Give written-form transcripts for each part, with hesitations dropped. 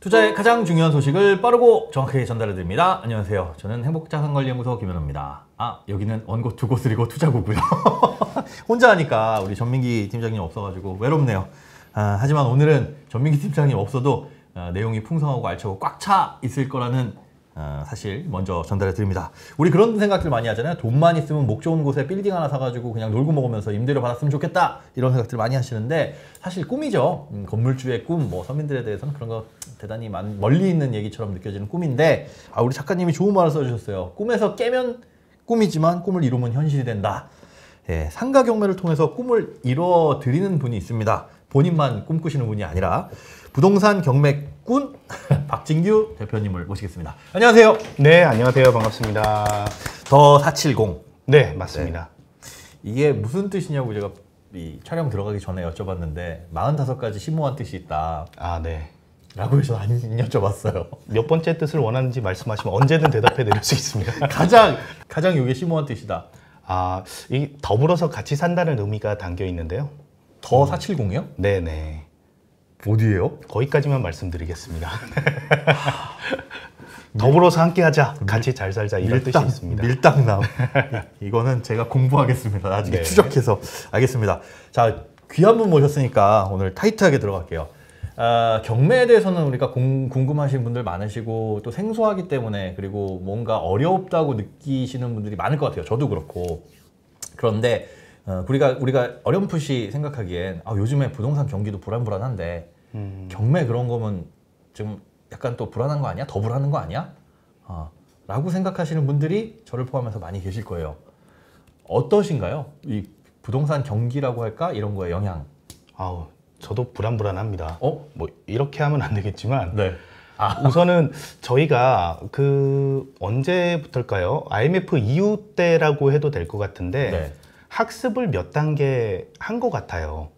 투자의 가장 중요한 소식을 빠르고 정확하게 전달해드립니다. 안녕하세요. 저는 행복자산관리연구소 김현우입니다. 여기는 원고 두 곳이고 투자고고요. 혼자 하니까 우리 전민기 팀장님 없어가지고 외롭네요. 하지만 오늘은 전민기 팀장님 없어도 내용이 풍성하고 알차고 꽉 차 있을 거라는 사실 먼저 전달해 드립니다. 우리 그런 생각들 많이 하잖아요. 돈만 있으면 목 좋은 곳에 빌딩 하나 사가지고 그냥 놀고 먹으면서 임대료 받았으면 좋겠다, 이런 생각들 많이 하시는데 사실 꿈이죠. 건물주의 꿈, 뭐 서민들에 대해서는 그런 거 대단히 멀리 있는 얘기처럼 느껴지는 꿈인데, 우리 작가님이 좋은 말을 써주셨어요. 꿈에서 깨면 꿈이지만 꿈을 이루면 현실이 된다. 예, 상가 경매를 통해서 꿈을 이뤄드리는 분이 있습니다. 본인만 꿈꾸시는 분이 아니라 부동산 경매꾼 박진규 대표님을 모시겠습니다. 안녕하세요. 네, 안녕하세요. 반갑습니다. 더 470. 네, 맞습니다. 네. 이게 무슨 뜻이냐고 제가 이 촬영 들어가기 전에 여쭤봤는데 45가지 심오한 뜻이 있다. 네. 라고 해서 안 여쭤봤어요. 몇 번째 뜻을 원하는지 말씀하시면 언제든 대답해 드릴 수 있습니다. 가장 이게 심오한 뜻이다. 이 더불어서 같이 산다는 의미가 담겨 있는데요. 더 470이요? 네네. 어디예요? 거기까지만 말씀드리겠습니다. 더불어서 함께하자, 같이 잘 살자, 이런 뜻이 있습니다. 밀당남. 이거는 제가 공부하겠습니다. 나중에 추적해서. 알겠습니다. 자, 귀한 분 모셨으니까 오늘 타이트하게 들어갈게요. 경매에 대해서는 우리가 궁금하신 분들 많으시고 또 생소하기 때문에, 그리고 뭔가 어렵다고 느끼시는 분들이 많을 것 같아요. 저도 그렇고. 그런데 우리가 어렴풋이 생각하기엔 요즘에 부동산 경기도 불안불안한데 경매 그런 거면 좀 약간 또 불안한 거 아니야? 더 불안한 거 아니야? 라고 생각하시는 분들이 저를 포함해서 많이 계실 거예요. 어떠신가요? 이 부동산 경기라고 할까? 이런 거에 영향. 저도 불안합니다. 뭐 이렇게 하면 안 되겠지만 네. 우선은 저희가 언제부터일까요? IMF 이후 때라고 해도 될 것 같은데 네. 학습을 몇 단계 한 것 같아요.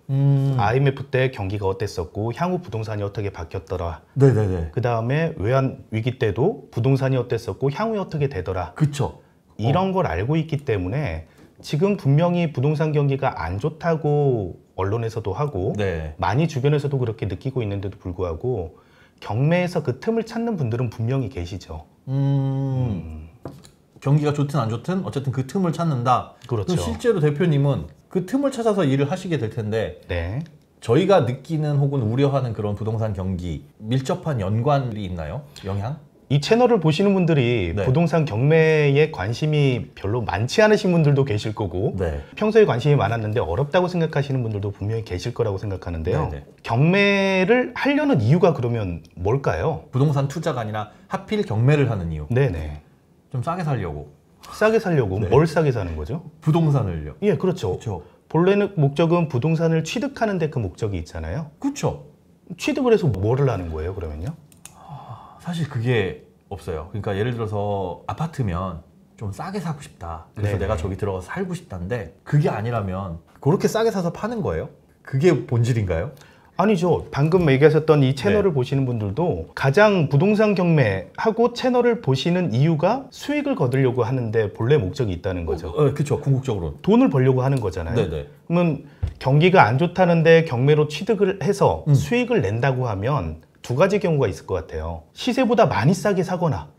IMF 때 경기가 어땠었고 향후 부동산이 어떻게 바뀌었더라. 네네네. 그 다음에 외환 위기 때도 부동산이 어땠었고 향후에 어떻게 되더라. 그쵸. 이런 걸 알고 있기 때문에 지금 분명히 부동산 경기가 안 좋다고 언론에서도 하고 많이 주변에서도 그렇게 느끼고 있는데도 불구하고 경매에서 그 틈을 찾는 분들은 분명히 계시죠. 경기가 좋든 안 좋든 어쨌든 그 틈을 찾는다. 그렇죠. 실제로 대표님은 그 틈을 찾아서 일을 하시게 될 텐데 네. 저희가 느끼는 혹은 우려하는 그런 부동산 경기 밀접한 연관이 있나요? 영향? 이 채널을 보시는 분들이 네. 부동산 경매에 관심이 별로 많지 않으신 분들도 계실 거고 평소에 관심이 많았는데 어렵다고 생각하시는 분들도 분명히 계실 거라고 생각하는데요. 경매를 하려는 이유가 그러면 뭘까요? 부동산 투자가 아니라 하필 경매를 하는 이유. 네네. 좀 싸게 살려고. 싸게 살려고? 뭘 싸게 사는 거죠? 부동산을요. 예, 그렇죠. 본래는 목적은 부동산을 취득하는 데 그 목적이 있잖아요. 그렇죠. 취득을 해서 뭐를 하는 거예요, 그러면요? 사실 그게 없어요. 그러니까 예를 들어서 아파트면 좀 싸게 사고 싶다. 그래서 내가 저기 들어가서 살고 싶다는데 그게 아니라면 그렇게 싸게 사서 파는 거예요? 그게 본질인가요? 아니죠. 방금 얘기하셨던 이 채널을 보시는 분들도 가장 부동산 경매하고 채널을 보시는 이유가 수익을 거두려고 하는데 본래 목적이 있다는 거죠. 그렇죠. 궁극적으로 돈을 벌려고 하는 거잖아요. 그러면 경기가 안 좋다는데 경매로 취득을 해서 수익을 낸다고 하면 두 가지 경우가 있을 것 같아요. 시세보다 많이 싸게 사거나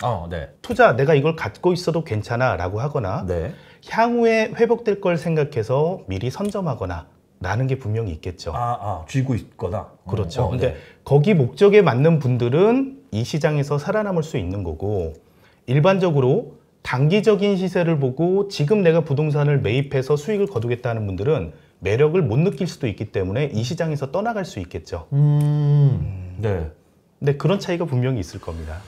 투자 내가 이걸 갖고 있어도 괜찮아 라고 하거나 향후에 회복될 걸 생각해서 미리 선점하거나 라는 게 분명히 있겠죠. 쥐고 있거나. 그렇죠. 근데 거기 목적에 맞는 분들은 이 시장에서 살아남을 수 있는 거고, 일반적으로 단기적인 시세를 보고 지금 내가 부동산을 매입해서 수익을 거두겠다는 분들은 매력을 못 느낄 수도 있기 때문에 이 시장에서 떠나갈 수 있겠죠. 근데 그런 차이가 분명히 있을 겁니다.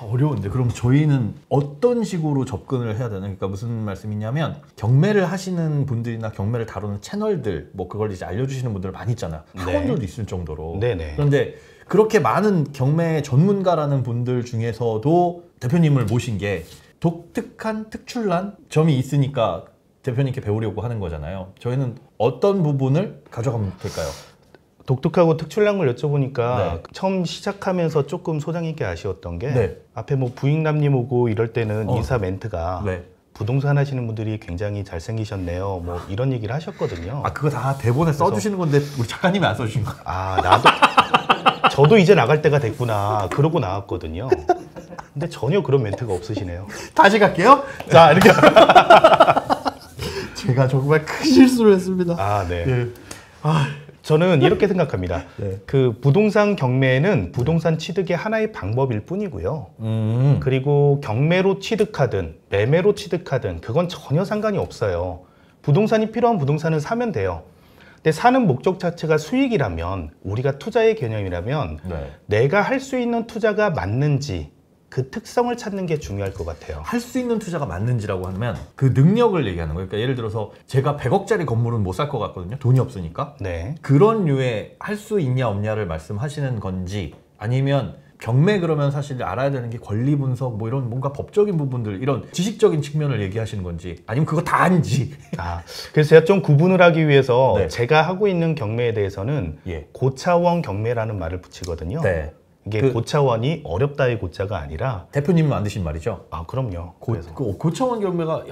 어려운데 그럼 저희는 어떤 식으로 접근을 해야 되나? 그러니까 무슨 말씀이냐면 경매를 하시는 분들이나 경매를 다루는 채널들 뭐 그걸 이제 알려주시는 분들 많이 있잖아요. 학원들도 있을 정도로. 그런데 그렇게 많은 경매 전문가라는 분들 중에서도 대표님을 모신 게 독특한 특출난 점이 있으니까 대표님께 배우려고 하는 거잖아요. 저희는 어떤 부분을 가져가면 될까요? 독특하고 특출난 걸 여쭤보니까 처음 시작하면서 조금 소장 있게 아쉬웠던 게 앞에 뭐 부익남님 오고 이럴 때는 인사 멘트가 부동산 하시는 분들이 굉장히 잘생기셨네요 뭐 이런 얘기를 하셨거든요. 그거 다 대본에 써주시는 건데 우리 작가님이 안 써주신 거예요? 나도 저도 이제 나갈 때가 됐구나 그러고 나왔거든요. 근데 전혀 그런 멘트가 없으시네요. 다시 갈게요. 자, 이렇게. 제가 정말 큰 실수를 했습니다. 아, 네. 네. 저는 이렇게 생각합니다. 네. 그 부동산 경매는 부동산 취득의 하나의 방법일 뿐이고요. 그리고 경매로 취득하든 매매로 취득하든 그건 전혀 상관이 없어요. 부동산이 필요한 부동산은 사면 돼요. 근데 사는 목적 자체가 수익이라면, 우리가 투자의 개념이라면 네. 내가 할 수 있는 투자가 맞는지 그 특성을 찾는 게 중요할 것 같아요. 할 수 있는 투자가 맞는지라고 하면 그 능력을 얘기하는 거예요. 그러니까 예를 들어서 제가 100억짜리 건물은 못 살 것 같거든요. 돈이 없으니까. 네. 그런 류의 할 수 있냐 없냐를 말씀하시는 건지, 아니면 경매 그러면 사실 알아야 되는 게 권리 분석 뭐 이런 뭔가 법적인 부분들, 이런 지식적인 측면을 얘기하시는 건지, 아니면 그거 다 아닌지. 그래서 제가 좀 구분을 하기 위해서 네. 제가 하고 있는 경매에 대해서는 예. 고차원 경매라는 말을 붙이거든요. 네. 이게 고차원이 어렵다의 고차가 아니라. 대표님이 만드신 말이죠? 그럼요. 고차원 경매가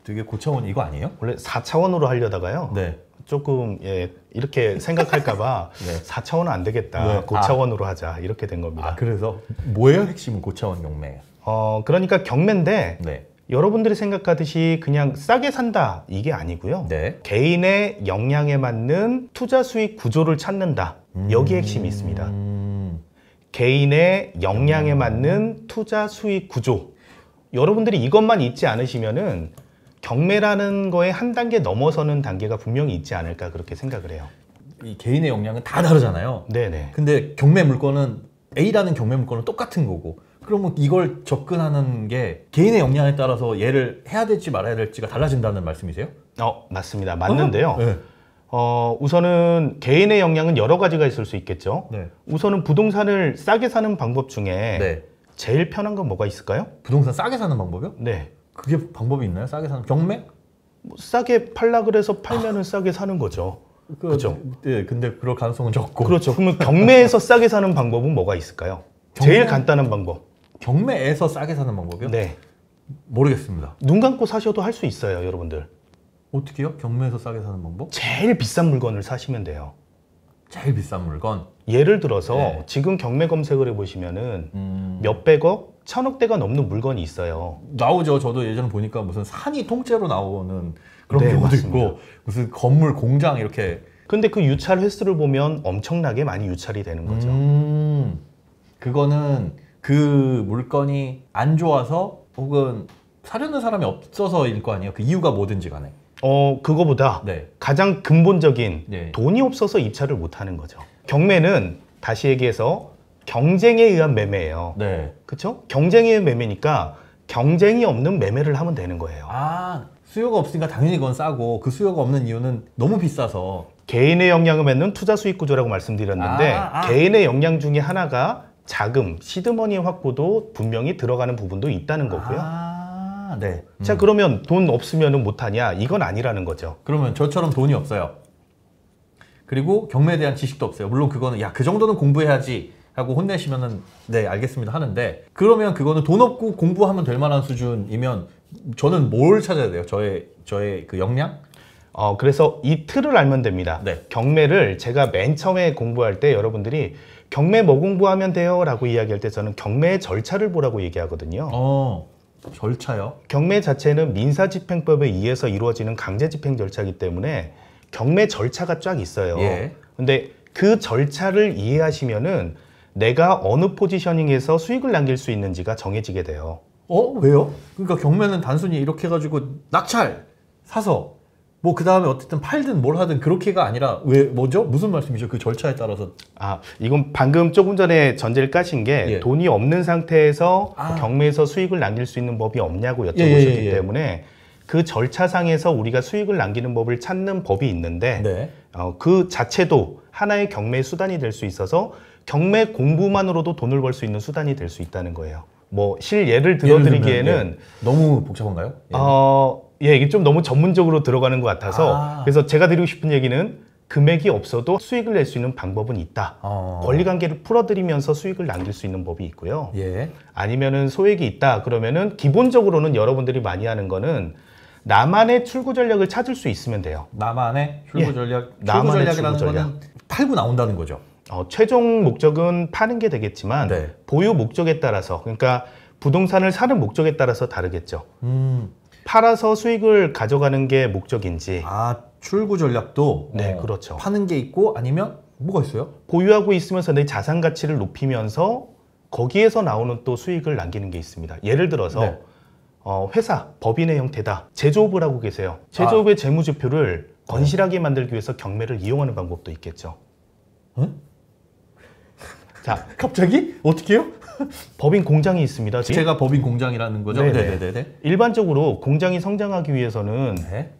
되게 고차원 이거 아니에요? 원래 4차원으로 하려다가요. 네. 조금 이렇게 생각할까봐 네. 4차원은 안 되겠다. 네. 고차원으로 하자. 이렇게 된 겁니다. 그래서 뭐예요? 핵심은 고차원 경매. 그러니까 경매인데 네. 여러분들이 생각하듯이 그냥 싸게 산다 이게 아니고요. 네. 개인의 역량에 맞는 투자 수익 구조를 찾는다. 여기에 핵심이 있습니다. 개인의 역량에 맞는 투자 수익 구조. 여러분들이 이것만 잊지 않으시면은 경매라는 거에 한 단계 넘어서는 단계가 분명히 있지 않을까 그렇게 생각을 해요. 이 개인의 역량은 다 다르잖아요. 네네. 근데 경매 물건은 A라는 경매 물건은 똑같은 거고, 그러면 이걸 접근하는 게 개인의 역량에 따라서 얘를 해야 될지 말아야 될지가 달라진다는 말씀이세요? 맞습니다. 맞는데요. 네. 우선은 개인의 역량은 여러 가지가 있을 수 있겠죠. 네. 우선은 부동산을 싸게 사는 방법 중에 네. 제일 편한 건 뭐가 있을까요? 부동산 싸게 사는 방법이요? 네. 그게 방법이 있나요? 싸게 사는 경매? 싸게 팔라 그래서 팔면은 싸게 사는 거죠. 그렇죠. 네, 근데 그럴 가능성은 적고. 그렇죠. 그러면 경매에서 싸게 사는 방법은 뭐가 있을까요? 제일 간단한 방법. 경매에서 싸게 사는 방법이요? 네. 모르겠습니다. 눈 감고 사셔도 할 수 있어요, 여러분들. 어떻게요? 경매에서 싸게 사는 방법? 제일 비싼 물건을 사시면 돼요. 제일 비싼 물건? 예를 들어서 네. 지금 경매 검색을 해보시면은 몇백억, 천억대가 넘는 물건이 있어요. 나오죠. 저도 예전에 보니까 무슨 산이 통째로 나오는 그런 경우도 있고, 무슨 건물, 공장 이렇게. 근데 그 유찰 횟수를 보면 엄청나게 많이 유찰이 되는 거죠. 그거는 그 물건이 안 좋아서 혹은 사려는 사람이 없어서일 거 아니에요? 그 이유가 뭐든지 간에. 그거보다 네. 가장 근본적인 네. 돈이 없어서 입찰을 못 하는 거죠. 경매는 다시 얘기해서 경쟁에 의한 매매예요. 네. 그렇죠? 경쟁에 의한 매매니까 경쟁이 없는 매매를 하면 되는 거예요. 수요가 없으니까 당연히 그건 싸고, 그 수요가 없는 이유는 너무 비싸서. 개인의 역량을 맺는 투자 수익 구조라고 말씀드렸는데 개인의 역량 중에 하나가 자금, 시드머니 확보도 분명히 들어가는 부분도 있다는 거고요. 네. 자, 그러면 돈 없으면 못하냐? 이건 아니라는 거죠. 그러면 저처럼 돈이 없어요. 그리고 경매에 대한 지식도 없어요. 물론 그거는 그 정도는 공부해야지 하고 혼내시면은 네, 알겠습니다 하는데, 그러면 그거는 돈 없고 공부하면 될 만한 수준이면 저는 뭘 찾아야 돼요? 저의 그 역량? 그래서 이 틀을 알면 됩니다. 네. 경매를 제가 맨 처음에 공부할 때 여러분들이 경매 뭐 공부하면 돼요? 라고 이야기할 때 저는 경매의 절차를 보라고 얘기하거든요. 절차요? 경매 자체는 민사집행법에 의해서 이루어지는 강제집행 절차이기 때문에 경매 절차가 쫙 있어요. 예. 근데 그 절차를 이해하시면은 내가 어느 포지셔닝에서 수익을 남길 수 있는지가 정해지게 돼요. 왜요? 그러니까 경매는 단순히 이렇게 해가지고 낙찰 사서 뭐 그 다음에 어쨌든 팔든 뭘 하든 그렇게가 아니라 뭐죠? 무슨 말씀이죠? 그 절차에 따라서. 이건 방금 조금 전에 전제를 까신 게 예. 돈이 없는 상태에서 경매에서 수익을 남길 수 있는 법이 없냐고 여쭤보셨기 때문에 그 절차상에서 우리가 수익을 남기는 법을 찾는 법이 있는데 네. 그 자체도 하나의 경매 수단이 될 수 있어서 경매 공부만으로도 돈을 벌 수 있는 수단이 될 수 있다는 거예요. 뭐 실예를 들어드리기에는 너무 복잡한가요? 이게 좀 너무 전문적으로 들어가는 것 같아서 그래서 제가 드리고 싶은 얘기는 금액이 없어도 수익을 낼 수 있는 방법은 있다. 권리관계를 풀어드리면서 수익을 남길 수 있는 법이 있고요. 예. 아니면은 소액이 있다. 그러면은 기본적으로는 여러분들이 많이 하는 거는 나만의 출구 전략을 찾을 수 있으면 돼요. 나만의 출구 전략? 출구 전략이라는 거는 팔고 나온다는 거죠. 최종 목적은 파는 게 되겠지만 네. 보유 목적에 따라서, 그러니까 부동산을 사는 목적에 따라서 다르겠죠. 팔아서 수익을 가져가는 게 목적인지. 출구 전략도 네, 그렇죠. 파는 게 있고 아니면 뭐가 있어요? 보유하고 있으면서 내 자산 가치를 높이면서 거기에서 나오는 또 수익을 남기는 게 있습니다. 예를 들어서 네. 회사, 법인의 형태다. 제조업을 하고 계세요. 제조업의 재무제표를 건실하게 만들기 위해서 경매를 이용하는 방법도 있겠죠. 응? 자, 갑자기? 어떻게 해요? 법인 공장이 있습니다. 제가 법인 공장이라는 거죠? 네네. 네네네. 일반적으로 공장이 성장하기 위해서는 네.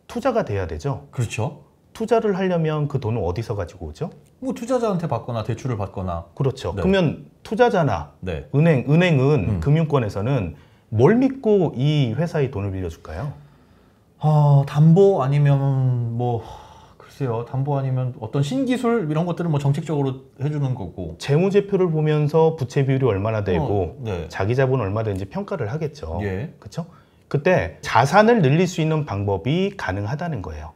투자가 돼야 되죠. 그렇죠. 투자를 하려면 그 돈을 어디서 가지고 오죠? 뭐 투자자한테 받거나 대출을 받거나. 그렇죠. 네. 그러면 투자자나 네. 은행은 금융권에서는 뭘 믿고 이 회사에 돈을 빌려줄까요? 담보 아니면 뭐 글쎄요. 담보 아니면 어떤 신기술 이런 것들은 뭐 정책적으로 해주는 거고. 재무제표를 보면서 부채 비율이 얼마나 되고 네. 자기 자본 얼마 되는지 평가를 하겠죠. 예. 그렇죠? 그때 자산을 늘릴 수 있는 방법이 가능하다는 거예요.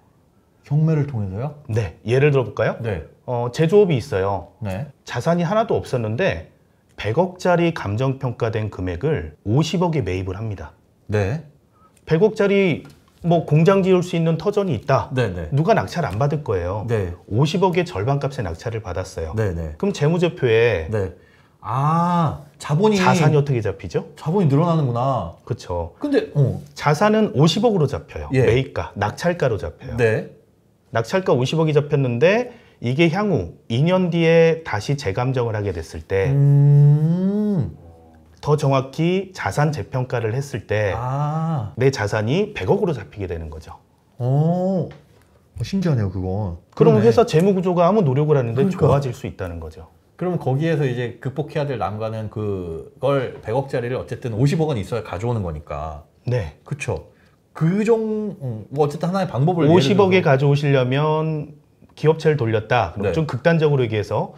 경매를 통해서요? 네. 예를 들어 볼까요? 네. 제조업이 있어요. 네. 자산이 하나도 없었는데 100억짜리 감정평가된 금액을 50억에 매입을 합니다. 네. 100억짜리 뭐 공장 지을 수 있는 터전이 있다. 네네. 누가 낙찰 안 받을 거예요. 네. 50억의 절반값의 낙찰을 받았어요. 네네. 그럼 재무제표에 네. 자본이 자산이 어떻게 잡히죠? 자본이 늘어나는구나. 그렇죠. 근데 자산은 50억으로 잡혀요. 예. 매입가, 낙찰가로 잡혀요. 네. 낙찰가 50억이 잡혔는데 이게 향후 2년 뒤에 다시 재감정을 하게 됐을 때 더 정확히 자산 재평가를 했을 때 내 자산이 100억으로 잡히게 되는 거죠. 신기하네요, 그건. 그럼 그러네. 회사 재무 구조가 아무 노력을 하는데 그러니까. 좋아질 수 있다는 거죠. 그러면 거기에서 이제 극복해야 될 난관은 그걸 100억짜리를 어쨌든 50억은 있어야 가져오는 거니까. 네. 그쵸. 뭐 어쨌든 하나의 방법을 50억에 가져오시려면 기업체를 돌렸다. 그럼 네. 좀 극단적으로 얘기해서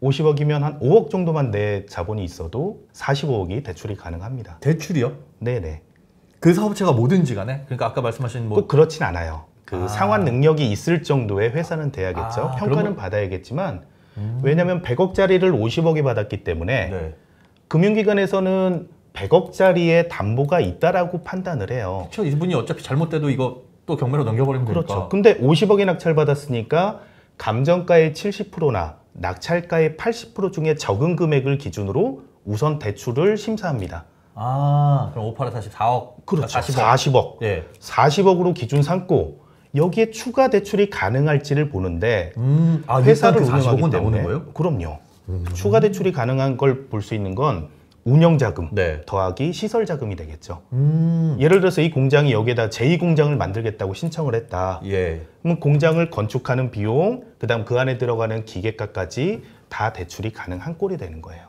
50억이면 한 5억 정도만 내 자본이 있어도 45억이 대출이 가능합니다. 대출이요? 네네. 그 사업체가 뭐든지 간에? 그러니까 아까 말씀하신 꼭 그렇진 않아요. 상환 능력이 있을 정도의 회사는 돼야겠죠. 평가는 그러면... 받아야겠지만 왜냐하면 100억짜리를 50억에 받았기 때문에 네. 금융기관에서는 100억짜리의 담보가 있다라고 판단을 해요. 그렇죠. 이분이 어차피 잘못돼도 이거 또 경매로 넘겨버리면 되니까. 그렇죠. 근데 50억에 낙찰 받았으니까 감정가의 70%나 낙찰가의 80% 중에 적은 금액을 기준으로 우선 대출을 심사합니다. 그럼 5, 8에 44억. 그렇죠. 40억. 40억. 예. 40억으로 기준 삼고 여기에 추가 대출이 가능할지를 보는데 회사를 회사를 운영하기 40억은 때문에 나오는 거예요? 그럼요. 추가 대출이 가능한 걸 볼 수 있는 건 운영자금 네. 더하기 시설자금이 되겠죠. 음. 예를 들어서 이 공장이 여기에다 제2공장을 만들겠다고 신청을 했다. 예. 그럼 공장을 건축하는 비용, 그다음 그 안에 들어가는 기계가까지 다 대출이 가능한 꼴이 되는 거예요.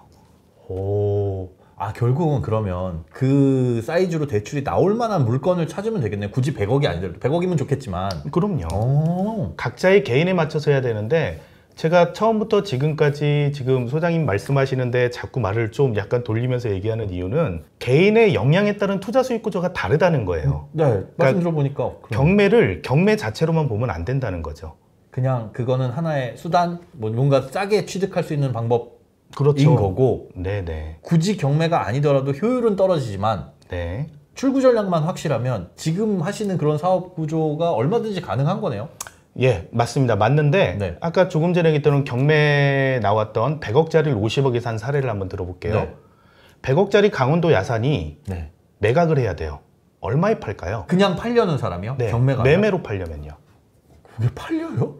오. 아, 결국은 그러면 그 사이즈로 대출이 나올 만한 물건을 찾으면 되겠네요. 굳이 100억이 아니더라도. 100억이면 좋겠지만. 그럼요. 오. 각자의 개인에 맞춰서 해야 되는데 제가 처음부터 지금까지 지금 소장님 말씀하시는데 자꾸 말을 좀 약간 돌리면서 얘기하는 이유는 개인의 역량에 따른 투자 수익 구조가 다르다는 거예요. 네, 말씀 들어보니까 경매를 경매 자체로만 보면 안 된다는 거죠. 그냥 그거는 하나의 수단, 뭔가 싸게 취득할 수 있는 방법인 그렇죠. 거고 네네. 굳이 경매가 아니더라도 효율은 떨어지지만 네. 출구 전략만 확실하면 지금 하시는 그런 사업 구조가 얼마든지 가능한 거네요. 예, 맞습니다. 맞는데 네. 아까 조금 전에 얘기했던 경매에 나왔던 100억짜리를 50억에 산 사례를 한번 들어볼게요. 네. 100억짜리 강원도 야산이 네. 매각을 해야 돼요. 얼마에 팔까요? 그냥 팔려는 사람이요? 네, 경매가 매매로 팔려면요. 그게 팔려요?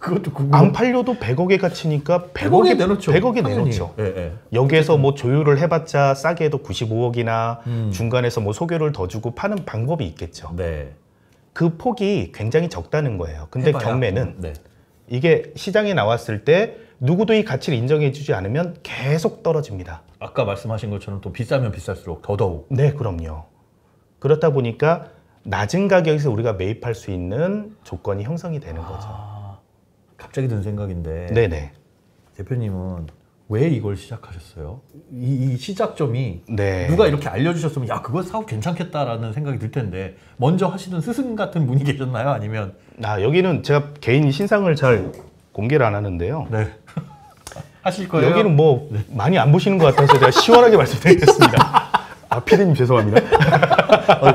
그것도 안 팔려도 100억의 가치니까 100억에 내놓죠. 100억에 당연히. 내놓죠. 예, 예. 여기에서 뭐 조율을 해봤자 싸게 해도 95억이나 중간에서 뭐 소개를 더 주고 파는 방법이 있겠죠. 네. 그 폭이 굉장히 적다는 거예요. 근데 해봐야. 경매는 네. 이게 시장에 나왔을 때 누구도 이 가치를 인정해주지 않으면 계속 떨어집니다. 아까 말씀하신 것처럼 또 비싸면 비쌀수록 더더욱. 네, 그럼요. 그렇다 보니까 낮은 가격에서 우리가 매입할 수 있는 조건이 형성이 되는 거죠. 갑자기 든 생각인데 네네. 대표님은 왜 이걸 시작하셨어요? 이 시작점이 네. 누가 이렇게 알려주셨으면 야 그거 사업 괜찮겠다라는 생각이 들 텐데 먼저 하시던 스승 같은 분이 계셨나요? 아니면 여기는 제가 개인 신상을 잘 공개를 안 하는데요. 네. 하실 거예요? 여기는 뭐 많이 안 보시는 것 같아서 제가 시원하게 말씀드리겠습니다. 아, 피디님 죄송합니다.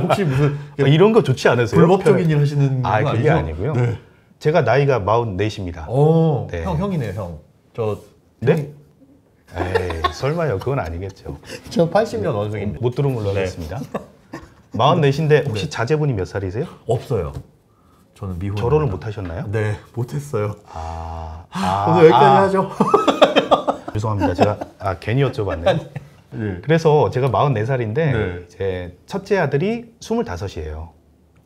혹시 무슨 이런 거 좋지 않으세요? 불법적인 일 하시는 거 그게 아니죠? 아니고요. 네. 제가 나이가 44입니다. 오, 네. 형이네요, 형. 저 네? 에이, 설마요. 그건 아니겠죠. 저 80년 원숭입니다. 못 들은 걸로 하겠습니다. 44인데 혹시 자제분이 몇 살이세요? 없어요. 저는 미혼. 결혼을 못 하셨나요? 네, 못했어요. 오늘 여기까지 하죠. 죄송합니다. 제가 괜히 여쭤봤네요. 네. 그래서 제가 44살인데 네. 이제 첫째 아들이 25이에요.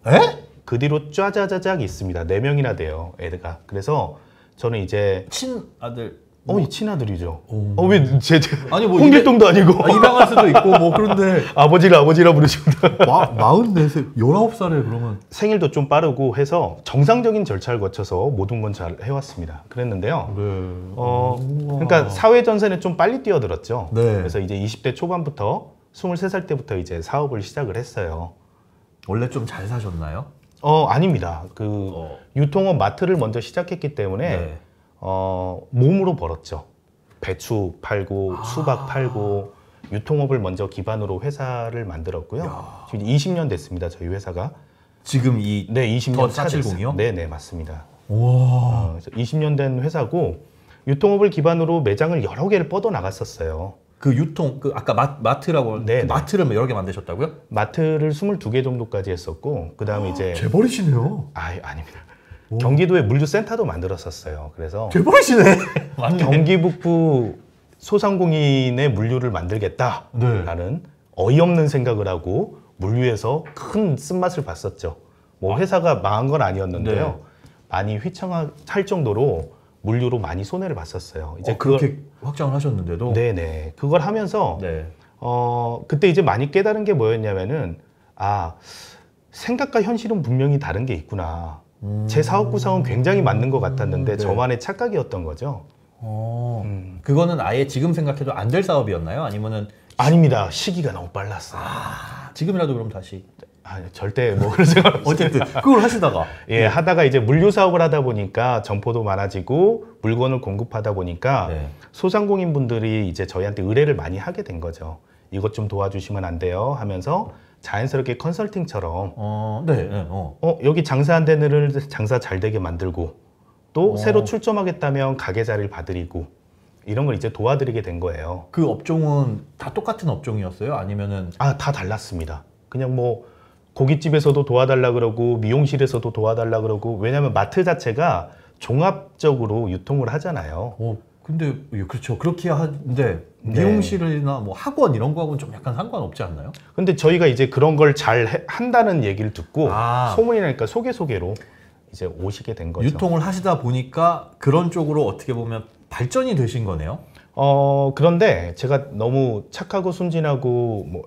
에? 그 뒤로 짜자자작 있습니다. 4명이나 돼요, 애가. 그래서 저는 이제 친아들. 이 친아들이죠. 왜 제 아니 뭐 홍길동도 아니고 입양할 수도 있고 뭐 그런데 아버지라 부르십니다. 44세, 19살에 그러면 생일도 좀 빠르고 해서 정상적인 절차를 거쳐서 모든 건 잘 해왔습니다. 그랬는데요. 네. 그러니까 사회 전선에 좀 빨리 뛰어들었죠. 네. 그래서 이제 20대 초반부터 23살 때부터 이제 사업을 시작을 했어요. 원래 좀 잘 사셨나요? 아닙니다. 유통업 마트를 먼저 시작했기 때문에 네. 몸으로 벌었죠. 배추 팔고 수박 팔고 유통업을 먼저 기반으로 회사를 만들었고요. 지금 20년 됐습니다. 저희 회사가. 지금 이 네, 20년 차 470이요? 네, 네, 맞습니다. 와. 그래서 20년 된 회사고 유통업을 기반으로 매장을 여러 개를 뻗어 나갔었어요. 그 유통 그 아까 마트라고 네, 그 마트를 여러 개 만드셨다고요? 마트를 22개 정도까지 했었고 그다음에 이제 재벌이시네요. 아닙니다. 경기도에 물류센터도 만들었었어요. 그래서 재벌이시네. 맞네. 경기 북부 소상공인의 물류를 만들겠다라는 어이없는 생각을 하고 물류에서 큰 쓴맛을 봤었죠. 뭐 회사가 망한 건 아니었는데요. 네. 많이 휘청할 정도로 물류로 많이 손해를 봤었어요. 이제 그렇게 확장을 하셨는데도. 네네. 그걸 하면서 네. 그때 이제 많이 깨달은 게 뭐였냐면은 생각과 현실은 분명히 다른 게 있구나. 제 사업 구상은 굉장히 맞는 것 같았는데 네. 저만의 착각이었던 거죠. 그거는 아예 지금 생각해도 안 될 사업이었나요? 아니면은 아닙니다. 시기가 너무 빨랐어요. 지금이라도 그럼 다시. 절대 뭐 그런 생각 어쨌든 그걸 하시다가 하다가 이제 물류 사업을 하다 보니까 점포도 많아지고 물건을 공급하다 보니까 네. 소상공인 분들이 이제 저희한테 의뢰를 많이 하게 된 거죠. 이것 좀 도와주시면 안 돼요 하면서 자연스럽게 컨설팅처럼 여기 장사 안 되는 애를 장사 잘 되게 만들고 또 새로 출점하겠다면 가게 자리를 봐드리고 이런 걸 이제 도와드리게 된 거예요. 그 업종은 다 똑같은 업종이었어요? 아니면은 다 달랐습니다. 그냥 뭐 고깃집에서도 도와달라 그러고 미용실에서도 도와달라 그러고 왜냐하면 마트 자체가 종합적으로 유통을 하잖아요. 근데 그렇죠. 그렇게 하는데 미용실이나 뭐 학원 이런 거하고는 좀 약간 상관없지 않나요? 근데 저희가 이제 그런 걸 잘 한다는 얘기를 듣고 소문이 나니까 소개로 이제 오시게 된 거죠. 유통을 하시다 보니까 그런 쪽으로 어떻게 보면 발전이 되신 거네요. 그런데 제가 너무 착하고 순진하고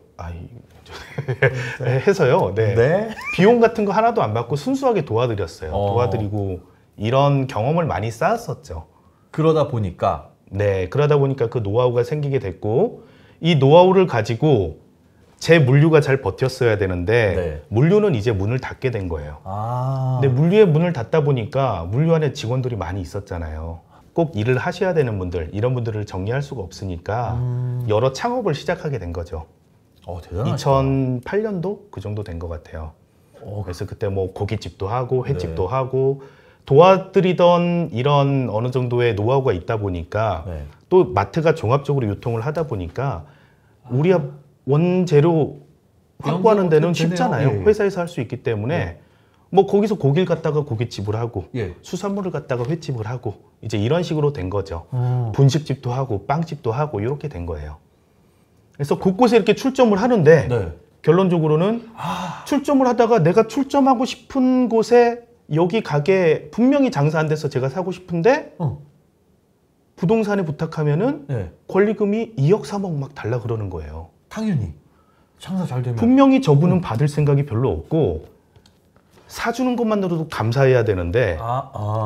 해서요. 네. 비용 같은 거 하나도 안 받고 순수하게 도와드렸어요. 도와드리고 이런 경험을 많이 쌓았었죠. 그러다 보니까 그 노하우가 생기게 됐고 이 노하우를 가지고 제 물류가 잘 버텼어야 되는데 물류는 이제 문을 닫게 된 거예요. 근데 물류의 문을 닫다 보니까 물류 안에 직원들이 많이 있었잖아요. 꼭 일을 하셔야 되는 분들, 이런 분들을 정리할 수가 없으니까 여러 창업을 시작하게 된 거죠. 대단하시다. 2008년도 그 정도 된 것 같아요. 그래서 그때 뭐 고깃집도 하고 횟집도 하고 도와드리던 이런 어느 정도의 노하우가 있다 보니까 또 마트가 종합적으로 유통을 하다 보니까 우리 원재료 확보하는 데는 쉽잖아요. 회사에서 할 수 있기 때문에 뭐 거기서 고기를 갖다가 고깃집을 하고 수산물을 갖다가 횟집을 하고 이제 이런 식으로 된 거죠. 분식집도 하고 빵집도 하고 이렇게 된 거예요. 그래서 곳곳에 이렇게 출점을 하는데 결론적으로는 출점을 하다가 내가 출점하고 싶은 곳에 여기 가게 분명히 장사 안 돼서 제가 사고 싶은데 부동산에 부탁하면은 권리금이 2억 3억 막 달라 그러는 거예요. 당연히 장사 잘 되면 분명히 저분은 받을 생각이 별로 없고 사주는 것만으로도 감사해야 되는데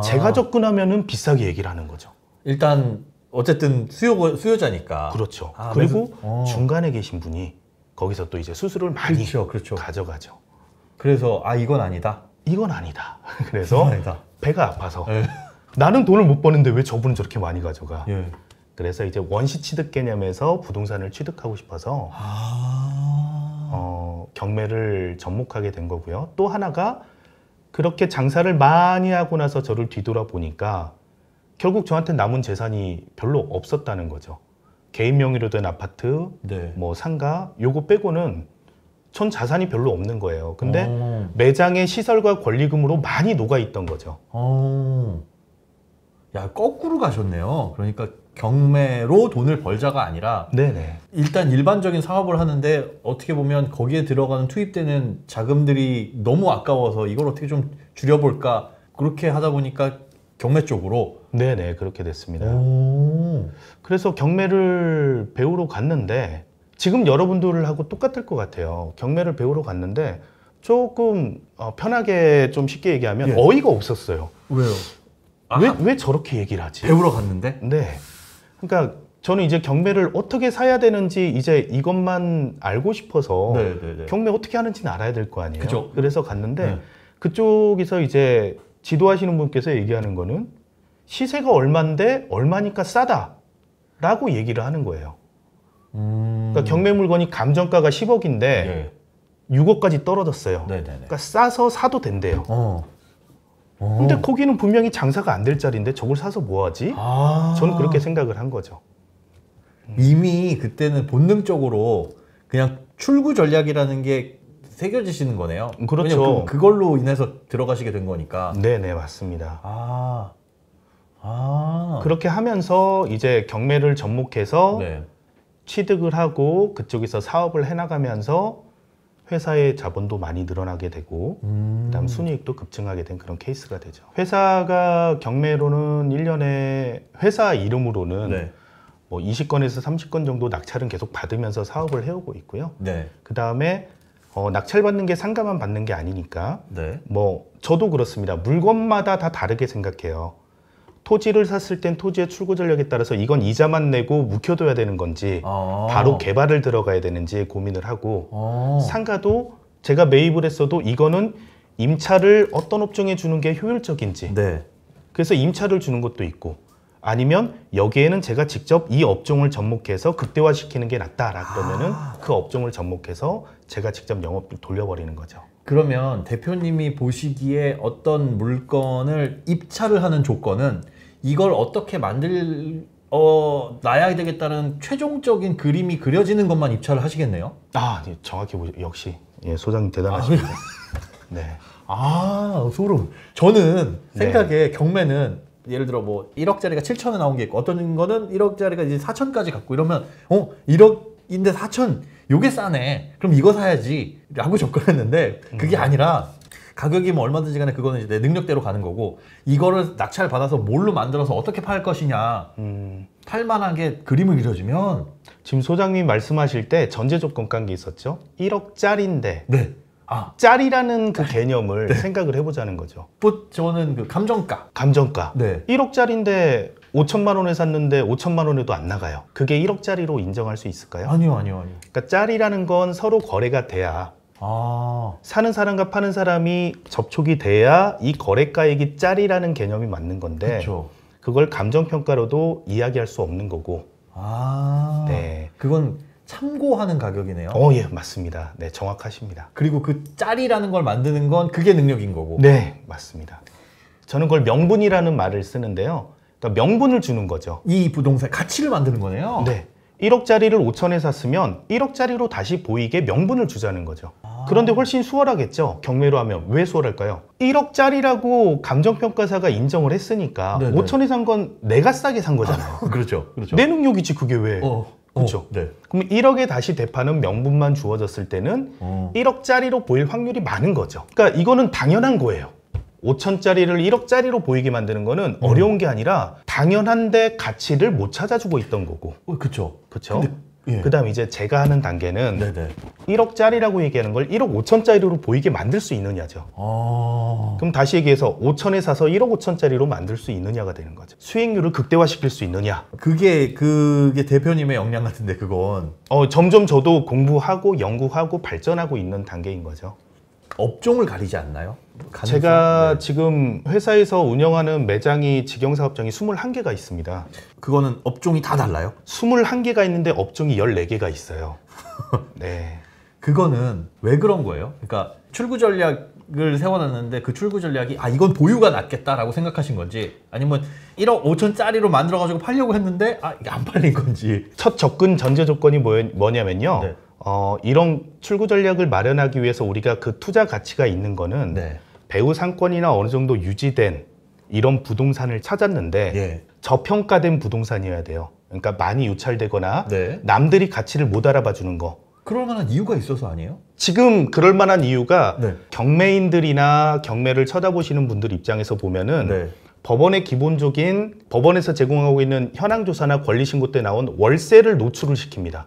제가 접근하면은 비싸게 얘기를 하는 거죠. 일단 어쨌든 수요자니까. 그렇죠. 그리고 중간에 계신 분이 거기서 또 이제 수수료를 많이 가져가죠. 그래서 이건 아니다. 이건 아니다. 그래서 배가 아파서 나는 돈을 못 버는데 왜 저분은 저렇게 많이 가져가? 예. 그래서 이제 원시 취득 개념에서 부동산을 취득하고 싶어서 경매를 접목하게 된 거고요. 또 하나가 그렇게 장사를 많이 하고 나서 저를 뒤돌아보니까 결국 저한테 남은 재산이 별로 없었다는 거죠. 개인 명의로 된 아파트, 네. 뭐 상가, 요거 빼고는 전 자산이 별로 없는 거예요. 근데 매장의 시설과 권리금으로 많이 녹아있던 거죠. 야, 거꾸로 가셨네요. 그러니까 경매로 돈을 벌자가 아니라 네네. 일단 일반적인 사업을 하는데 어떻게 보면 거기에 들어가는 투입되는 자금들이 너무 아까워서 이걸 어떻게 좀 줄여볼까 그렇게 하다 보니까 경매 쪽으로. 네네, 그렇게 됐습니다. 그래서 경매를 배우러 갔는데 지금 여러분들하고 똑같을 것 같아요. 경매를 배우러 갔는데 조금 편하게 좀 쉽게 얘기하면 예. 어이가 없었어요. 왜요? 왜 저렇게 얘기를 하지? 배우러 갔는데? 네. 그러니까 저는 이제 경매를 어떻게 사야 되는지 이제 이것만 알고 싶어서 네네네. 경매 어떻게 하는지는 알아야 될 거 아니에요. 그쵸. 그래서 갔는데 네. 그쪽에서 이제 지도하시는 분께서 얘기하는 거는 시세가 얼마인데 얼마니까 싸다라고 얘기를 하는 거예요. 그러니까 경매 물건이 감정가가 10억인데 네. 6억까지 떨어졌어요. 네네네. 그러니까 싸서 사도 된대요. 근데 거기는 분명히 장사가 안 될 자리인데 저걸 사서 뭐 하지? 저는 그렇게 생각을 한 거죠. 이미 그때는 본능적으로 그냥 출구 전략이라는 게 새겨지시는 거네요. 그렇죠. 왜냐면 그걸로 인해서 들어가시게 된 거니까. 네네, 맞습니다. 아. 그렇게 하면서 이제 경매를 접목해서 네. 취득을 하고 그쪽에서 사업을 해나가면서 회사의 자본도 많이 늘어나게 되고 그다음 순이익도 급증하게 된 그런 케이스가 되죠. 회사가 경매로는 1년에 회사 이름으로는 네. 뭐 20건에서 30건 정도 낙찰은 계속 받으면서 사업을 해오고 있고요. 네. 그다음에 낙찰 받는 게 상가만 받는 게 아니니까 네. 뭐 저도 그렇습니다. 물건마다 다 다르게 생각해요. 토지를 샀을 땐 토지의 출구 전략에 따라서 이건 이자만 내고 묵혀둬야 되는 건지 바로 개발을 들어가야 되는지 고민을 하고 상가도 제가 매입을 했어도 이거는 임차를 어떤 업종에 주는 게 효율적인지 네. 그래서 임차를 주는 것도 있고 아니면 여기에는 제가 직접 이 업종을 접목해서 극대화시키는 게 낫다라고 그러면은 그 업종을 접목해서 제가 직접 영업을 돌려버리는 거죠. 그러면 대표님이 보시기에 어떤 물건을 입찰을 하는 조건은 이걸 어떻게 놔야 되겠다는 최종적인 그림이 그려지는 것만 입찰을 하시겠네요? 네, 정확히 역시 소장님 대단하십니다. 네. 소름. 저는 네. 생각에 경매는 예를 들어 뭐 1억짜리가 7천에 나온 게 있고 어떤 거는 1억짜리가 이제 4천까지 갖고 이러면 1억인데 4천 요게 싸네. 그럼 이거 사야지 라고 접근했는데 그게 아니라 가격이 뭐 얼마든지 간에 그거는 이제 내 능력대로 가는 거고 이거를 낙찰 받아서 뭘로 만들어서 어떻게 팔 것이냐 팔만하게 그림을 그려주면 지금 소장님 말씀하실 때 전제 조건 깐 게 있었죠. 1억짜리인데 네. 짤이라는 그 개념을 생각을 해보자는 거죠. 저는 그 감정가. 네. 1억짜리인데 5천만 원에 샀는데 5천만 원에도 안 나가요. 그게 1억짜리로 인정할 수 있을까요? 아니요. 그러니까 짤이라는 건 서로 거래가 돼야 사는 사람과 파는 사람이 접촉이 돼야 이 거래가액이 짤이라는 개념이 맞는 건데 그쵸. 그걸 감정평가로도 이야기할 수 없는 거고 네. 그건 참고하는 가격이네요. 예, 맞습니다. 네, 정확하십니다. 그리고 그 짤이라는 걸 만드는 건 그게 능력인 거고. 네, 맞습니다. 저는 그걸 명분이라는 말을 쓰는데요. 그러니까 명분을 주는 거죠. 이 부동산 가치를 만드는 거네요. 네. 1억짜리를 5천에 샀으면 1억짜리로 다시 보이게 명분을 주자는 거죠. 그런데 훨씬 수월하겠죠. 경매로 하면. 왜 수월할까요? 1억짜리라고 감정평가사가 인정을 했으니까 네네. 5천에 산 건 내가 싸게 산 거잖아요. 그렇죠. 내 능력이지 그게 왜. 그렇죠. 네. 그럼 1억에 다시 되파는 명분만 주어졌을 때는 1억짜리로 보일 확률이 많은 거죠. 그러니까 이거는 당연한 거예요. 5천짜리를 1억짜리로 보이게 만드는 거는 어려운 게 아니라 당연한데 가치를 못 찾아주고 있던 거고. 그렇죠. 그렇죠. 그다음 이제 제가 하는 단계는 네네. 1억짜리라고 얘기하는 걸 1억 5천짜리로 보이게 만들 수 있느냐죠. 그럼 다시 얘기해서 5천에 사서 1억 5천짜리로 만들 수 있느냐가 되는 거죠. 수익률을 극대화시킬 수 있느냐. 그게 대표님의 역량 같은데 그건. 점점 저도 공부하고 연구하고 발전하고 있는 단계인 거죠. 업종을 가리지 않나요? 제가 네. 지금 회사에서 운영하는 매장이 직영사업장이 21개가 있습니다. 그거는 업종이 다 달라요? 21개가 있는데 업종이 14개가 있어요. 네. 그거는 왜 그런 거예요? 그러니까 출구 전략을 세워놨는데 그 출구 전략이 이건 보유가 낫겠다라고 생각하신 건지, 아니면 1억 5천짜리로 만들어가지고 팔려고 했는데 이게 안 팔린 건지. 첫 접근 전제 조건이 뭐냐면요. 네. 이런 출구 전략을 마련하기 위해서 우리가 그 투자 가치가 있는 거는 네. 배후 상권이나 어느 정도 유지된 이런 부동산을 찾았는데 예. 저평가된 부동산이어야 돼요. 그러니까 많이 유찰되거나 네. 남들이 가치를 못 알아봐 주는 거. 그럴 만한 이유가 있어서 아니에요? 지금 그럴 만한 이유가 네. 경매인들이나 경매를 쳐다보시는 분들 입장에서 보면은 네. 법원의 기본적인 법원에서 제공하고 있는 현황조사나 권리신고 때 나온 월세를 노출을 시킵니다.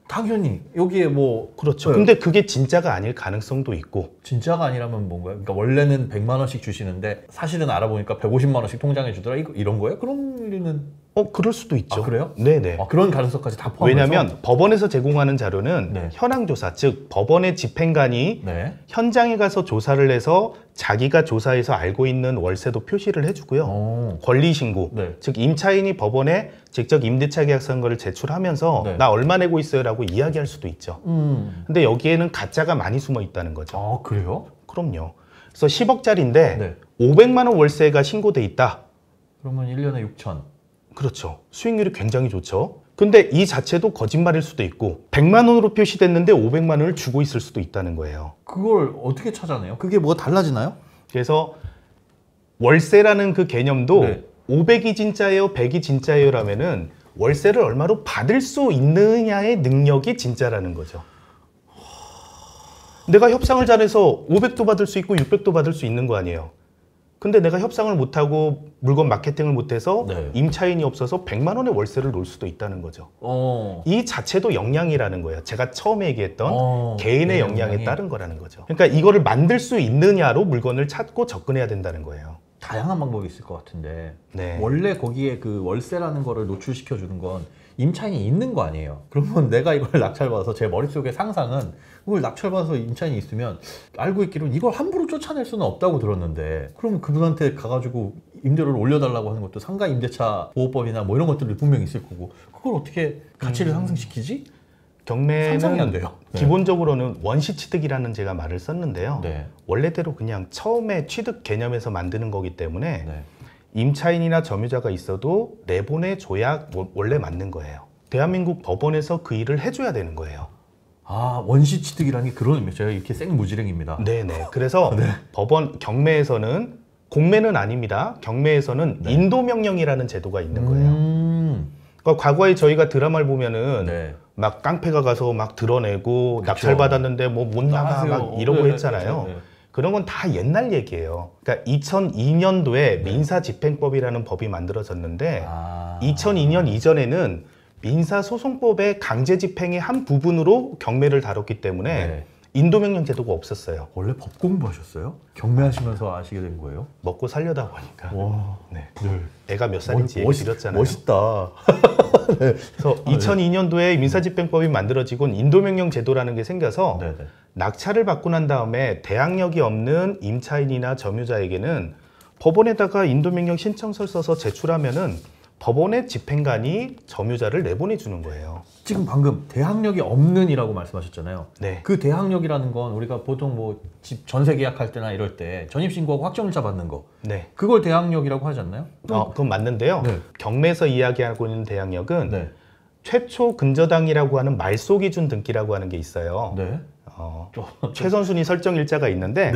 당연히 여기에 뭐 그렇죠. 네. 근데 그게 진짜가 아닐 가능성도 있고. 진짜가 아니라면 뭔가요? 그러니까 원래는 100만 원씩 주시는데 사실은 알아보니까 150만 원씩 통장에 주더라. 이런 거예요? 그런 일은 그럴 수도 있죠. 그래요? 네네. 그런 가능성까지 다 포함해서? 왜냐하면 법원에서 제공하는 자료는 네. 현황조사, 즉 법원의 집행관이 네. 현장에 가서 조사를 해서 자기가 조사해서 알고 있는 월세도 표시를 해주고요. 권리신고, 네. 즉 임차인이 법원에 직접 임대차 계약 선고를 제출하면서 네. 나 얼마 내고 있어요라고 이야기할 수도 있죠. 근데 여기에는 가짜가 많이 숨어 있다는 거죠. 그래요? 그럼요. 그래서 10억짜리인데 네. 500만 원 월세가 신고돼 있다. 그러면 1년에 6천. 그렇죠. 수익률이 굉장히 좋죠. 근데 이 자체도 거짓말일 수도 있고 100만 원으로 표시됐는데 500만 원을 주고 있을 수도 있다는 거예요. 그걸 어떻게 찾아내요? 그게 뭐가 달라지나요? 그래서 월세라는 그 개념도 네. 500이 진짜예요, 100이 진짜예요 라면은 월세를 얼마로 받을 수 있느냐의 능력이 진짜라는 거죠. 내가 협상을 잘해서 500도 받을 수 있고 600도 받을 수 있는 거 아니에요. 근데 내가 협상을 못하고 물건 마케팅을 못해서 네. 임차인이 없어서 100만 원의 월세를 놓을 수도 있다는 거죠. 이 자체도 역량이라는 거예요. 제가 처음에 얘기했던 개인의 역량에 따른 거라는 거죠. 그러니까 이거를 만들 수 있느냐로 물건을 찾고 접근해야 된다는 거예요. 다양한 방법이 있을 것 같은데 네. 원래 거기에 그 월세라는 거를 노출시켜 주는 건 임차인이 있는 거 아니에요? 그러면 내가 이걸 낙찰받아서 제 머릿속의 상상은 그걸 낙찰받아서 임차인이 있으면 알고 있기로는 이걸 함부로 쫓아낼 수는 없다고 들었는데, 그러면 그분한테 가가지고 임대료를 올려달라고 하는 것도 상가 임대차 보호법이나 뭐 이런 것들이 분명히 있을 거고, 그걸 어떻게 가치를 상승시키지? 상상이 안 경매는 돼요. 네. 기본적으로는 원시 취득이라는 제가 말을 썼는데요. 네. 원래대로 그냥 처음에 취득 개념에서 만드는 거기 때문에 네. 임차인이나 점유자가 있어도 내보내줘야 원래 맞는 거예요. 대한민국 법원에서 그 일을 해줘야 되는 거예요. 원시 취득이라는 게 그런 의미죠. 제가 이렇게 생무지랭입니다. 네네. 그래서 네. 법원 경매에서는 공매는 아닙니다. 경매에서는 네. 인도명령이라는 제도가 있는 거예요. 그러니까 과거에 저희가 드라마를 보면은 네. 막 깡패가 가서 막 드러내고 그쵸. 낙찰받았는데 뭐 못 나가 나가세요. 막 이러고 네, 했잖아요. 네, 네. 그런 건 다 옛날 얘기예요. 그러니까 2002년도에 민사집행법이라는 법이 만들어졌는데 2002년 이전에는 민사소송법의 강제집행의 한 부분으로 경매를 다뤘기 때문에 네. 인도명령 제도가 없었어요. 원래 법 공부하셨어요? 경매하시면서 아시게 된 거예요? 먹고 살려다 보니까. 와. 네. 네. 애가 몇 살인지 얘기 드렸잖아요. 멋있다. 그래서 2002년도에 민사집행법이 만들어지고 인도명령 제도라는 게 생겨서 네네. 낙찰을 받고 난 다음에 대항력이 없는 임차인이나 점유자에게는 법원에다가 인도명령 신청서를 써서 제출하면은 법원의 집행관이 점유자를 내보내 주는 거예요. 지금 방금 대항력이 없는이라고 말씀하셨잖아요. 네. 그 대항력이라는 건 우리가 보통 뭐 집 전세 계약할 때나 이럴 때 전입신고하고 확정일자 받는 거, 네. 그걸 대항력이라고 하지 않나요? 그건 맞는데요. 네. 경매에서 이야기하고 있는 대항력은 네. 최초 근저당이라고 하는 말소 기준 등기라고 하는 게 있어요. 네. 최선순위 설정 일자가 있는데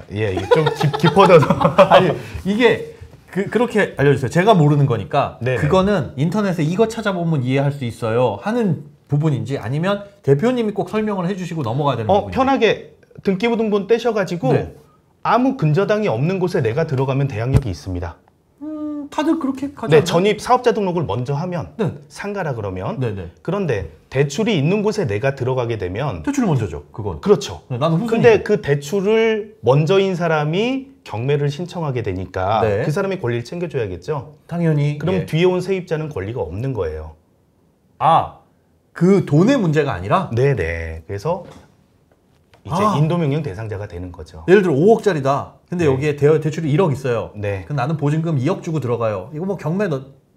이게 좀 깊어져서 아니 이게 그렇게 알려주세요. 제가 모르는 거니까. 네네. 그거는 인터넷에 이거 찾아보면 이해할 수 있어요 하는 부분인지, 아니면 대표님이 꼭 설명을 해주시고 넘어가야 되는 부분인지. 편하게 등기부등본 떼셔가지고 네. 아무 근저당이 없는 곳에 내가 들어가면 대항력이 있습니다. 다들 그렇게 가지 네, 않나요? 전입 사업자 등록을 먼저 하면 네. 상가라 그러면 네네. 그런데 대출이 있는 곳에 내가 들어가게 되면 대출 먼저죠. 그건. 그렇죠. 네, 나는 후순위. 근데 그 대출을 먼저인 사람이 경매를 신청하게 되니까 네. 그 사람의 권리를 챙겨줘야겠죠. 당연히. 그럼 예. 뒤에 온 세입자는 권리가 없는 거예요. 그 돈의 문제가 아니라. 네네. 그래서 이제 인도명령 대상자가 되는 거죠. 예를 들어 5억짜리다. 근데 여기에 대출이 1억 있어요. 네. 그럼 나는 보증금 2억 주고 들어가요. 이거 뭐 경매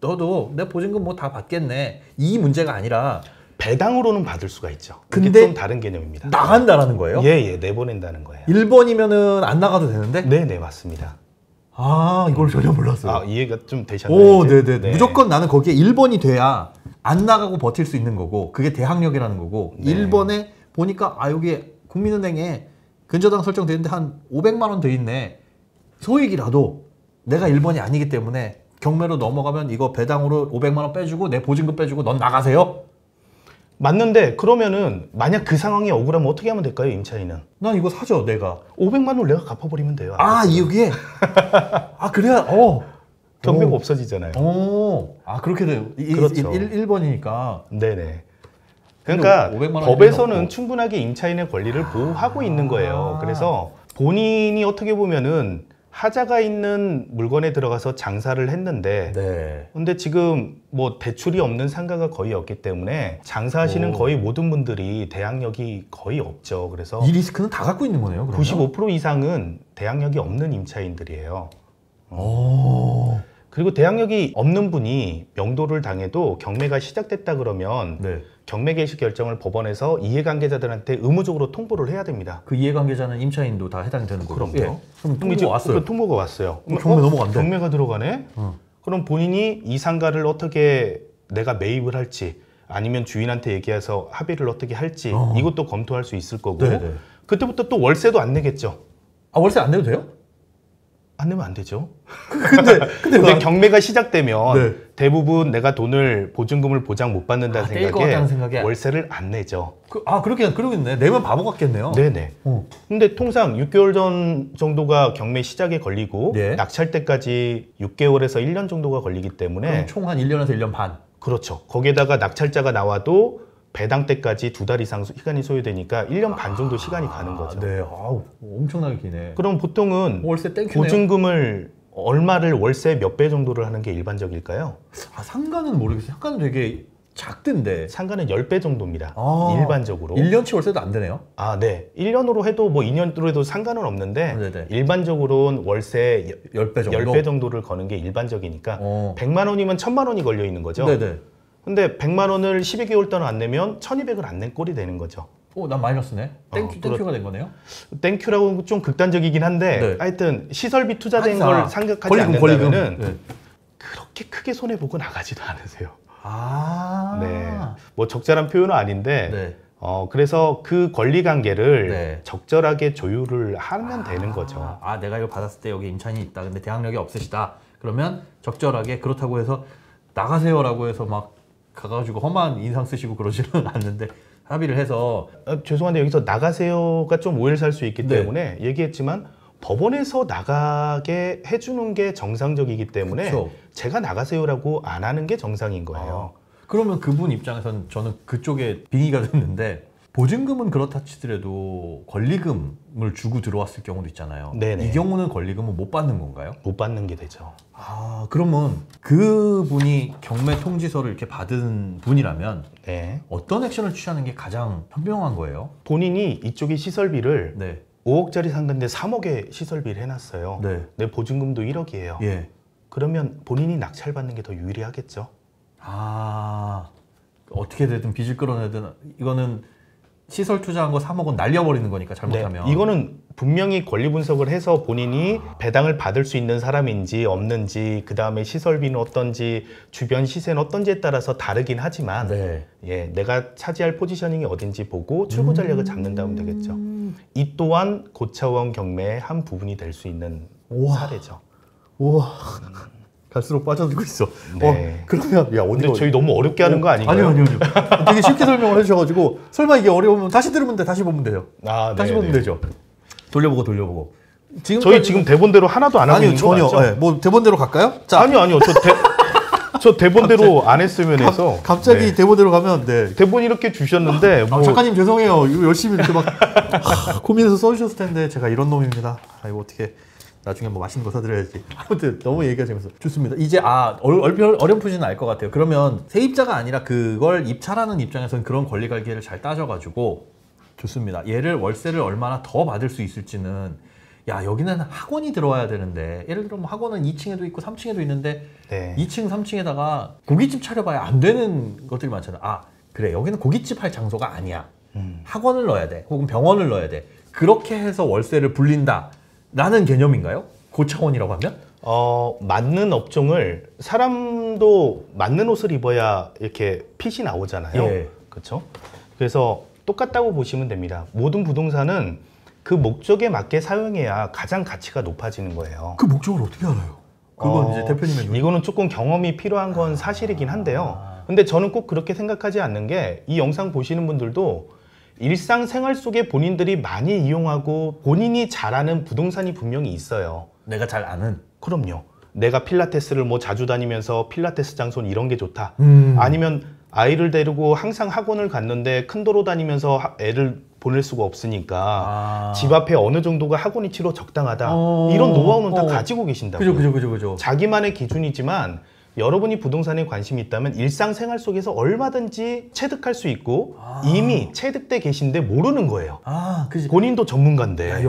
너도 내 보증금 뭐 다 받겠네. 이 문제가 아니라 배당으로는 받을 수가 있죠. 근데 이게 좀 다른 개념입니다. 나간다라는 거예요? 예, 내보낸다는 거예요. 1번이면은 안 나가도 되는데? 네, 맞습니다. 이걸 전혀 몰랐어요. 이해가 좀 되셨나요? 오, 네네. 네. 무조건 나는 거기에 1번이 돼야 안 나가고 버틸 수 있는 거고, 그게 대항력이라는 거고, 네. 1번에 보니까, 여기 국민은행에 근저당 설정되는데 한 500만 원 돼 있네. 소액이라도 내가 1번이 아니기 때문에 경매로 넘어가면 이거 배당으로 500만 원 빼주고 내 보증금 빼주고 넌 나가세요? 맞는데 그러면은 만약 그 상황이 억울하면 어떻게 하면 될까요, 임차인은? 난 이거 사죠, 내가. 500만 원을 내가 갚아버리면 돼요. 이게? 그래야, 경매가 없어지잖아요. 그렇게 돼요. 그렇죠. 1번이니까. 네네. 그러니까 500만 원 법에서는 충분하게 임차인의 권리를 보호하고 있는 거예요. 그래서 본인이 어떻게 보면은 하자가 있는 물건에 들어가서 장사를 했는데 네. 근데 지금 뭐 대출이 없는 상가가 거의 없기 때문에 장사하시는 거의 모든 분들이 대항력이 거의 없죠. 그래서 이 리스크는 다 갖고 있는 거네요. 그러면? 95% 이상은 대항력이 없는 임차인들이에요. 오. 그리고 대항력이 없는 분이 명도를 당해도 경매가 시작됐다 그러면 네. 경매 개시 결정을 법원에서 이해관계자들한테 의무적으로 통보를 해야 됩니다. 그 이해관계자는 임차인도 다 해당이 되는 거죠. 그럼요. 예. 그럼 그럼 이제 통보가 왔어요. 그 통보가 왔어요. 경매 넘어간대. 경매가 들어가네. 그럼 본인이 이 상가를 어떻게 내가 매입을 할지 아니면 주인한테 얘기해서 합의를 어떻게 할지 이것도 검토할 수 있을 거고 네네. 그때부터 또 월세도 안 내겠죠. 월세 안 내도 돼요? 안 내면 안 되죠. 근데 경매가 시작되면 네. 대부분 내가 돈을 보증금을 보장 못 받는다는 떼일 것 같다는 생각에. 월세를 안 내죠. 그러겠네. 내면 바보 같겠네요. 네네. 근데 통상 6개월 전 정도가 경매 시작에 걸리고 네. 낙찰 때까지 6개월에서 1년 정도가 걸리기 때문에 그럼 총 한 1년에서 1년 반. 그렇죠. 거기에다가 낙찰자가 나와도 배당 때까지 2달 이상 시간이 소요되니까 1년 반 정도 시간이 가는 거죠. 네. 엄청나게 기네. 그럼 보통은 월세 땡큐네요. 보증금을 얼마를 월세 몇 배 정도를 하는 게 일반적일까요? 상가는 모르겠어요. 상가는 되게 작던데. 상가는 10배 정도입니다. 아, 일반적으로. 1년치 월세도 안 되네요. 네. 1년으로 해도 뭐 2년으로 해도 상관은 없는데 네네. 일반적으로는 월세 10배 정도? 10배 정도를 거는 게 일반적이니까 100만 원이면 1000만 원이 걸려 있는 거죠. 네네. 근데 100만 원을 12개월 동안 안 내면 1200을 안 낸 꼴이 되는 거죠. 난 마이너스네. 땡큐가 된 거네요. 땡큐라고 좀 극단적이긴 한데 네. 하여튼 시설비 투자된 항상 걸 생각하지 않는다면은 네. 그렇게 크게 손해보고 나가지도 않으세요. 아. 네. 뭐 적절한 표현은 아닌데 네. 그래서 그 권리 관계를 네. 적절하게 조율을 하면 되는 거죠. 내가 이거 받았을 때 여기 임차인이 있다. 근데 대항력이 없으시다. 그러면 적절하게 그렇다고 해서 나가세요라고 해서 막 가가지고 험한 인상 쓰시고 그러지는 않는데 합의를 해서 죄송한데 여기서 나가세요가 좀 오해를 살 수 있기 네. 때문에 얘기했지만 법원에서 나가게 해주는 게 정상적이기 때문에 그쵸. 제가 나가세요라고 안 하는 게 정상인 거예요. 그러면 그분 입장에서는 저는 그쪽에 빙의가 됐는데 보증금은 그렇다 치더라도 권리금을 주고 들어왔을 경우도 있잖아요. 네네. 이 경우는 권리금은 못 받는 건가요? 못 받는 게 되죠. 그러면 그분이 경매 통지서를 이렇게 받은 분이라면 네. 어떤 액션을 취하는 게 가장 현명한 거예요? 본인이 이쪽에 시설비를 네. 5억짜리 상가인데 3억에 시설비를 해놨어요. 네. 내 보증금도 1억이에요. 예. 그러면 본인이 낙찰받는 게 더 유리하겠죠. 어떻게 되든 빚을 끌어내든 이거는 시설 투자한 거 3억은 날려버리는 거니까 잘못하면. 네, 이거는 분명히 권리 분석을 해서 본인이 배당을 받을 수 있는 사람인지 없는지 그 다음에 시설비는 어떤지 주변 시세는 어떤지에 따라서 다르긴 하지만 네. 내가 차지할 포지셔닝이 어딘지 보고 출구 전략을 잡는다면 되겠죠. 이 또한 고차원 경매의 한 부분이 될 수 있는 사례죠. 우와. 갈수록 빠져들고 있어. 네. 그러면 근데 저희 너무 어렵게 하는 거 아닌가요? 아니요. 되게 쉽게 설명을 해주셔가지고 설마 이게 어려우면 다시 들으면 돼. 다시 보면 돼요. 다시 보면 되죠. 돌려보고. 저희 지금 대본대로 하나도 안 하고 있는 거 맞죠? 네. 뭐 대본대로 갈까요? 자. 아니요. 저 대본대로 안 했으면 해서. 갑자기 대본대로 가면 네. 대본 이렇게 주셨는데 작가님 죄송해요. 이거 열심히 이렇게 막 고민해서 써주셨을 텐데 제가 이런 놈입니다. 이거 어떻게 나중에 뭐 맛있는 거 사드려야지. 아무튼 너무 얘기가 재밌어. 좋습니다. 이제 어렴풋이는 알 것 같아요. 그러면 세입자가 아니라 그걸 입찰하는 입장에서는 그런 권리 관계를 잘 따져가지고 좋습니다. 얘를 월세를 얼마나 더 받을 수 있을지는 야 여기는 학원이 들어와야 되는데 예를 들어 뭐 학원은 2층에도 있고 3층에도 있는데 네. 2층 3층에다가 고깃집 차려봐야 안 되는 것들이 많잖아. 아 그래 여기는 고깃집 할 장소가 아니야. 학원을 넣어야 돼 혹은 병원을 넣어야 돼. 그렇게 해서 월세를 불린다 라는 개념인가요? 고차원이라고 하면? 맞는 업종을 사람도 맞는 옷을 입어야 이렇게 핏이 나오잖아요. 예. 그렇죠? 그래서 똑같다고 보시면 됩니다. 모든 부동산은 그 목적에 맞게 사용해야 가장 가치가 높아지는 거예요. 그 목적을 어떻게 알아요? 그건 이제 대표님의 눈. 이거는 조금 경험이 필요한 건 사실이긴 한데요. 근데 저는 꼭 그렇게 생각하지 않는 게 이 영상 보시는 분들도 일상생활 속에 본인들이 많이 이용하고 본인이 잘하는 부동산이 분명히 있어요. 내가 잘 아는. 그럼요. 내가 필라테스를 뭐 자주 다니면서 필라테스 장소는 이런 게 좋다. 아니면 아이를 데리고 항상 학원을 갔는데 큰 도로 다니면서 애를 보낼 수가 없으니까 집 앞에 어느 정도가 학원 위치로 적당하다. 이런 노하우는 다 가지고 계신다고요. 그죠. 자기만의 기준이지만 여러분이 부동산에 관심이 있다면 일상생활 속에서 얼마든지 체득할 수 있고 이미 체득돼 계신데 모르는 거예요. 그지. 본인도 전문가인데. 야,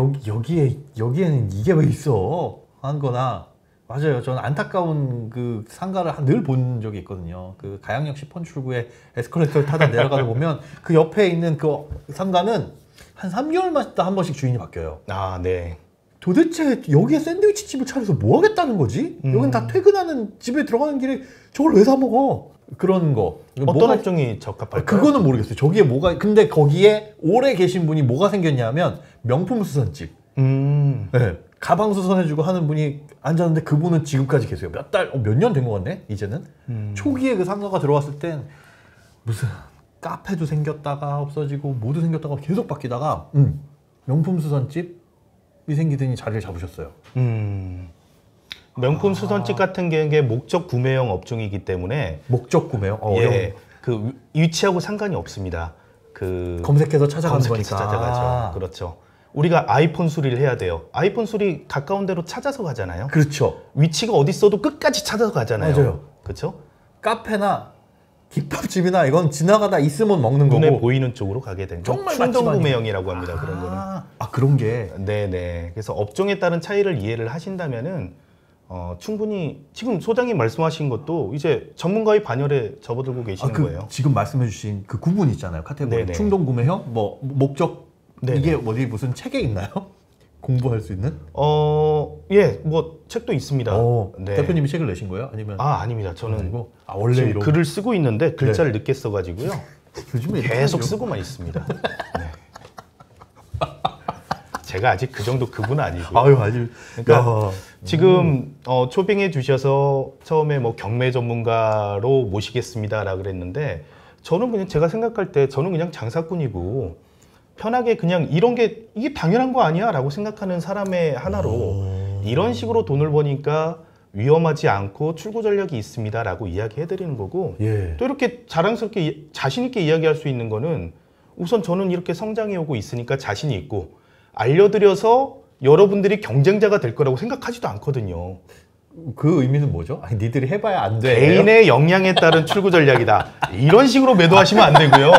여기에는 이게 왜 있어? 한 거나. 맞아요. 저는 안타까운 그 상가를 늘 본 적이 있거든요. 그 가양역 10번 출구에 에스컬레이터를 타다 내려가다 보면 그 옆에 있는 그 상가는 한 3개월마다 한 번씩 주인이 바뀌어요. 네. 도대체 여기에 샌드위치 집을 차려서 뭐 하겠다는 거지? 여긴 다 퇴근하는 집에 들어가는 길에 저걸 왜 사 먹어? 그런 거. 어떤 업종이 적합할까요? 그거는 모르겠어요. 저기에 뭐가 근데 거기에 오래 계신 분이 뭐가 생겼냐면 명품 수선집. 네. 가방 수선해주고 하는 분이 앉았는데 그분은 지금까지 계세요. 몇 년 된 것 같네 이제는. 초기에 그 상가가 들어왔을 땐 무슨 카페도 생겼다가 없어지고 뭐도 생겼다가 계속 바뀌다가 명품 수선집이 생기더니 자리를 잡으셨어요. 명품 수선집 같은 게 목적 구매형 업종이기 때문에 목적 구매요? 예, 그 위치하고 상관이 없습니다. 그 검색해서 찾아가는 검색해서 거니까. 찾아가죠. 그렇죠. 우리가 아이폰 수리를 해야 돼요. 아이폰 수리 가까운 데로 찾아서 가잖아요. 그렇죠. 위치가 어디 있어도 끝까지 찾아서 가잖아요. 맞아요. 그렇죠? 카페나 김밥집이나 이건 지나가다 있으면 먹는 눈에 거고 보이는 쪽으로 가게 되는 거. 정말 충동 맛집 구매형이라고 합니다. 그런 거는. 그런 게 네네. 그래서 업종에 따른 차이를 이해를 하신다면은 충분히 지금 소장님 말씀하신 것도 이제 전문가의 반열에 접어들고 계시는 거예요. 지금 말씀해주신 그 구분 있잖아요. 카테고리 네네. 충동 구매형, 뭐 목적 네네. 이게 어디 무슨 책에 있나요? 공부할 수 있는? 예, 뭐 책도 있습니다. 네. 대표님이 책을 내신 거예요? 아니면 아닙니다. 저는 아니고? 원래 지금 이런 글을 쓰고 있는데 글자를 늦게 써가지고요. 요즘에 계속 이렇게 쓰고만 있습니다. 네. 제가 아직 그 정도 급은 아니고요. 아주 그러니까 지금 초빙해 주셔서 처음에 뭐 경매 전문가로 모시겠습니다라 그랬는데 저는 그냥 제가 생각할 때 저는 그냥 장사꾼이고 편하게 그냥 이런 게 이게 당연한 거 아니야? 라고 생각하는 사람의 하나로 이런 식으로 돈을 버니까 위험하지 않고 출구 전략이 있습니다 라고 이야기해 드리는 거고 예. 또 이렇게 자랑스럽게 자신 있게 이야기할 수 있는 거는 우선 저는 이렇게 성장해 오고 있으니까 자신이 있고 알려드려서 여러분들이 경쟁자가 될 거라고 생각하지도 않거든요. 그 의미는 뭐죠? 아니 니들이 해봐야 안 돼. 개인의 역량에 따른 출구 전략이다. 이런 식으로 매도하시면 안 되고요.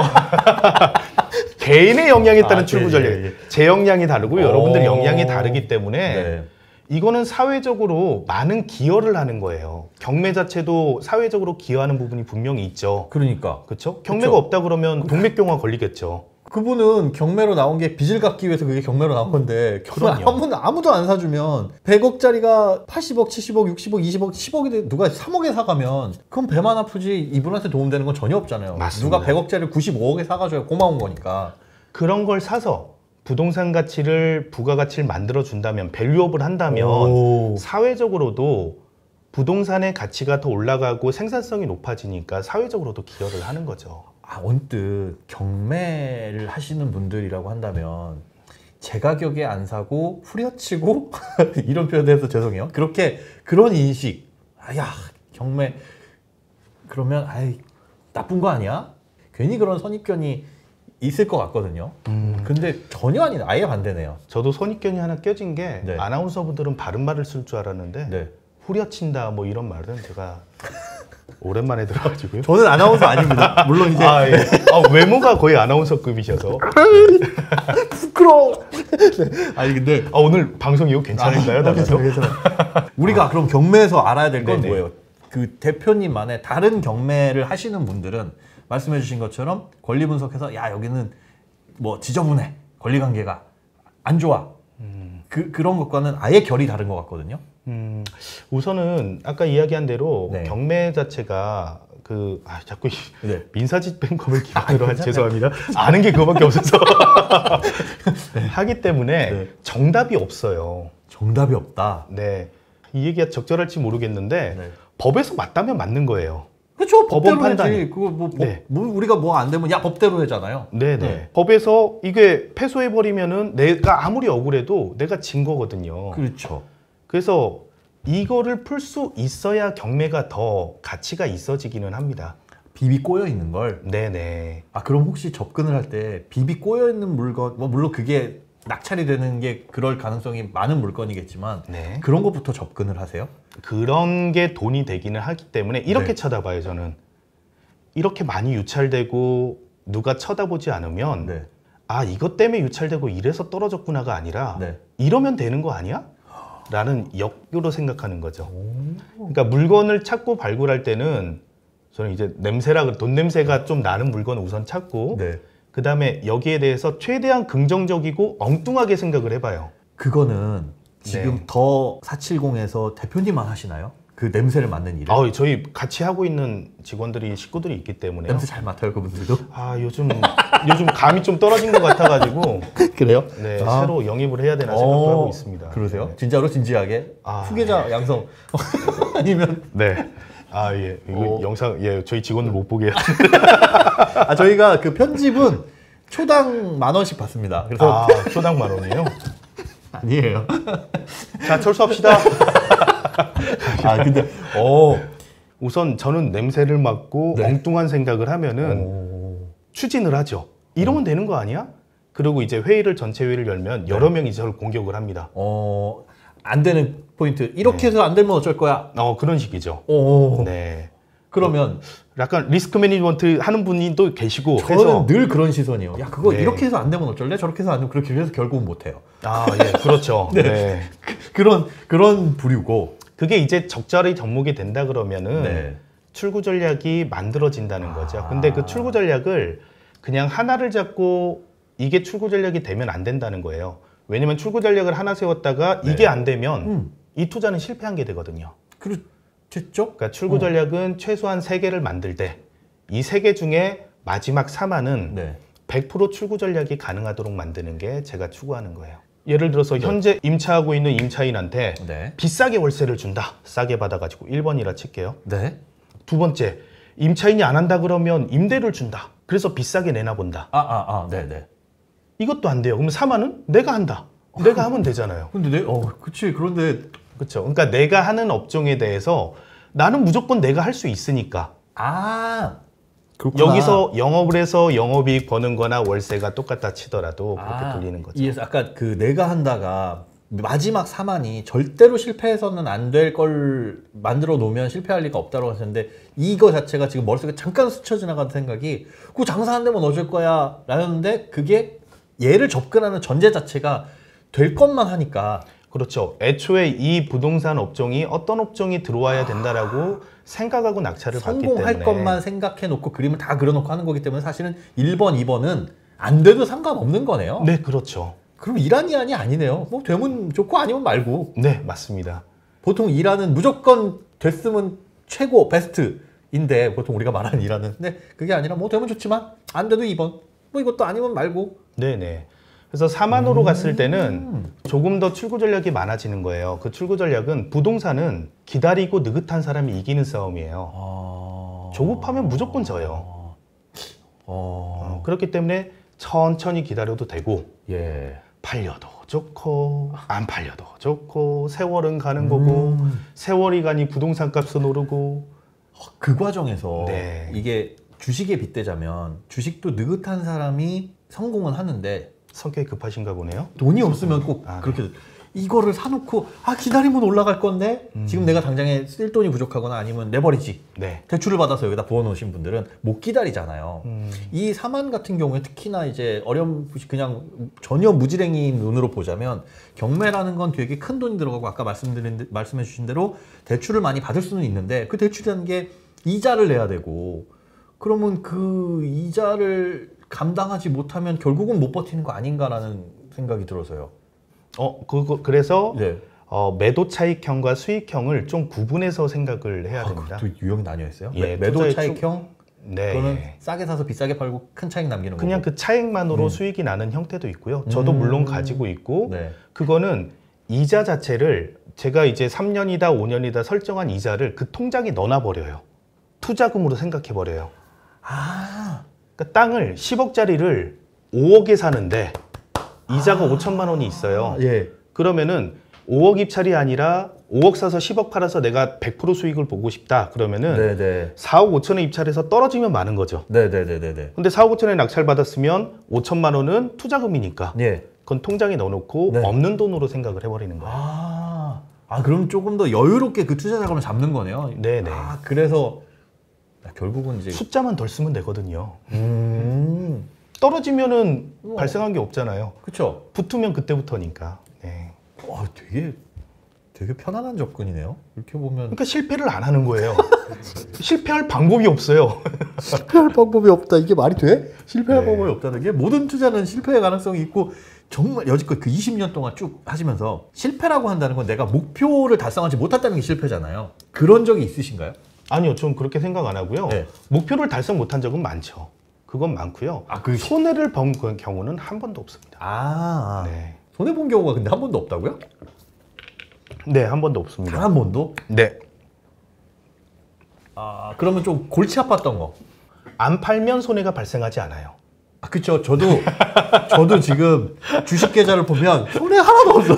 개인의 역량에 따른 출구 전략. 제 역량이 다르고 여러분들 역량이 다르기 때문에 이거는 사회적으로 많은 기여를 하는 거예요. 경매 자체도 사회적으로 기여하는 부분이 분명히 있죠. 그러니까. 그렇죠? 경매가 없다 그러면 동맥경화 걸리겠죠. 그분은 경매로 나온 게 빚을 갚기 위해서 그게 경매로 나온 건데 아무도 안 사주면 100억짜리가 80억, 70억, 60억, 20억, 10억이 누가 3억에 사가면 그건 배만 아프지 이분한테 도움되는 건 전혀 없잖아요. 맞습니다. 누가 100억짜리를 95억에 사가줘야 고마운 거니까. 그런 걸 사서 부동산 가치를 부가가치를 만들어 준다면 밸류업을 한다면 사회적으로도 부동산의 가치가 더 올라가고 생산성이 높아지니까 사회적으로도 기여를 하는 거죠. 언뜻 경매를 하시는 분들이라고 한다면 제 가격에 안 사고 후려치고 이런 표현해서 죄송해요. 그런 인식. 경매 그러면 나쁜 거 아니야? 괜히 그런 선입견이 있을 것 같거든요. 근데 전혀 아니네. 아예 반대네요. 저도 선입견이 하나 껴진 게 아나운서분들은 바른 말을 쓸 줄 알았는데 후려친다 뭐 이런 말은 제가 오랜만에 들어가지고요. 저는 아나운서 아닙니다. 물론 이제 예. 외모가 거의 아나운서급이셔서 부끄러워. 네. 아니 근데 오늘 방송 이거 괜찮은가요? 나가서? 괜찮아요. 우리가 그럼 경매에서 알아야 될 건 네네. 뭐예요? 그 대표님만의 다른 경매를 하시는 분들은 말씀해주신 것처럼 권리 분석해서 야 여기는 뭐 지저분해, 권리관계가 안 좋아. 그런 것과는 아예 결이 다른 것 같거든요. 우선은 아까 이야기한 대로 네. 경매 자체가 자꾸 네. 민사집행법을 기반으로 죄송합니다. 아는 게 그거밖에 없어서 하기 때문에 네. 정답이 없어요. 정답이 없다. 네, 이 얘기가 적절할지 모르겠는데 네. 법에서 맞다면 맞는 거예요. 그렇죠. 법원 법대로 판단이. 해야지. 그거 뭐, 네. 우리가 뭐 안 되면 야 법대로 하잖아요. 네네. 네. 법에서 이게 패소해 버리면은 내가 아무리 억울해도 내가 진 거거든요. 그렇죠. 그래서 이거를 풀 수 있어야 경매가 더 가치가 있어지기는 합니다. 비비 꼬여 있는 걸. 네네. 그럼 혹시 접근을 할 때 비비 꼬여 있는 물건, 뭐 물론 그게 낙찰이 되는 게 그럴 가능성이 많은 물건이겠지만 네. 그런 것부터 접근을 하세요? 그런 게 돈이 되기는 하기 때문에 이렇게 네. 쳐다봐요. 저는 이렇게 많이 유찰되고 누가 쳐다보지 않으면 네. 이것 때문에 유찰되고 이래서 떨어졌구나가 아니라 네. 이러면 되는 거 아니야? 라는 역으로 생각하는 거죠. 그러니까 물건을 찾고 발굴할 때는 저는 이제 돈 냄새가 좀 나는 물건을 우선 찾고 네. 그 다음에 여기에 대해서 최대한 긍정적이고 엉뚱하게 생각을 해봐요. 그거는 지금 네. 더 470에서 대표님만 하시나요? 그 냄새를 맡는 일을? 저희 같이 하고 있는 식구들이 있기 때문에 냄새 잘 맡아요, 그분들도? 요즘 감이 좀 떨어진 것 같아가지고 그래요? 네, 새로 영입을 해야 되나 생각도 하고 있습니다. 그러세요? 네. 진짜로 진지하게? 후계자 양성 아니면 네. 예. 이거 영상 저희 직원들 못 보게 해야 저희가 그 편집은 초당 10,000원씩 받습니다. 그래서 초당 10,000원이에요? 아니에요. 자, 철수합시다. 근데 우선 저는 냄새를 맡고 네. 엉뚱한 생각을 하면은 추진을 하죠. 이러면 되는 거 아니야? 그리고 이제 전체 회의를 열면 여러 명이 저를 공격을 합니다. 안 되는 포인트. 이렇게 해서 안 되면 어쩔 거야? 그런 식이죠. 네. 그러면 약간 리스크 매니지먼트 하는 분이 또 계시고 저는 해서 늘 그런 시선이에요. 야, 그거 네. 이렇게 해서 안 되면 어쩔래? 저렇게 해서 안 되면 그렇게 해서 결국은 못 해요. 예, 그렇죠. 네. 네. 그런 부류고. 그게 이제 적절히 접목이 된다 그러면은 네. 출구 전략이 만들어진다는 거죠. 근데 그 출구 전략을 그냥 하나를 잡고 이게 출구 전략이 되면 안 된다는 거예요. 왜냐면 출구 전략을 하나 세웠다가 네. 이게 안 되면 이 투자는 실패한 게 되거든요. 그렇죠? 그러니까 출구 전략은 최소한 3개를 만들 때 이 3개 중에 마지막 4만은 네. 100% 출구 전략이 가능하도록 만드는 게 제가 추구하는 거예요. 예를 들어서 현재 임차하고 있는 임차인한테 네. 비싸게 월세를 준다. 싸게 받아가지고 1번이라 칠게요. 네. 두 번째, 임차인이 안 한다 그러면 임대를 준다. 그래서 비싸게 내나 본다. 네네. 이것도 안 돼요. 그럼 4만은 내가 한다. 내가 하면 되잖아요. 근데 그치. 그런데 그렇죠. 그러니까 내가 하는 업종에 대해서 나는 무조건 내가 할 수 있으니까. 그렇구나. 여기서 영업을 해서 영업이익 버는 거나 월세가 똑같다 치더라도 그렇게 불리는 거죠. 이해서 아까 그 내가 한다가 마지막 4만이 절대로 실패해서는 안 될 걸 만들어 놓으면 실패할 리가 없다고 하셨는데 이거 자체가 지금 머릿속에 잠깐 스쳐 지나간 생각이 그 장사 안 되면 어쩔 거야 라였는데 그게 얘를 접근하는 전제 자체가 될 것만 하니까 그렇죠. 애초에 이 부동산 업종이 어떤 업종이 들어와야 된다라고 생각하고 낙찰을 받기 때문에 성공할 것만 생각해 놓고 그림을 다 그려놓고 하는 거기 때문에 사실은 1번, 2번은 안 돼도 상관없는 거네요. 네, 그렇죠. 그럼 이란이 아니네요. 뭐 되면 좋고 아니면 말고. 네, 맞습니다. 보통 이란은 무조건 됐으면 최고, 베스트인데 보통 우리가 말하는 이란은 근데 그게 아니라 뭐 되면 좋지만 안 돼도 2번. 뭐 이것도 아니면 말고. 네네. 그래서 4만호로 갔을 때는 조금 더 출구 전략이 많아지는 거예요. 그 출구 전략은 부동산은 기다리고 느긋한 사람이 이기는 싸움이에요. 조급하면 무조건 져요. 그렇기 때문에 천천히 기다려도 되고 예. 팔려도 좋고 안 팔려도 좋고 세월은 가는 거고 세월이 가니 부동산 값은 오르고 그 과정에서 네. 이게 주식에 빗대자면 주식도 느긋한 사람이 성공은 하는데 성격이 급하신가 보네요. 돈이 없으면 꼭 그렇게 이거를 사놓고 기다리면 올라갈 건데 지금 내가 당장에 쓸 돈이 부족하거나 아니면 내버리지. 네. 대출을 받아서 여기다 부어놓으신 분들은 못 기다리잖아요. 이 사만 같은 경우에 특히나 이제 어렴풋이 그냥 전혀 무지랭이 눈으로 보자면 경매라는 건 되게 큰 돈이 들어가고 아까 말씀해 주신 대로 대출을 많이 받을 수는 있는데 그 대출이라는 게 이자를 내야 되고 그러면 그 이자를 감당하지 못하면 결국은 못 버티는 거 아닌가라는 생각이 들어서요. 그래서 네. 매도 차익형과 수익형을 좀 구분해서 생각을 해야 됩니다. 그 유형이 나뉘어 있어요? 예, 매도 차익형? 네. 그거는 싸게 사서 비싸게 팔고 큰 차익 남기는 그냥 거고. 그 차익만으로 수익이 나는 형태도 있고요. 저도 물론 가지고 있고 네. 그거는 이자 자체를 제가 이제 3년이다 5년이다 설정한 이자를 그 통장에 넣어놔버려요. 투자금으로 생각해버려요. 그러니까 땅을 10억짜리를 5억에 사는데 이자가 5천만 원이 있어요. 예. 그러면은 5억 입찰이 아니라 5억 사서 10억 팔아서 내가 100% 수익을 보고 싶다. 그러면은 네네. 4억 5천에 입찰해서 떨어지면 많은 거죠. 네네네네. 근데 4억 5천에 낙찰 받았으면 5천만 원은 투자금이니까 예. 그건 통장에 넣어놓고 네. 없는 돈으로 생각을 해버리는 거예요. 그럼 조금 더 여유롭게 그 투자 자금을 잡는 거네요. 네네. 그래서 결국은 이제 숫자만 덜 쓰면 되거든요. 떨어지면은 발생한 게 없잖아요. 그렇죠. 붙으면 그때부터니까. 네. 되게 편안한 접근이네요. 이렇게 보면. 그러니까 실패를 안 하는 거예요. 실패할 방법이 없어요. 실패할 방법이 없다. 이게 말이 돼? 실패할 방법이 없다는 게 모든 투자는 실패의 가능성이 있고 정말 여지껏 그 20년 동안 쭉 하시면서 실패라고 한다는 건 내가 목표를 달성하지 못했다는 게 실패잖아요. 그런 적이 있으신가요? 아니요, 전 그렇게 생각 안 하고요. 네. 목표를 달성 못한 적은 많죠. 그건 많고요. 손해를 본 경우는 한 번도 없습니다. 네. 손해 본 경우가 근데 한 번도 없다고요? 네, 한 번도 없습니다. 단 한 번도? 네. 그러면 좀 골치 아팠던 거. 안 팔면 손해가 발생하지 않아요. 그쵸. 저도 지금 주식 계좌를 보면 손해 하나도 없어요.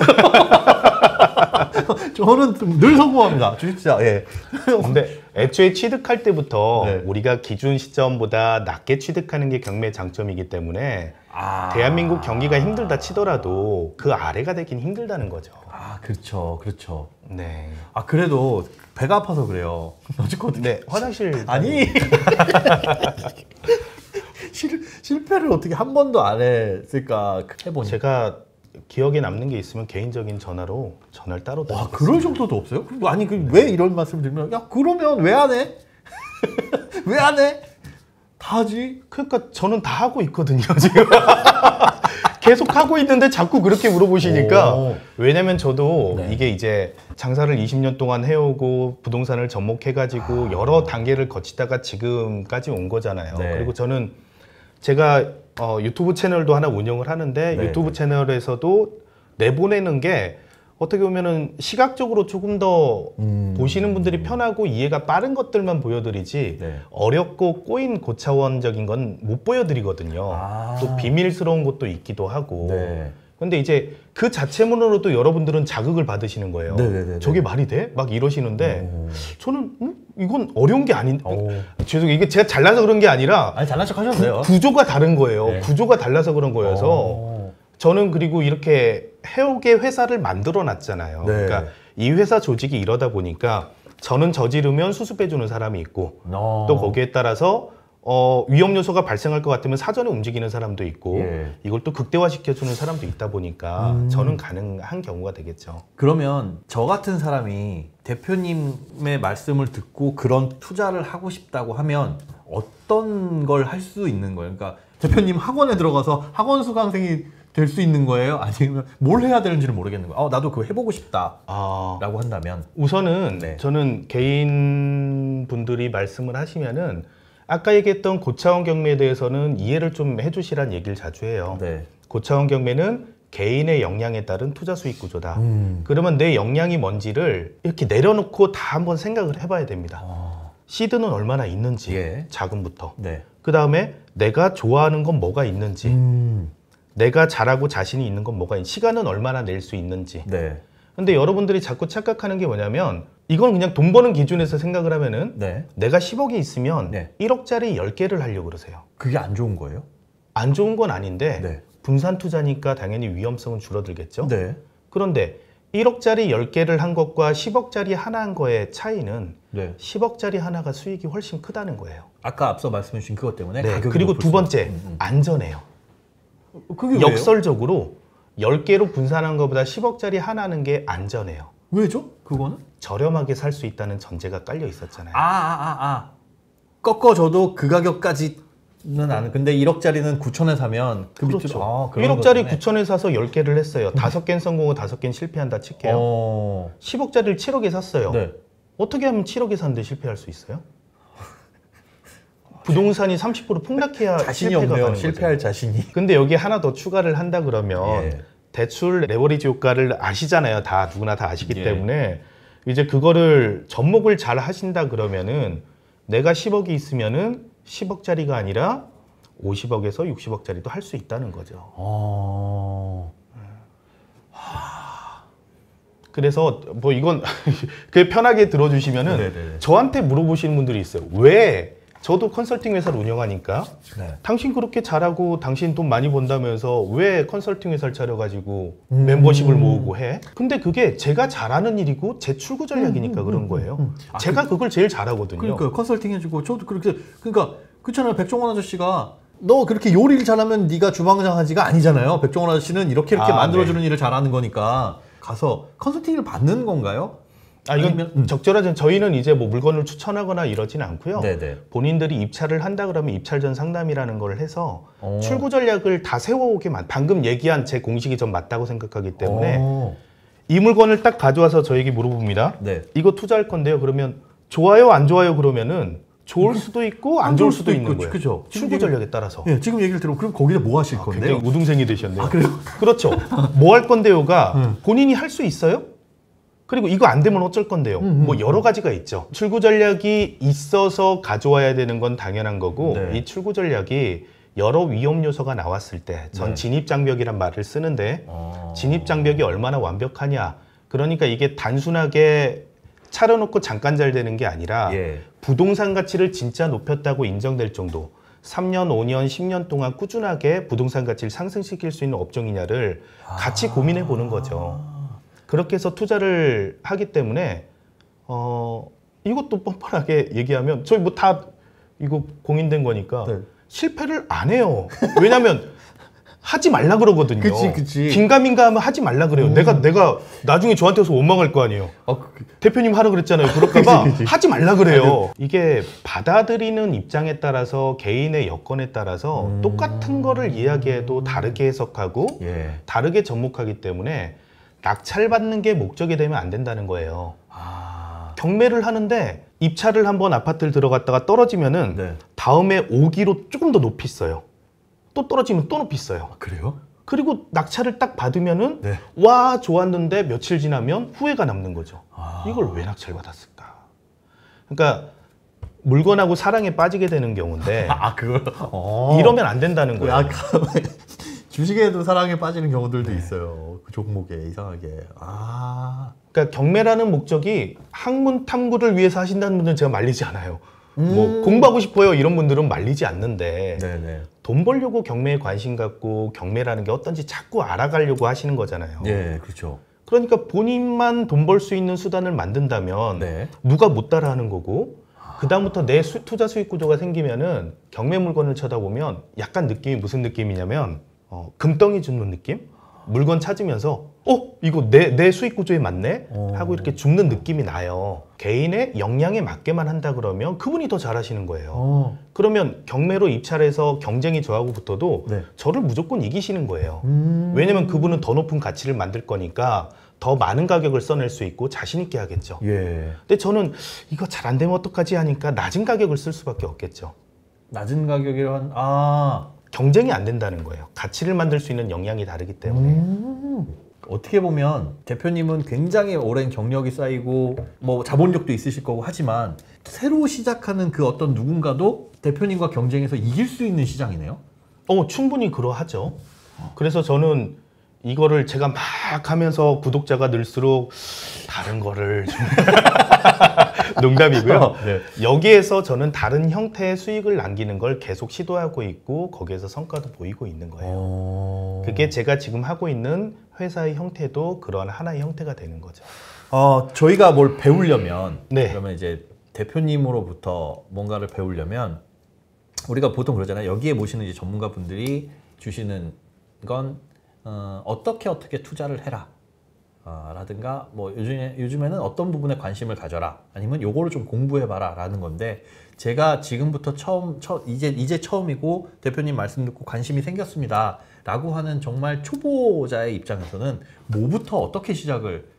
저는 늘 성공합니다. 주식자. 예. 근데 애초에 취득할 때부터 네. 우리가 기준 시점보다 낮게 취득하는 게 경매의 장점이기 때문에 대한민국 경기가 힘들다 치더라도 그 아래가 되긴 힘들다는 거죠. 그렇죠. 네. 그래도 배가 아파서 그래요. 여지껏. 네, 화장실. 아니. 실패를 어떻게 한 번도 안 했을까 해보니. 제가 기억에 남는 게 있으면 개인적인 전화로 전화를 따로 드리겠습니다. 그럴 정도도 없어요? 아니 왜 이런 말씀을 드리면 그러면 왜 안 해? 왜 안 해? 다 하지. 그러니까 저는 다 하고 있거든요 지금. 계속 하고 있는데 자꾸 그렇게 물어보시니까. 왜냐면 저도 이게 이제 장사를 20년 동안 해오고 부동산을 접목해가지고 여러 단계를 거치다가 지금까지 온 거잖아요. 그리고 저는 제가 유튜브 채널도 하나 운영을 하는데 유튜브 채널에서도 내보내는 게 어떻게 보면은 시각적으로 조금 더 보시는 분들이 편하고 이해가 빠른 것들만 보여드리지 어렵고 꼬인 고차원적인 건 못 보여드리거든요. 또 비밀스러운 것도 있기도 하고. 근데 이제 그 자체만으로도 여러분들은 자극을 받으시는 거예요. 저게 말이 돼? 막 이러시는데 저는 이건 어려운 게 아닌. 죄송해요. 이게 제가 잘나서 그런 게 아니라 잘난 척 하셔도 돼요. 구조가 다른 거예요. 구조가 달라서 그런 거여서 저는 그리고 이렇게 해오게 회사를 만들어 놨잖아요. 그러니까 이 회사 조직이 이러다 보니까 저는 저지르면 수습해주는 사람이 있고 또 거기에 따라서 위험 요소가 발생할 것 같으면 사전에 움직이는 사람도 있고 이걸 또 극대화시켜주는 사람도 있다 보니까 저는 가능한 경우가 되겠죠. 그러면 저 같은 사람이 대표님의 말씀을 듣고 그런 투자를 하고 싶다고 하면 어떤 걸 할 수 있는 거예요? 그러니까 대표님 학원에 들어가서 학원 수강생이 될 수 있는 거예요? 아니면 뭘 해야 되는지를 모르겠는 거예요. 나도 그거 해보고 싶다 라고 한다면 우선은 저는 개인 분들이 말씀을 하시면은 아까 얘기했던 고차원 경매에 대해서는 이해를 좀 해주시란 얘기를 자주 해요. 고차원 경매는 개인의 역량에 따른 투자 수익 구조다. 그러면 내 역량이 뭔지를 이렇게 내려놓고 다 한번 생각을 해봐야 됩니다. 시드는 얼마나 있는지, 자금부터. 그 다음에 내가 좋아하는 건 뭐가 있는지, 내가 잘하고 자신이 있는 건 뭐가 있는지, 시간은 얼마나 낼 수 있는지. 근데 여러분들이 자꾸 착각하는 게 뭐냐면 이건 그냥 돈 버는 기준에서 생각을 하면은 내가 10억이 있으면 1억짜리 10개를 하려고 그러세요. 그게 안 좋은 거예요? 안 좋은 건 아닌데 분산 투자니까 당연히 위험성은 줄어들겠죠. 그런데 1억짜리 10개를 한 것과 10억짜리 하나 한 거의 차이는 네. 10억짜리 하나가 수익이 훨씬 크다는 거예요. 아까 앞서 말씀해 주신 그것 때문에 네. 가격이 그리고 높을 두 번째, 안전해요. 그게 왜요? 역설적으로 10개로 분산한 것보다 10억짜리 하나 하는 게 안전해요. 왜죠? 그거는? 저렴하게 살 수 있다는 전제가 깔려 있었잖아요. 꺾어줘도 그 가격까지는 안. 근데 1억짜리는 9천에 사면 그 그렇죠. 밑으로. 1억짜리 9천에 사서 10개를 했어요. 5개는 성공하고 5개는 실패한다 칠게요. 10억짜리를 7억에 샀어요. 네. 어떻게 하면 7억에 샀는데 실패할 수 있어요? 부동산이 30% 폭락해야 자신이 실패가 없네요. 가는 실패할 거죠. 자신이. 근데 여기 하나 더 추가를 한다 그러면 예. 대출 레버리지 효과를 아시잖아요. 다 누구나 다 아시기 예. 때문에 이제 그거를 접목을 잘 하신다 그러면은 내가 10억이 있으면은 10억짜리가 아니라 50억에서 60억짜리도 할 수 있다는 거죠. 그래서 뭐 이건 그게 편하게 들어주시면은 네네네. 저한테 물어보시는 분들이 있어요. 왜? 저도 컨설팅 회사를 운영하니까 네. 당신 그렇게 잘하고 당신 돈 많이 번다면서 왜 컨설팅 회사를 차려가지고 멤버십을 모으고 해? 근데 그게 제가 잘하는 일이고 제 출구 전략이니까 그런 거예요. 제가 그걸 제일 잘하거든요. 그러니까 컨설팅 해주고 저도 그렇게 그러니까 그렇잖아요. 백종원 아저씨가 너 그렇게 요리를 잘하면 네가 주방장하지가 아니잖아요. 백종원 아저씨는 이렇게 만들어주는 일을 잘하는 거니까 가서 컨설팅을 받는 건가요? 이건 적절하지. 저희는 이제 뭐 물건을 추천하거나 이러진 않고요. 네네. 본인들이 입찰을 한다 그러면 입찰 전 상담이라는 걸 해서 출구 전략을 다 세워오게 방금 얘기한 제 공식이 전 맞다고 생각하기 때문에 이 물건을 딱 가져와서 저에게 물어봅니다. 네. 이거 투자할 건데요. 그러면 좋아요, 안 좋아요? 그러면은 좋을 수도 있고 안 좋을 수도 있는 거예요. 그죠. 출구 전략에 따라서. 네, 지금 얘기를 들으면 그럼 거기다 뭐 하실 건데요? 굉장히 우등생이 되셨네요. 그래요? 그렇죠. 뭐 할 건데요가 본인이 할 수 있어요? 그리고 이거 안 되면 어쩔 건데요. 뭐 여러 가지가 있죠. 출구 전략이 있어서 가져와야 되는 건 당연한 거고 네. 이 출구 전략이 여러 위험 요소가 나왔을 때 전 진입장벽이란 말을 쓰는데 진입장벽이 얼마나 완벽하냐. 그러니까 이게 단순하게 차려놓고 잠깐 잘 되는 게 아니라 부동산 가치를 진짜 높였다고 인정될 정도 3년, 5년, 10년 동안 꾸준하게 부동산 가치를 상승시킬 수 있는 업종이냐를 같이 고민해 보는 거죠. 그렇게 해서 투자를 하기 때문에 이것도 뻔뻔하게 얘기하면 저희 뭐 다 이거 공인된 거니까 실패를 안 해요. 왜냐면 하지 말라 그러거든요. 그치. 긴가민가 하면 하지 말라 그래요. 내가 나중에 저한테 와서 원망할 거 아니에요. 대표님 하라 그랬잖아요. 그럴까봐 하지 말라 그래요. 이게 받아들이는 입장에 따라서 개인의 여건에 따라서 똑같은 거를 이야기해도 다르게 해석하고 다르게 접목하기 때문에 낙찰받는 게 목적이 되면 안 된다는 거예요. 경매를 하는데 입찰을 한번 아파트를 들어갔다가 떨어지면은 다음에 오기로 조금 더 높이 써요. 또 떨어지면 또 높이 써요. 그래요? 그리고 낙찰을 딱 받으면은 와 좋았는데 며칠 지나면 후회가 남는 거죠. 이걸 왜 낙찰받았을까? 그러니까 물건하고 사랑에 빠지게 되는 경우인데 그걸 이러면 안 된다는 거예요. 주식에도 사랑에 빠지는 경우들도 있어요. 그 종목에 이상하게. 그러니까 경매라는 목적이 학문 탐구를 위해서 하신다는 분들은 제가 말리지 않아요. 뭐 공부하고 싶어요 이런 분들은 말리지 않는데 돈 벌려고 경매에 관심 갖고 경매라는 게 어떤지 자꾸 알아가려고 하시는 거잖아요. 네, 그렇죠. 그러니까 본인만 돈 벌 수 있는 수단을 만든다면 누가 못 따라하는 거고 그다음부터 내 투자 수익 구조가 생기면은 경매 물건을 쳐다보면 약간 느낌이 무슨 느낌이냐면 금덩이 줍는 느낌? 물건 찾으면서 이거 내 수익 구조에 맞네? 하고 이렇게 줍는 느낌이 나요. 개인의 역량에 맞게만 한다 그러면 그분이 더 잘하시는 거예요. 그러면 경매로 입찰해서 경쟁이 저하고 붙어도 저를 무조건 이기시는 거예요. 왜냐면 그분은 더 높은 가치를 만들 거니까 더 많은 가격을 써낼 수 있고 자신 있게 하겠죠. 근데 저는 이거 잘 안 되면 어떡하지 하니까 낮은 가격을 쓸 수밖에 없겠죠. 낮은 가격이란 경쟁이 안 된다는 거예요. 가치를 만들 수 있는 역량이 다르기 때문에. 어떻게 보면 대표님은 굉장히 오랜 경력이 쌓이고 뭐 자본력도 있으실 거고 하지만 새로 시작하는 그 어떤 누군가도 대표님과 경쟁해서 이길 수 있는 시장이네요. 충분히 그러하죠. 그래서 저는 이거를 제가 막 하면서 구독자가 늘수록 다른 거를 좀 농담이고요. 네. 여기에서 저는 다른 형태의 수익을 남기는 걸 계속 시도하고 있고 거기에서 성과도 보이고 있는 거예요. 그게 제가 지금 하고 있는 회사의 형태도 그런 하나의 형태가 되는 거죠. 저희가 뭘 배우려면 네. 그러면 이제 대표님으로부터 뭔가를 배우려면 우리가 보통 그러잖아요. 여기에 모시는 이제 전문가분들이 주시는 건 어떻게 투자를 해라. 라든가 뭐 요즘에는 어떤 부분에 관심을 가져라 아니면 요거를 좀 공부해봐라 라는 건데 제가 지금부터 이제 처음이고 대표님 말씀 듣고 관심이 생겼습니다 라고 하는 정말 초보자의 입장에서는 뭐부터 어떻게 시작을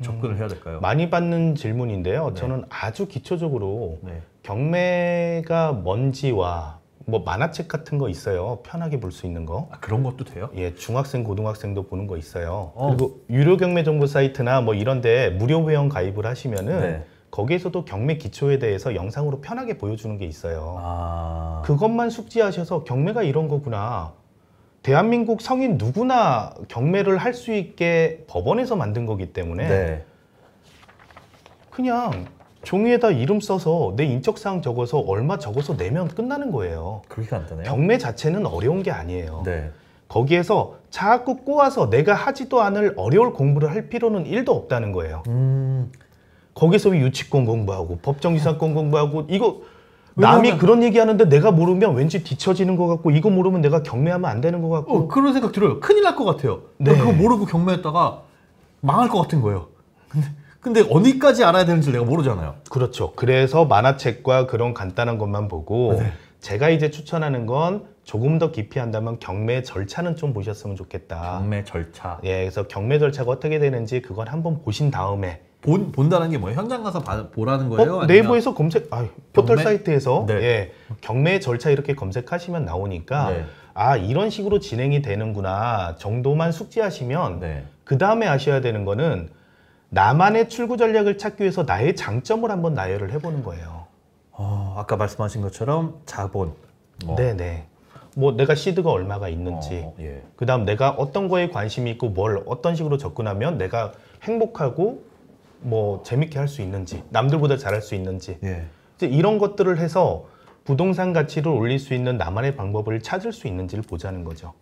접근을 해야 될까요? 많이 받는 질문인데요. 네. 저는 아주 기초적으로 네. 경매가 뭔지와 뭐 만화책 같은 거 있어요. 편하게 볼 수 있는 거. 그런 것도 돼요? 예, 중학생, 고등학생도 보는 거 있어요. 그리고 유료 경매 정보 사이트나 뭐 이런데 무료 회원 가입을 하시면은 네. 거기에서도 경매 기초에 대해서 영상으로 편하게 보여주는 게 있어요. 그것만 숙지하셔서 경매가 이런 거구나. 대한민국 성인 누구나 경매를 할 수 있게 법원에서 만든 거기 때문에 네. 그냥 종이에다 이름 써서 내 인적사항 적어서 얼마 적어서 내면 끝나는 거예요. 그렇게 간단해요? 경매 자체는 어려운 게 아니에요. 네. 거기에서 자꾸 꼬아서 내가 하지도 않을 어려울 공부를 할 필요는 1도 없다는 거예요. 거기서 유치권 공부하고 법정지상권 공부하고 이거 남이 그런 얘기하는데 내가 모르면 왠지 뒤처지는 것 같고 이거 모르면 내가 경매하면 안 되는 것 같고 그런 생각 들어요. 큰일 날 것 같아요. 네. 그거 모르고 경매했다가 망할 것 같은 거예요. 근데 어디까지 알아야 되는지 내가 모르잖아요. 그렇죠. 그래서 만화책과 그런 간단한 것만 보고 네. 제가 이제 추천하는 건 조금 더 깊이 한다면 경매 절차는 좀 보셨으면 좋겠다. 경매 절차. 예, 그래서 경매 절차가 어떻게 되는지 그건 한번 보신 다음에 본다는 게 뭐예요? 현장 가서 보라는 거예요? 아니면... 네이버에서 검색, 포털 경매? 사이트에서 네. 예, 경매 절차 이렇게 검색하시면 나오니까 네. 이런 식으로 진행이 되는구나 정도만 숙지하시면 네. 그 다음에 아셔야 되는 거는 나만의 출구 전략을 찾기 위해서 나의 장점을 한번 나열을 해보는 거예요. 아까 말씀하신 것처럼 자본. 네네. 뭐 내가 시드가 얼마가 있는지, 예. 그 다음 내가 어떤 거에 관심이 있고 뭘 어떤 식으로 접근하면 내가 행복하고 뭐 재밌게 할 수 있는지, 남들보다 잘할 수 있는지, 예. 이제 이런 것들을 해서 부동산 가치를 올릴 수 있는 나만의 방법을 찾을 수 있는지를 보자는 거죠.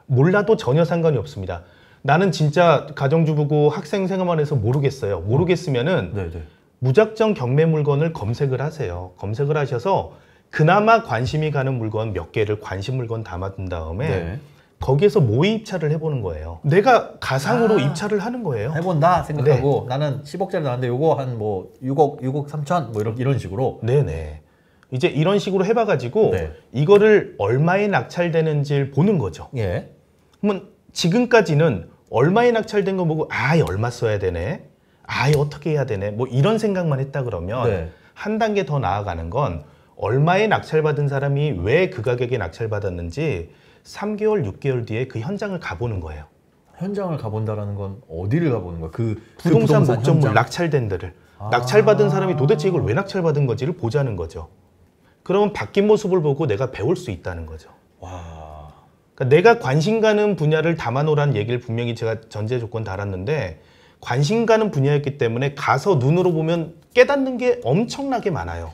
몰라도 전혀 상관이 없습니다. 나는 진짜 가정주부고 학생 생활만 해서 모르겠어요. 모르겠으면은 네네. 무작정 경매 물건을 검색을 하세요. 검색을 하셔서 그나마 관심이 가는 물건 몇 개를 관심 물건 담아둔 다음에 네. 거기에서 모의 입찰을 해보는 거예요. 내가 가상으로 입찰을 하는 거예요. 해본다 생각하고 나는 10억짜리 나왔는데 요거 한 뭐 6억 3천 뭐 이런 식으로. 네네. 이제 이런 식으로 해봐가지고 네. 이거를 얼마에 낙찰되는지를 보는 거죠. 예. 그러면 지금까지는 얼마에 낙찰된 거 보고 얼마 써야 되네, 어떻게 해야 되네, 뭐 이런 생각만 했다 그러면 네. 한 단계 더 나아가는 건 얼마에 낙찰받은 사람이 왜 그 가격에 낙찰받았는지 3개월, 6개월 뒤에 그 현장을 가보는 거예요. 현장을 가본다라는 건 어디를 가보는 거야? 부동산 목적물 낙찰된 데를. 낙찰받은 사람이 도대체 이걸 왜 낙찰받은 건지를 보자는 거죠. 그러면 바뀐 모습을 보고 내가 배울 수 있다는 거죠. 와. 그러니까 내가 관심 가는 분야를 담아놓으라는 얘기를 분명히 제가 전제 조건 달았는데 관심 가는 분야였기 때문에 가서 눈으로 보면 깨닫는 게 엄청나게 많아요.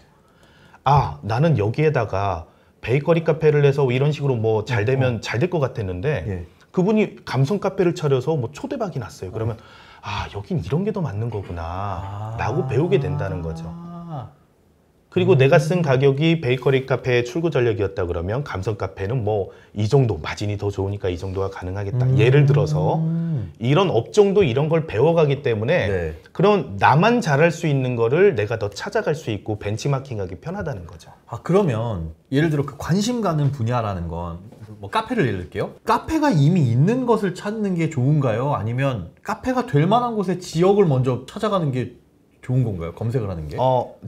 나는 여기에다가 베이커리 카페를 해서 이런 식으로 뭐 잘 되면 잘 될 것 같았는데 예. 그분이 감성 카페를 차려서 뭐 초대박이 났어요. 그러면 여긴 이런 게 더 맞는 거구나 라고 배우게 된다는 거죠. 그리고 내가 쓴 가격이 베이커리 카페의 출구 전략이었다 그러면 감성 카페는 뭐 이 정도 마진이 더 좋으니까 이 정도가 가능하겠다. 예를 들어서 이런 업종도 이런 걸 배워가기 때문에 네. 그런 나만 잘할 수 있는 거를 내가 더 찾아갈 수 있고 벤치마킹하기 편하다는 거죠. 그러면 예를 들어 그 관심 가는 분야라는 건 뭐 카페를 예를 들게요. 카페가 이미 있는 것을 찾는 게 좋은가요? 아니면 카페가 될 만한 곳의 지역을 먼저 찾아가는 게 좋은 건가요? 검색을 하는 게?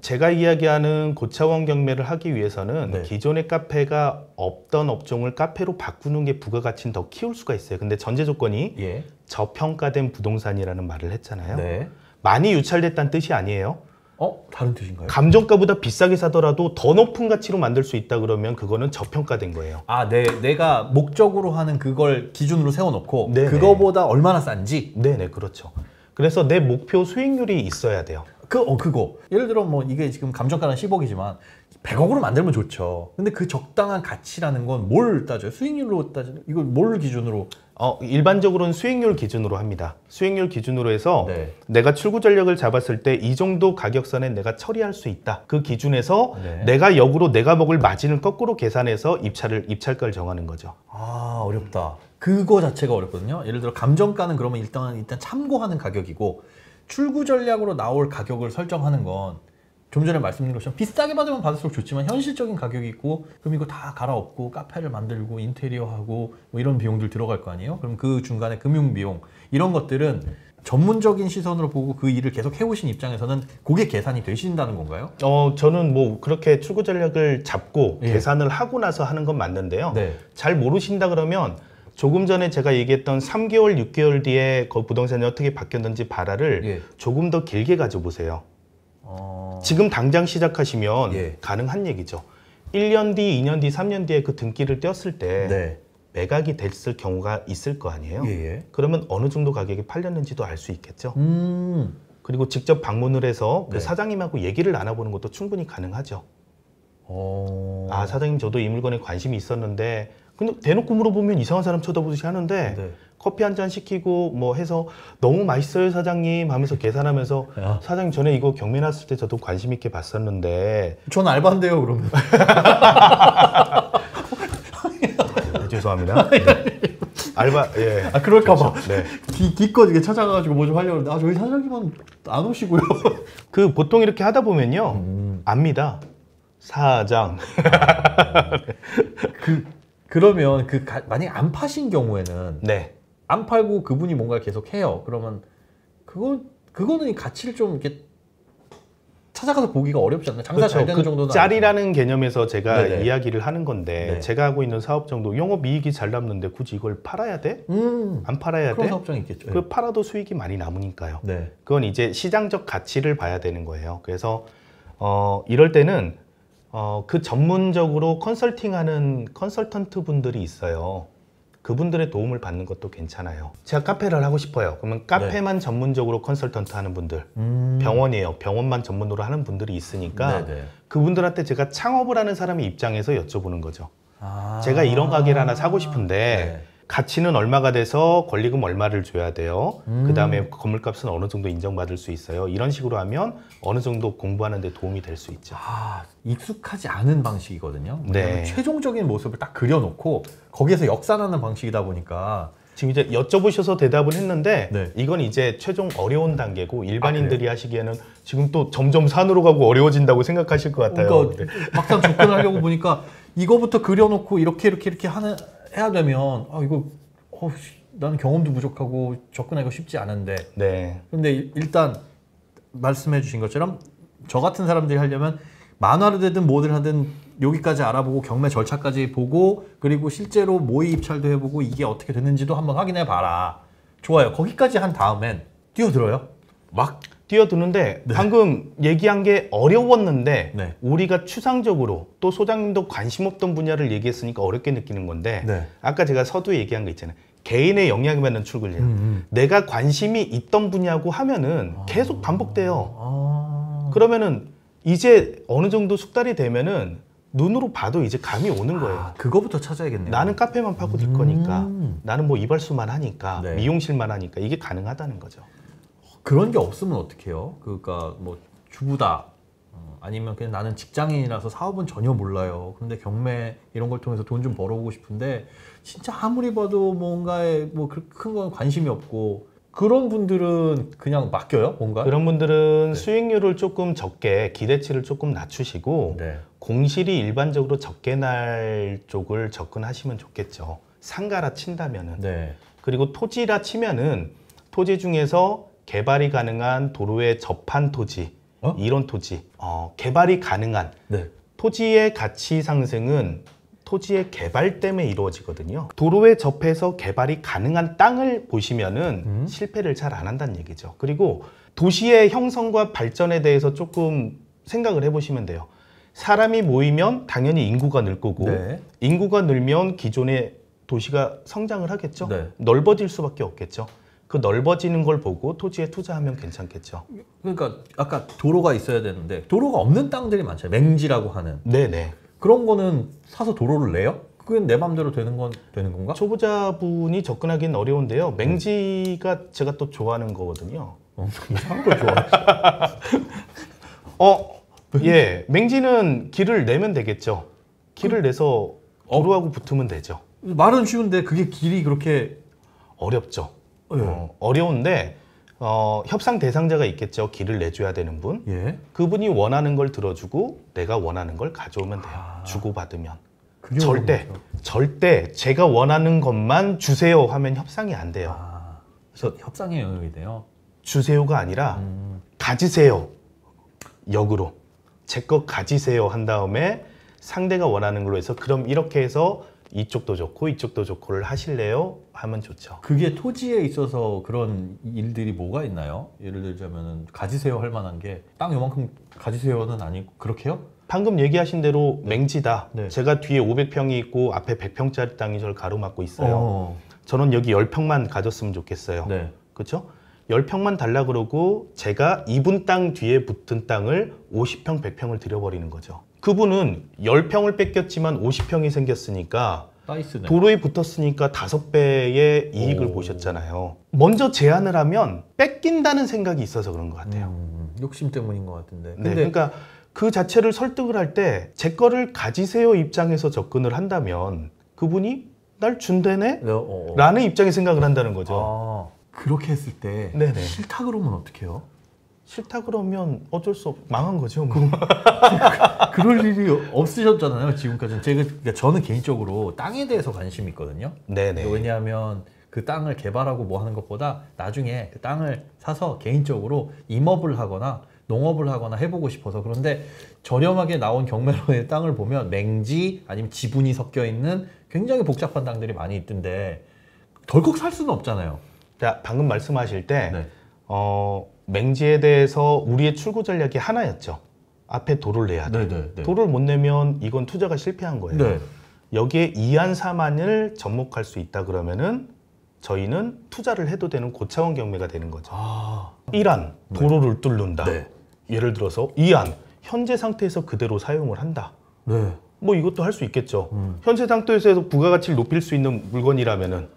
제가 이야기하는 고차원 경매를 하기 위해서는 네. 기존의 카페가 없던 업종을 카페로 바꾸는 게 부가가치는 더 키울 수가 있어요. 근데 전제 조건이 예. 저평가된 부동산이라는 말을 했잖아요. 네. 많이 유찰됐다는 뜻이 아니에요. 다른 뜻인가요? 감정가보다 비싸게 사더라도 더 높은 가치로 만들 수 있다 그러면 그거는 저평가된 거예요. 내가 목적으로 하는 그걸 기준으로 세워놓고 네네. 그거보다 얼마나 싼지. 네네, 그렇죠. 그래서 내 목표 수익률이 있어야 돼요. 그거. 예를 들어 뭐 이게 지금 감정가는 10억이지만 100억으로 만들면 좋죠. 근데 그 적당한 가치라는 건 뭘 따져요? 수익률로 따져요? 이걸 뭘 기준으로? 일반적으로는 수익률 기준으로 합니다. 수익률 기준으로 해서 네. 내가 출구 전략을 잡았을 때 이 정도 가격선에 내가 처리할 수 있다. 그 기준에서 네. 내가 역으로 내가 먹을 마진을 거꾸로 계산해서 입찰가를 정하는 거죠. 아, 어렵다. 그거 자체가 어렵거든요. 예를 들어 감정가는 그러면 일단 참고하는 가격이고 출구 전략으로 나올 가격을 설정하는 건 좀 전에 말씀드린 것처럼 비싸게 받으면 받을수록 좋지만 현실적인 가격이 있고 그럼 이거 다 갈아엎고 카페를 만들고 인테리어하고 뭐 이런 비용들 들어갈 거 아니에요? 그럼 그 중간에 금융 비용 이런 것들은 전문적인 시선으로 보고 그 일을 계속 해오신 입장에서는 그게 계산이 되신다는 건가요? 저는 뭐 그렇게 출구 전략을 잡고 예. 계산을 하고 나서 하는 건 맞는데요. 네. 잘 모르신다 그러면 조금 전에 제가 얘기했던 3개월, 6개월 뒤에 그 부동산이 어떻게 바뀌었는지 발화를 예. 조금 더 길게 가져보세요. 지금 당장 시작하시면 예. 가능한 얘기죠. 1년 뒤, 2년 뒤, 3년 뒤에 그 등기를 떼었을 때 네. 매각이 됐을 경우가 있을 거 아니에요. 예. 그러면 어느 정도 가격이 팔렸는지도 알 수 있겠죠. 음. 그리고 직접 방문을 해서 그 네. 사장님하고 얘기를 나눠보는 것도 충분히 가능하죠. 아, 사장님 저도 이 물건에 관심이 있었는데 근데 대놓고 물어보면 이상한 사람 쳐다보듯이 하는데 네. 커피 한 잔 시키고 뭐 해서 너무 맛있어요 사장님 하면서 계산하면서 야. 사장님 전에 이거 경매 났을 때 저도 관심 있게 봤었는데 전 알바인데요, 그러면. 네, 죄송합니다. 네. 알바 예. 아, 그럴까봐. 그렇죠. 네. 기껏 이게 찾아가가지고 뭐 좀 하려고 했는데, 저희 사장님은 안 오시고요. 그 보통 이렇게 하다 보면요 압니다. 사장. 그러면 만약에 안 파신 경우에는, 네. 안 팔고 그분이 뭔가를 계속 해요. 그러면, 그거는 이 가치를 좀 이렇게 찾아가서 보기가 어렵지 않나요? 장사 잘 되는 정도는. 짤이라는 개념에서 제가 네네. 이야기를 하는 건데 네. 제가 하고 있는 사업 정도 영업이익이 잘 남는데 굳이 이걸 팔아야 돼? 안 팔아야 그런 돼? 사업장이 있겠죠. 그 팔아도 수익이 많이 남으니까요. 네. 그건 이제 시장적 가치를 봐야 되는 거예요. 그래서 이럴 때는 그 전문적으로 컨설팅하는 컨설턴트 분들이 있어요. 그분들의 도움을 받는 것도 괜찮아요. 제가 카페를 하고 싶어요. 그러면 카페만 전문적으로 컨설턴트 하는 분들, 병원이에요. 병원만 전문으로 하는 분들이 있으니까 네네. 그분들한테 제가 창업을 하는 사람의 입장에서 여쭤보는 거죠. 아. 제가 이런 가게를 하나 사고 싶은데 네. 가치는 얼마가 돼서 권리금 얼마를 줘야 돼요. 그 다음에 건물값은 어느 정도 인정받을 수 있어요. 이런 식으로 하면 어느 정도 공부하는 데 도움이 될 수 있죠. 익숙하지 않은 방식이거든요. 네. 최종적인 모습을 딱 그려놓고 거기에서 역산하는 방식이다 보니까 지금 이제 여쭤보셔서 대답을 했는데 네. 이건 이제 최종 어려운 단계고 일반인들이 하시기에는 지금 또 점점 산으로 가고 어려워진다고 생각하실 것 같아요. 그러니까 막상 접근하려고 보니까 이거부터 그려놓고 이렇게 해야 되면 이거 나는 경험도 부족하고 접근하기가 쉽지 않은데. 네. 근데 일단 말씀해 주신 것처럼 저 같은 사람들이 하려면 만화를 되든 뭐를 하든 여기까지 알아보고 경매 절차까지 보고 그리고 실제로 모의 입찰도 해보고 이게 어떻게 됐는지도 한번 확인해 봐라. 좋아요. 거기까지 한 다음엔 뛰어들어요. 막 뛰어드는데 네. 방금 얘기한 게 어려웠는데 네. 우리가 추상적으로 또 소장님도 관심 없던 분야를 얘기했으니까 어렵게 느끼는 건데 네. 아까 제가 서두에 얘기한 거 있잖아요. 개인의 영향을 받는 출근이에요. 내가 관심이 있던 분야고 하면은 계속 반복돼요. 그러면은 이제 어느 정도 숙달이 되면은 눈으로 봐도 이제 감이 오는 거예요. 그거부터 찾아야겠네요. 나는 카페만 파고 들 거니까 나는 뭐 이발소만 하니까 네. 미용실만 하니까 이게 가능하다는 거죠. 그런 게 없으면 어떡해요? 그러니까 뭐 주부다 아니면 그냥 나는 직장인이라서 사업은 전혀 몰라요. 근데 경매 이런 걸 통해서 돈 좀 벌어보고 싶은데 진짜 아무리 봐도 뭔가에 뭐 큰 건 관심이 없고 그런 분들은 그냥 맡겨요? 뭔가? 그런 분들은 네. 수익률을 조금 적게 기대치를 조금 낮추시고 네. 공실이 일반적으로 적게 날 쪽을 접근하시면 좋겠죠. 상가라 친다면은. 네. 그리고 토지라 치면은 토지 중에서 개발이 가능한 도로에 접한 토지, 이런 토지, 개발이 가능한 네. 토지의 가치 상승은 토지의 개발 때문에 이루어지거든요. 도로에 접해서 개발이 가능한 땅을 보시면은 실패를 잘 안 한다는 얘기죠. 그리고 도시의 형성과 발전에 대해서 조금 생각을 해보시면 돼요. 사람이 모이면 당연히 인구가 늘 거고 네. 인구가 늘면 기존의 도시가 성장을 하겠죠. 네. 넓어질 수밖에 없겠죠. 그 넓어지는 걸 보고 토지에 투자하면 괜찮겠죠. 그러니까 아까 도로가 있어야 되는데 도로가 없는 땅들이 많잖아요. 맹지라고 하는. 네네. 그런 거는 사서 도로를 내요? 그건 내 맘대로 되는 건가? 초보자분이 접근하기는 어려운데요. 맹지가 제가 또 좋아하는 거거든요. 이상한 걸 좋아해. 예, 맹지는 길을 내면 되겠죠. 길을 내서 도로하고 붙으면 되죠. 말은 쉬운데 그게 길이 그렇게 어렵죠. 예. 어려운데 협상 대상자가 있겠죠. 길을 내줘야 되는 분. 예. 그분이 원하는 걸 들어주고 내가 원하는 걸 가져오면 돼요. 주고받으면. 그게 절대 제가 원하는 것만 주세요 하면 협상이 안 돼요. 그래서 협상의 영역이 돼요. 주세요가 아니라 가지세요. 역으로. 제 거 가지세요 한 다음에 상대가 원하는 걸로 해서 그럼 이렇게 해서 이쪽도 좋고 이쪽도 좋고를 하실래요? 하면 좋죠. 그게 토지에 있어서 그런 일들이 뭐가 있나요? 예를 들자면 가지세요 할 만한 게 땅 요만큼 가지세요는 아니고 그렇게요? 방금 얘기하신 대로 맹지다. 네. 제가 뒤에 500평이 있고 앞에 100평짜리 땅이 저를 가로막고 있어요. 저는 여기 10평만 가졌으면 좋겠어요. 네. 그렇죠? 10평만 달라 그러고 제가 이분 땅 뒤에 붙은 땅을 50평, 100평을 들여버리는 거죠. 그분은 10평을 뺏겼지만 50평이 생겼으니까 나이스네. 도로에 붙었으니까 5배의 이익을 보셨잖아요. 먼저 제안을 하면 뺏긴다는 생각이 있어서 그런 것 같아요. 욕심 때문인 것 같은데. 네, 그러니까 그 자체를 설득을 할 때 제 거를 가지세요 입장에서 접근을 한다면 그분이 날 준대네? 라는 입장에 생각을 한다는 거죠. 그렇게 했을 때 네네. 싫다 그러면 어떻게 해요? 싫다 그러면 어쩔 수 없, 망한 거죠. 뭐. 그럴 일이 없으셨잖아요, 지금까지는. 그러니까 저는 개인적으로 땅에 대해서 관심이 있거든요. 네네. 왜냐하면 그 땅을 개발하고 뭐 하는 것보다 나중에 그 땅을 사서 개인적으로 임업을 하거나 농업을 하거나 해보고 싶어서. 그런데 저렴하게 나온 경매로의 땅을 보면 맹지 아니면 지분이 섞여 있는 굉장히 복잡한 땅들이 많이 있던데 덜컥 살 수는 없잖아요. 자, 방금 말씀하실 때 네. 맹지에 대해서 우리의 출구 전략이 하나였죠. 앞에 도를 내야 돼. 네네. 도를 못 내면 이건 투자가 실패한 거예요. 네. 여기에 2안 3안을 접목할 수 있다 그러면은 저희는 투자를 해도 되는 고차원 경매가 되는 거죠. 1안 도로를 뚫는다. 네. 예를 들어서 2안 현재 상태에서 그대로 사용을 한다. 네. 뭐 이것도 할 수 있겠죠. 현재 상태에서 부가가치를 높일 수 있는 물건이라면은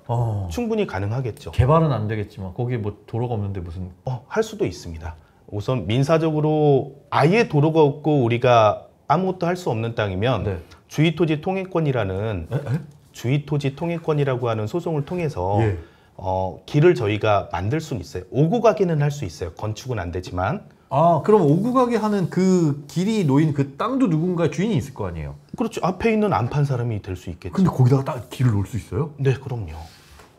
충분히 가능하겠죠. 개발은 안 되겠지만 거기에 뭐 도로가 없는데 무슨 할 수도 있습니다. 우선 민사적으로 아예 도로가 없고 우리가 아무것도 할 수 없는 땅이면 네. 주의토지 통행권이라는 주의토지 통행권이라고 하는 소송을 통해서 예. 길을 저희가 만들 수는 있어요. 오고 가기는 할 수 있어요. 건축은 안 되지만. 그럼 오고 가게 하는 그 길이 놓인 그 땅도 누군가 주인이 있을 거 아니에요? 그렇죠. 앞에 있는 안 판 사람이 될 수 있겠죠. 근데 거기다가 딱 길을 놓을 수 있어요? 네, 그럼요.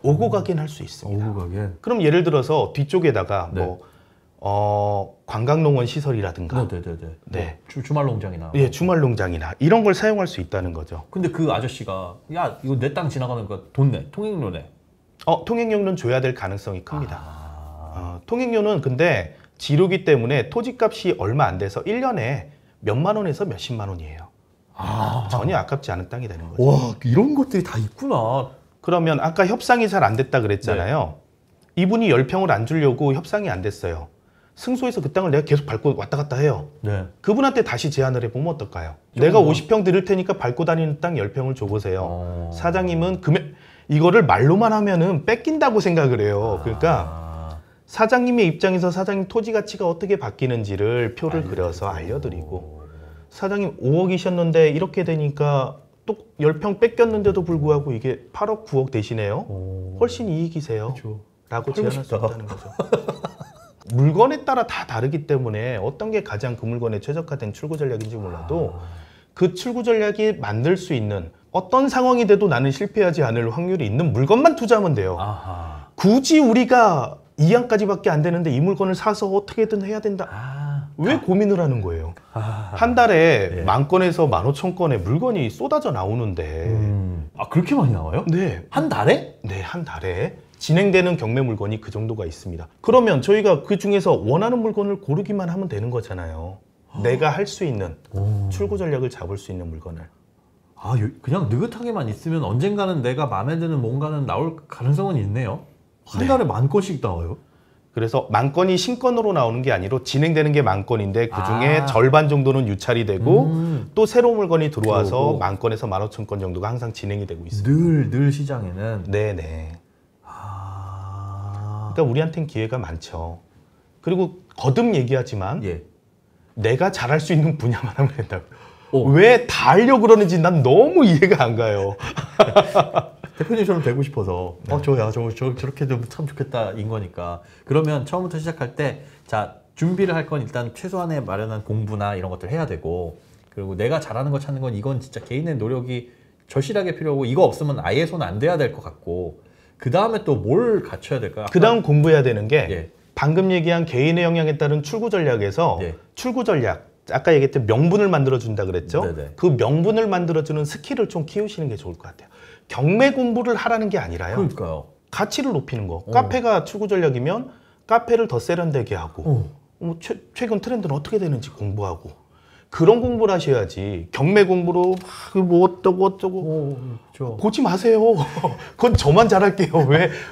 오고 가긴 할 수 있습니다. 오고 가게. 그럼 예를 들어서 뒤쪽에다가 네. 관광농원 시설이라든가 네네네. 네. 뭐 주말 농장이나. 예, 주말 농장이나 이런 걸 사용할 수 있다는 거죠. 근데 그 아저씨가 야 이거 내 땅 지나가는 거 돈 내, 통행료 내. 통행료는 줘야 될 가능성이 큽니다. 통행료는 근데 지루기 때문에 토지값이 얼마 안 돼서 1년에 몇만 원에서 몇십만 원이에요. 전혀 아깝지 않은 땅이 되는 거죠. 와 이런 것들이 다 있구나. 그러면 아까 협상이 잘 안 됐다 그랬잖아요. 이분이 10평을 안 주려고 협상이 안 됐어요. 승소해서 그 땅을 내가 계속 밟고 왔다 갔다 해요. 네. 그분한테 다시 제안을 해보면 어떨까요? 내가 50평 드릴 테니까 밟고 다니는 땅 10평을 줘보세요. 사장님은 이거를 말로만 하면은 뺏긴다고 생각을 해요. 그러니까 사장님의 입장에서 사장님 토지 가치가 어떻게 바뀌는지를 표를 그려서 알려드리고 사장님 5억이셨는데 이렇게 되니까 또 10평 뺏겼는데도 불구하고 이게 8억, 9억 되시네요. 훨씬 이익이세요. 그쵸. 라고 제안할 수 있다는 거죠. 물건에 따라 다 다르기 때문에 어떤 게 가장 그 물건에 최적화된 출구 전략인지 몰라도 그 출구 전략이 만들 수 있는 어떤 상황이 돼도 나는 실패하지 않을 확률이 있는 물건만 투자하면 돼요. 굳이 우리가 2안까지밖에 안 되는데 이 물건을 사서 어떻게든 해야 된다. 왜 고민을 하는 거예요? 한 달에 10,000건에서 15,000건의 물건이 쏟아져 나오는데 그렇게 많이 나와요? 네. 한 달에? 네, 한 달에 진행되는 경매 물건이 그 정도가 있습니다. 그러면 저희가 그 중에서 원하는 물건을 고르기만 하면 되는 거잖아요. 내가 할 수 있는 출구 전략을 잡을 수 있는 물건을. 그냥 느긋하게만 있으면 언젠가는 내가 마음에 드는 뭔가는 나올 가능성은 있네요. 한 달에 10,000건씩 나와요? 그래서 10,000건이 신건으로 나오는 게 아니라 진행되는 게 10,000건인데 그중에 절반 정도는 유찰이 되고 또 새로운 물건이 들어와서 10,000건에서 15,000건 정도가 항상 진행이 되고 있습니다. 늘 시장에는? 네네. 그러니까 우리한테는 기회가 많죠. 그리고 거듭 얘기하지만 예. 내가 잘할 수 있는 분야만 하면 된다고. 왜 다 하려고 그러는지 난 너무 이해가 안 가요. 대표님처럼 되고 싶어서 저렇게 되면 참 좋겠다 인 거니까. 그러면 처음부터 시작할 때 자 준비를 할 건 일단 최소한의 마련한 공부나 이런 것들 해야 되고, 그리고 내가 잘하는 거 찾는 건 이건 진짜 개인의 노력이 절실하게 필요하고 이거 없으면 아예 손 안 대야 될 것 같고, 그 다음에 또 뭘 갖춰야 될까요? 그 다음 공부해야 되는 게 방금 얘기한 개인의 역량에 따른 출구 전략에서 출구 전략, 아까 얘기했던 명분을 만들어준다 그랬죠? 네네. 그 명분을 만들어주는 스킬을 좀 키우시는 게 좋을 것 같아요. 경매 공부를 하라는 게 아니라요. 그러니까요. 가치를 높이는 거. 카페가 출구 전략이면 카페를 더 세련되게 하고 최근 트렌드는 어떻게 되는지 공부하고 그런 공부를 하셔야지 경매 공부로 뭐 어쩌고 보지 마세요. 그건 저만 잘할게요.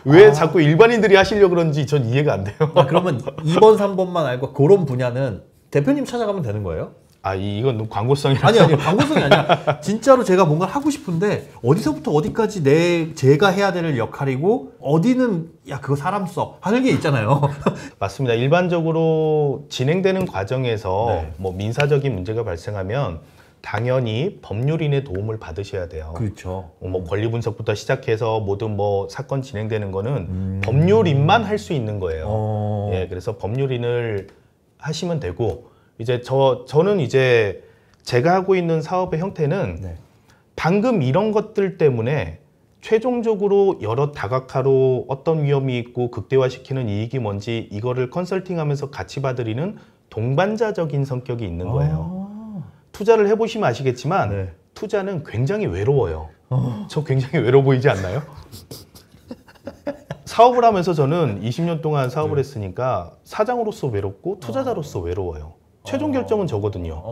왜 자꾸 일반인들이 하시려고 그런지 전 이해가 안 돼요. 그러면 2번, 3번만 알고 그런 분야는 대표님 찾아가면 되는 거예요? 이건 광고성이 아니 광고성이 아니라 진짜로 제가 뭔가 하고 싶은데 어디서부터 어디까지 제가 해야 될 역할이고, 어디는 야 그거 사람 써 하는 게 있잖아요. 맞습니다. 일반적으로 진행되는 과정에서 뭐 민사적인 문제가 발생하면 당연히 법률인의 도움을 받으셔야 돼요. 그렇죠. 뭐 권리 분석부터 시작해서 모든 뭐 사건 진행되는 거는 법률인만 할 수 있는 거예요. 예, 그래서 법률인을 하시면 되고, 이제 저는 이제 제가 하고 있는 사업의 형태는 방금 이런 것들 때문에 최종적으로 여러 다각화로 어떤 위험이 있고 극대화시키는 이익이 뭔지 이거를 컨설팅하면서 같이 봐드리는 동반자적인 성격이 있는 거예요. 투자를 해보시면 아시겠지만 투자는 굉장히 외로워요. 저 굉장히 외로워 보이지 않나요? 사업을 하면서 저는 20년 동안 사업을 했으니까 사장으로서 외롭고 투자자로서 외로워요. 최종 결정은 저거든요.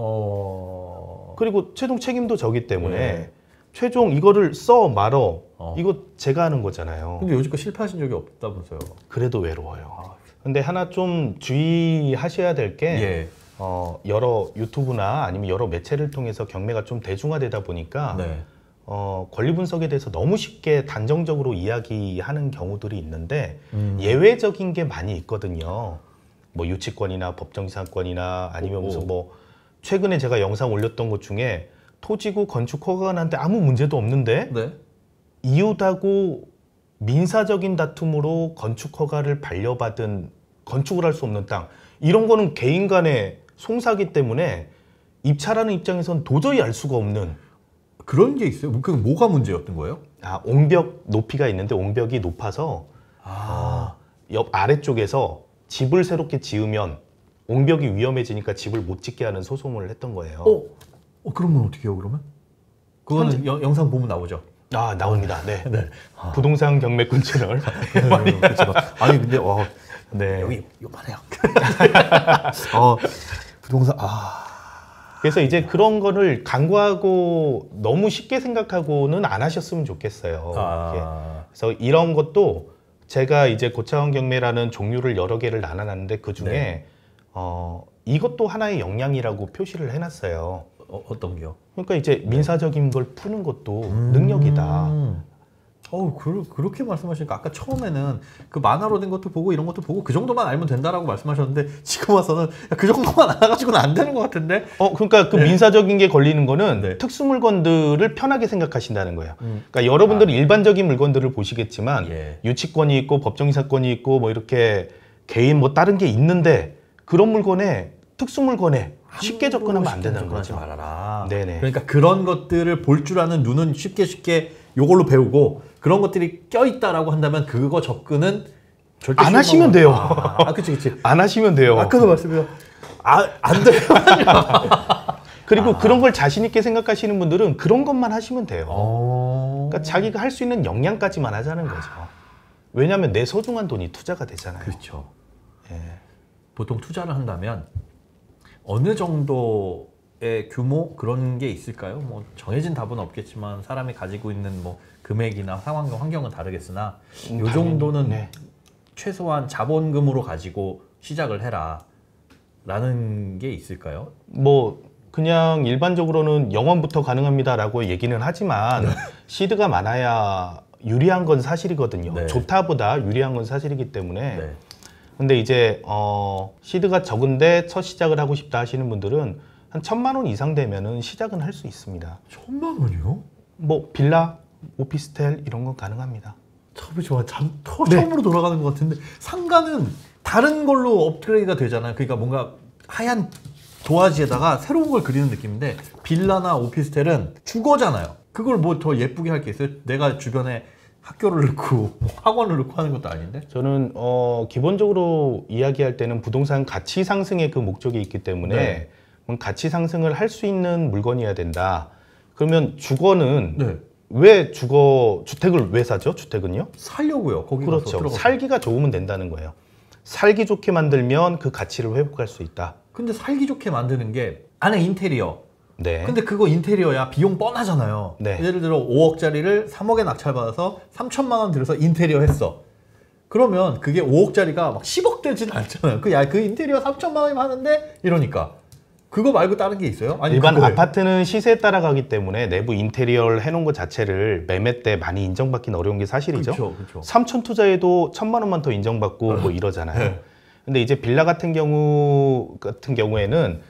그리고 최종 책임도 저기 때문에 최종 이거를 써 말어 이거 제가 하는 거잖아요. 근데 요즘껏 실패하신 적이 없다면서요? 그래도 외로워요. 근데 하나 좀 주의하셔야 될 게 여러 유튜브나 아니면 여러 매체를 통해서 경매가 좀 대중화되다 보니까 권리 분석에 대해서 너무 쉽게 단정적으로 이야기하는 경우들이 있는데 예외적인 게 많이 있거든요. 뭐 유치권이나 법정지상권이나 아니면 무슨 뭐 최근에 제가 영상 올렸던 것 중에 토지구 건축 허가가 나는데 아무 문제도 없는데 이웃하고 민사적인 다툼으로 건축 허가를 반려받은 건축을 할 수 없는 땅, 이런 거는 개인 간의 송사기 때문에 입찰하는 입장에선 도저히 알 수가 없는 그런 게 있어요? 그 뭐가 문제였던 거예요? 옹벽 높이가 있는데 옹벽이 높아서 옆 아래쪽에서 집을 새롭게 지으면 옹벽이 위험해지니까 집을 못 짓게 하는 소송을 했던 거예요. 그러면 어떻게 해요, 그러면? 그거는 영상 보면 나오죠? 나옵니다. 네. 부동산 경매꾼 채널. 아니, 근데, 여기 요만해요. 부동산, 그래서 이제 그런 거를 간과하고 너무 쉽게 생각하고는 안 하셨으면 좋겠어요. 그래서 이런 것도 제가 이제 고차원 경매라는 종류를 여러 개를 나눠놨는데 그 중에 이것도 하나의 역량이라고 표시를 해놨어요. 어떤 게요? 그러니까 이제 민사적인 걸 푸는 것도 능력이다. 그렇게 말씀하시니까 아까 처음에는 그 만화로 된 것도 보고 이런 것도 보고 그 정도만 알면 된다라고 말씀하셨는데 지금 와서는 그 정도만 알아가지고는 안 되는 것 같은데? 그러니까 그 민사적인 게 걸리는 거는 특수 물건들을 편하게 생각하신다는 거예요. 그러니까 여러분들은 일반적인 물건들을 보시겠지만 유치권이 있고 법정이사권이 있고 뭐 이렇게 개인 뭐 다른 게 있는데 그런 물건에 특수 물건에 쉽게 접근하면 안 된다는 거죠. 말아라. 그러니까 그런 것들을 볼 줄 아는 눈은 쉽게 요걸로 배우고 그런 것들이 껴있다라고 한다면 그거 접근은 절대 안 하시면 돼요. 그치. 안 하시면 돼요. 아까도 말씀드렸죠. 안 돼요. 그리고 그런 걸 자신 있게 생각하시는 분들은 그런 것만 하시면 돼요. 그러니까 자기가 할 수 있는 역량까지만 하자는 거죠. 왜냐하면 내 소중한 돈이 투자가 되잖아요. 그렇죠. 보통 투자를 한다면 어느 정도의 규모 그런 게 있을까요? 뭐 정해진 답은 없겠지만 사람이 가지고 있는 뭐 금액이나 상황과 환경은 다르겠으나 이 정도는 최소한 자본금으로 가지고 시작을 해라 라는 게 있을까요? 뭐 그냥 일반적으로는 0원부터 가능합니다라고 얘기는 하지만 시드가 많아야 유리한 건 사실이거든요. 네. 좋다보다 유리한 건 사실이기 때문에. 네. 근데 이제 시드가 적은데 첫 시작을 하고 싶다 하시는 분들은 한 1,000만 원 이상 되면은 시작은 할 수 있습니다. 1,000만 원이요? 뭐 빌라, 오피스텔 이런 건 가능합니다. 처음에 처음으로 돌아가는 것 같은데 상가는 다른 걸로 업그레이드가 되잖아요. 그러니까 뭔가 하얀 도화지에다가 새로운 걸 그리는 느낌인데 빌라나 오피스텔은 주거잖아요. 그걸 뭐 더 예쁘게 할 게 있어요? 내가 주변에 학교를 넣고 학원을 넣고 하는 것도 아닌데? 저는 기본적으로 이야기할 때는 부동산 가치 상승의 그 목적이 있기 때문에 네. 가치 상승을 할 수 있는 물건이어야 된다. 그러면 주거는 네. 왜 주택을 왜 사죠? 주택은요? 살려고요. 거기 그렇죠. 가서 들어가서. 살기가 좋으면 된다는 거예요. 살기 좋게 만들면 그 가치를 회복할 수 있다. 근데 살기 좋게 만드는 게 안에 인테리어. 네. 근데 그거 인테리어야 비용 뻔하잖아요. 네. 예를 들어 5억짜리를 3억에 낙찰받아서 3천만 원 들여서 인테리어 했어. 그러면 그게 5억짜리가 막 10억 되진 않잖아요. 그 인테리어 3천만 원이면 하는데 이러니까. 그거 말고 다른 게 있어요? 아니, 일반 그거예요. 아파트는 시세에 따라가기 때문에 내부 인테리어를 해놓은 것 자체를 매매 때 많이 인정받기는 어려운 게 사실이죠. 그렇죠. 3천 투자에도 1,000만 원만 더 인정받고 뭐 이러잖아요. 네. 근데 이제 빌라 같은 경우에는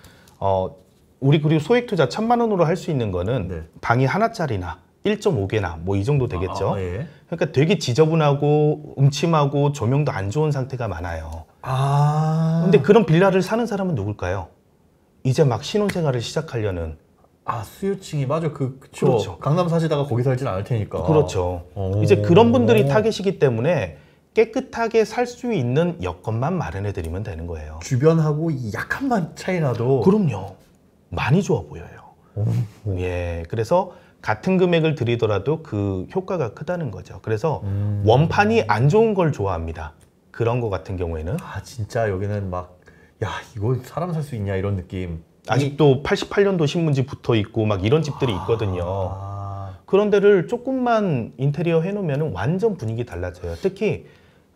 우리 그리고 소액 투자 1,000만 원으로 할 수 있는 거는 네. 방이 하나짜리나 1.5개나 뭐 이 정도 되겠죠. 예. 그러니까 되게 지저분하고 음침하고 조명도 안 좋은 상태가 많아요. 근데 그런 빌라를 사는 사람은 누굴까요? 이제 막 신혼생활을 시작하려는. 수요층이 맞아. 그쵸. 그렇죠. 강남 사시다가 거기 살진 않을 테니까. 그렇죠. 이제 그런 분들이 타겟이기 때문에 깨끗하게 살 수 있는 여건만 마련해 드리면 되는 거예요. 주변하고 약간만 차이 나도. 그럼요. 많이 좋아 보여요. 예. 그래서 같은 금액을 드리더라도 그 효과가 크다는 거죠. 그래서 원판이 안 좋은 걸 좋아합니다. 그런 거 같은 경우에는. 진짜 여기는 막, 야, 이거 사람 살 수 있냐, 이런 느낌. 아직도 88년도 신문지 붙어 있고 막 이런 집들이 있거든요. 그런 데를 조금만 인테리어 해놓으면 완전 분위기 달라져요. 특히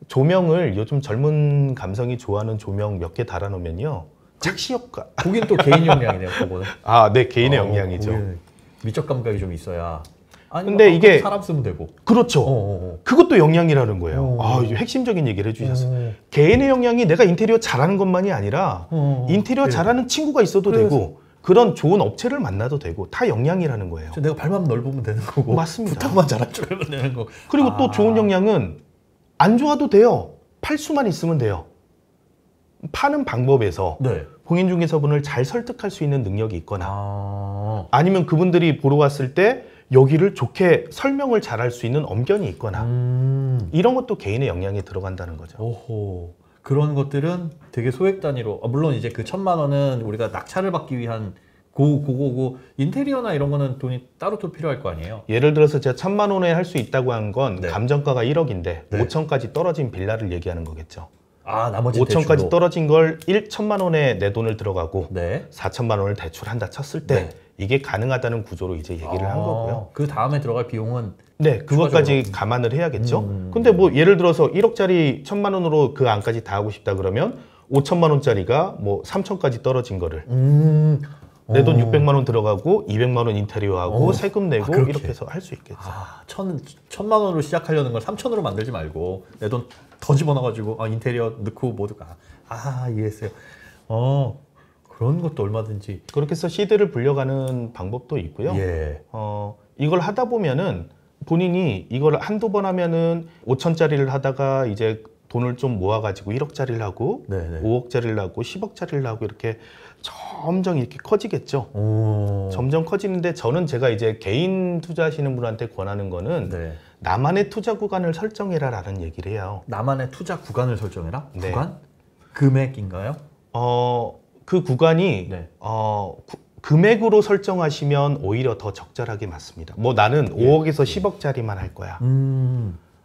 조명을 요즘 젊은 감성이 좋아하는 조명 몇 개 달아놓으면요. 착시 효과. 거긴 또 개인 역량이네요, 그거는. 네, 개인의 역량이죠. 미적 감각이 좀 있어야. 근데 이게 사람 쓰면 되고. 그렇죠. 그것도 역량이라는 거예요. 이거 핵심적인 얘기를 해주셨어요. 개인의 역량이 내가 인테리어 잘하는 것만이 아니라 인테리어 잘하는 친구가 있어도 되고 그런 좋은 업체를 만나도 되고 다 역량이라는 거예요. 내가 발만 넓으면 되는 거고. 맞습니다. 부탁만 잘할 줄 알면 되는 거고. 그리고 또 좋은 역량은 안 좋아도 돼요. 팔 수만 있으면 돼요. 파는 방법에서 공인중개사분을 잘 설득할 수 있는 능력이 있거나 아니면 그분들이 보러 왔을 때 여기를 좋게 설명을 잘할 수 있는 언변이 있거나 이런 것도 개인의 역량에 들어간다는 거죠. 오호. 그런 것들은 되게 소액 단위로, 물론 이제 그 1,000만 원은 우리가 낙찰을 받기 위한 고고 인테리어나 이런 거는 돈이 따로 또 필요할 거 아니에요? 예를 들어서 제가 1,000만 원에 할 수 있다고 한 건 감정가가 1억인데 5천까지 떨어진 빌라를 얘기하는 거겠죠. 나머지 5천까지 떨어진 걸 1,000만 원에 내 돈을 들어가고 4천만 원을 대출한다 쳤을 때 이게 가능하다는 구조로 이제 얘기를 한 거고요. 그 다음에 들어갈 비용은 그것까지 감안을 해야겠죠. 근데 뭐 예를 들어서 1억짜리 1,000만 원으로 그 안까지 다 하고 싶다 그러면 5천만 원짜리가 뭐 3천까지 떨어진 거를 내 돈 600만 원 들어가고 200만 원 인테리어하고 세금 내고 이렇게 해서 할 수 있겠죠. 1,000만 원으로 시작하려는 걸 3천으로 만들지 말고 내 돈 더 집어넣어가지고 인테리어 넣고 모두가 이해했어요. 그런 것도 얼마든지 그렇게 해서 시드를 불려가는 방법도 있고요. 이걸 하다 보면은 본인이 이걸 한두 번 하면은 5천짜리를 하다가 이제 돈을 좀 모아가지고 1억짜리를 하고 5억짜리를 하고 10억짜리를 하고 이렇게 점점 이렇게 커지겠죠. 점점 커지는데 저는 제가 이제 개인 투자하시는 분한테 권하는 거는 나만의 투자 구간을 설정해라라는 얘기를 해요. 나만의 투자 구간을 설정해라? 구간? 금액인가요? 그 구간이 금액으로 설정하시면 오히려 더 적절하게 맞습니다. 뭐 나는 5억에서 10억짜리만 할 거야.